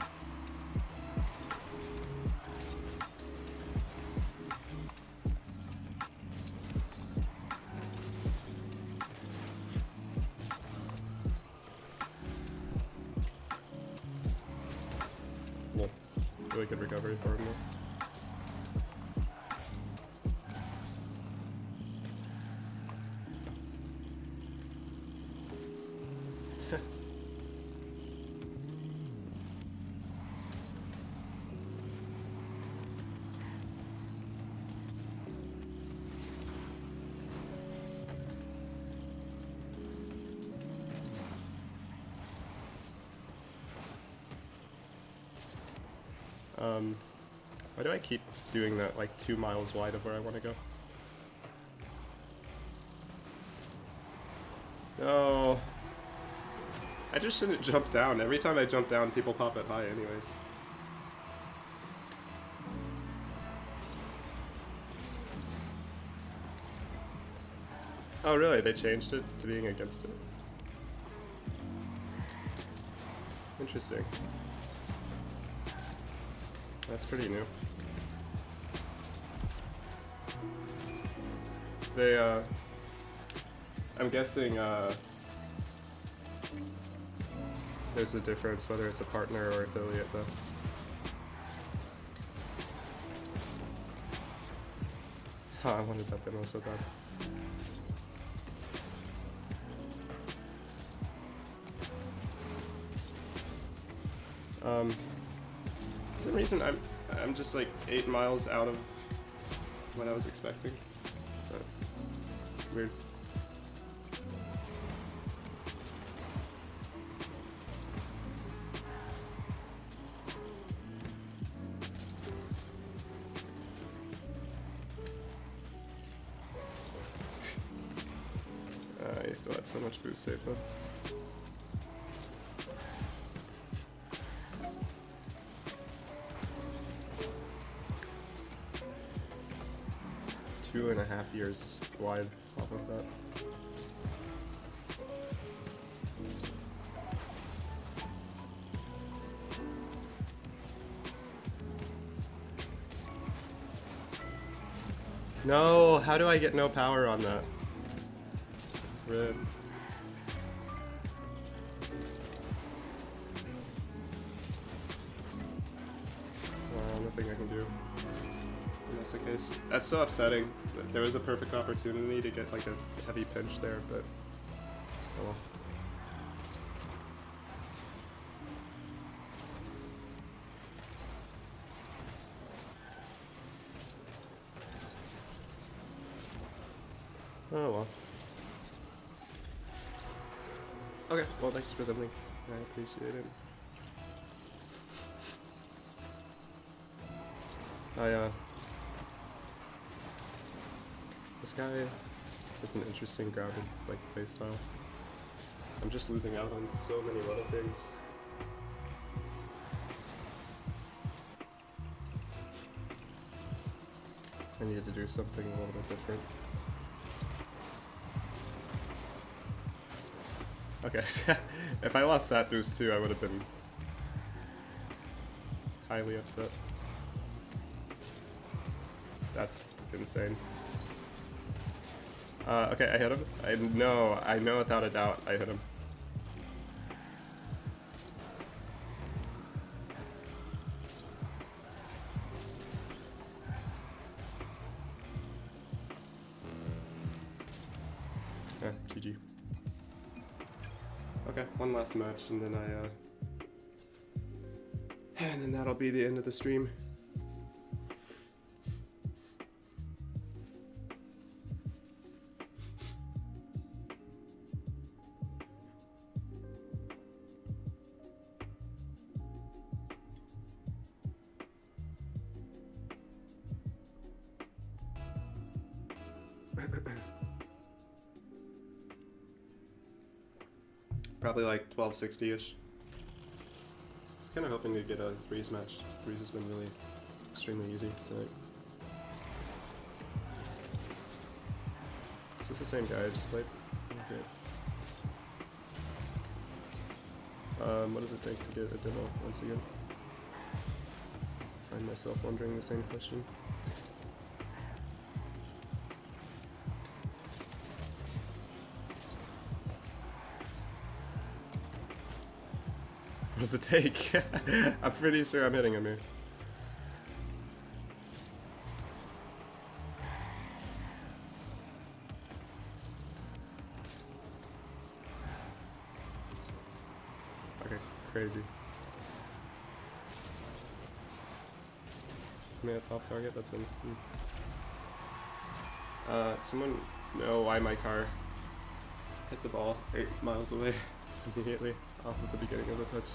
Cool. Really good recovery for him though. Why do I keep doing that like 2 miles wide of where I want to go? No. I just shouldn't jump down. Every time I jump down, people pop it high anyways. Oh really? They changed it to being against it? Interesting. That's pretty new. They, I'm guessing, there's a difference whether it's a partner or affiliate, though. Huh, I wanted that demo so bad. For some reason, I'm just like 8 miles out of what I was expecting. But Weird. He still had so much boost saved up. Two and a half years wide off of that. No, how do I get no power on that? Rip. Nothing I can do. And that's the case. That's so upsetting. There was a perfect opportunity to get like a heavy pinch there, but oh well. Oh well. Okay, well thanks for the link. I appreciate it. This guy has an interesting grounded like playstyle. I'm just losing out on so many little things. I needed to do something a little bit different. Okay, if I lost that boost too, I would have been highly upset. That's insane. Okay, I hit him. I know without a doubt I hit him. Yeah, GG. Okay, one last match and then and then that'll be the end of the stream. Probably like 1260-ish. I was kind of hoping to get a threes match. Threes has been really extremely easy tonight. Is this the same guy I just played? Okay. What does it take to get a demo once again? Find myself wondering the same question. What does it take? I'm pretty sure I'm hitting him here. Okay, crazy. I mean, it's off target, that's him. Someone know why my car hit the ball 8 miles away immediately off of the beginning of the touch.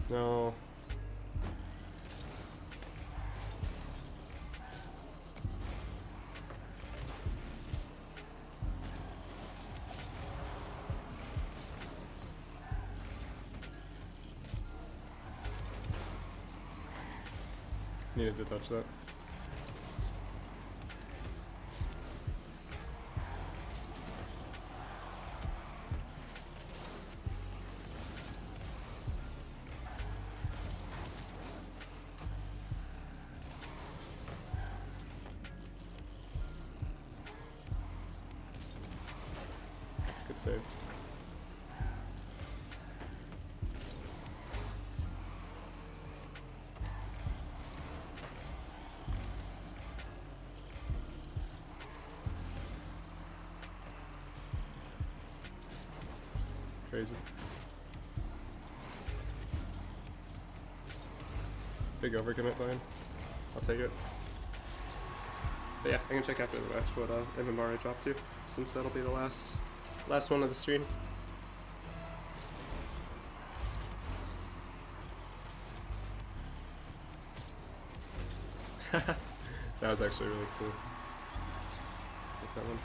No. Needed to touch that. Good save. Crazy. Big overcommit line. I'll take it. But yeah, I can check after the match what MMR I dropped to, since that'll be the last one of the stream. That was actually really cool. Like that one.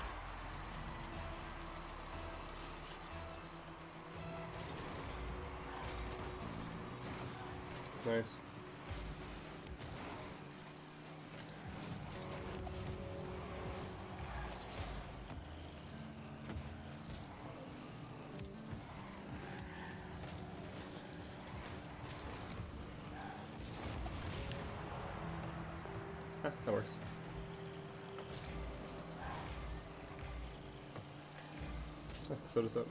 Nice. That works. So does that.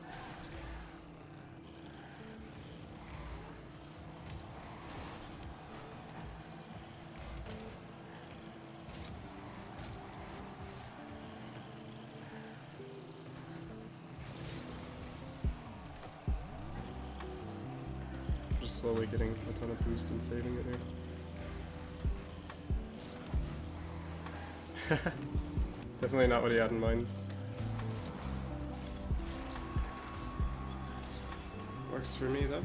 Just slowly getting a ton of boost and saving it here. Definitely not what he had in mind. Works for me though.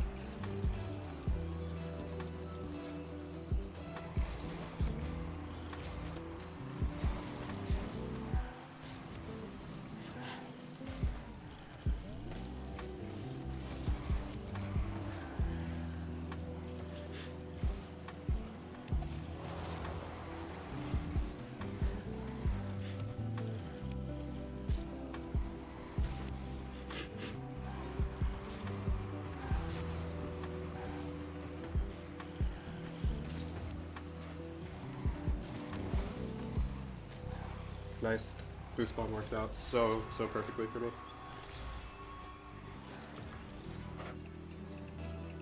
Nice. Boost bomb worked out so perfectly for me.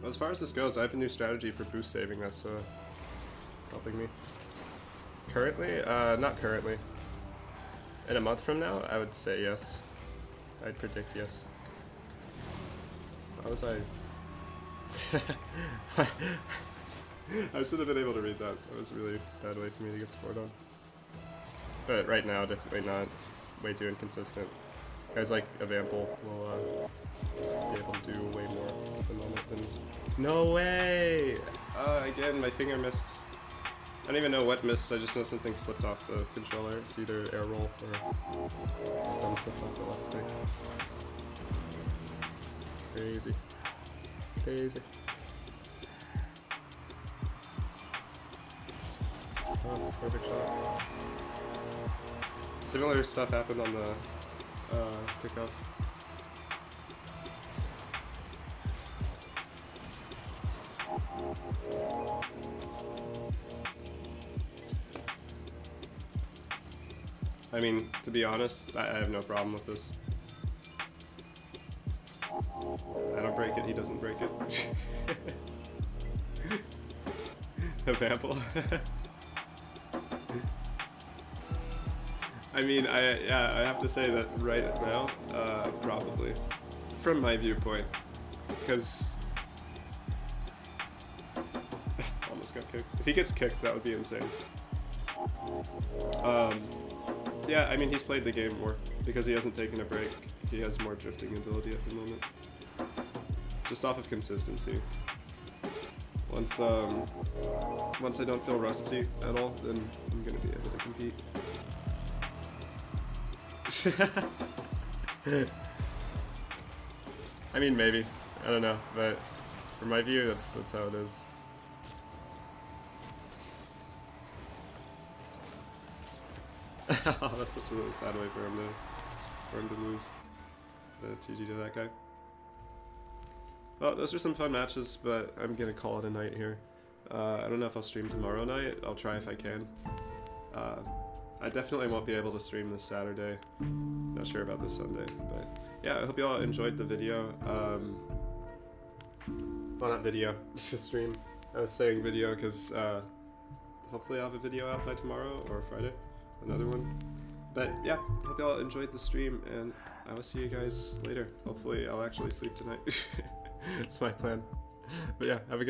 As far as this goes, I have a new strategy for boost saving that's helping me. Currently? Not currently. In a month from now, I would say yes. I'd predict yes. How was I? I should have been able to read that. That was a really bad way for me to get scored on. But right now, definitely not. Way too inconsistent. Guys like Evample will be able to do way more at the moment than... No way! Again, my finger missed. I don't even know what missed, I just know something slipped off the controller. It's either air roll or thumb slipped off the left stick. Crazy. Crazy. Oh, perfect shot. Similar stuff happened on the kickoff. I mean, to be honest, I have no problem with this. I don't break it, he doesn't break it. Evample. I mean, I have to say that right now, probably, from my viewpoint, because almost got kicked. If he gets kicked, that would be insane. Yeah, I mean, he's played the game more because he hasn't taken a break. He has more drifting ability at the moment, just off of consistency. Once I don't feel rusty at all, then I'm gonna be able to compete. I mean, maybe. I don't know, but from my view, that's how it is. Oh, that's such a really sad way for him to lose. GG to that guy. Well, those are some fun matches, but I'm gonna call it a night here. I don't know if I'll stream tomorrow night. I'll try if I can. I definitely won't be able to stream this Saturday. Not sure about this Sunday, but yeah, I hope you all enjoyed the video. Well, not video, it's a stream. I was saying video because hopefully I'll have a video out by tomorrow or Friday, another one. But yeah, hope y'all enjoyed the stream, and I will see you guys later. Hopefully I'll actually sleep tonight. It's my plan. But yeah, have a good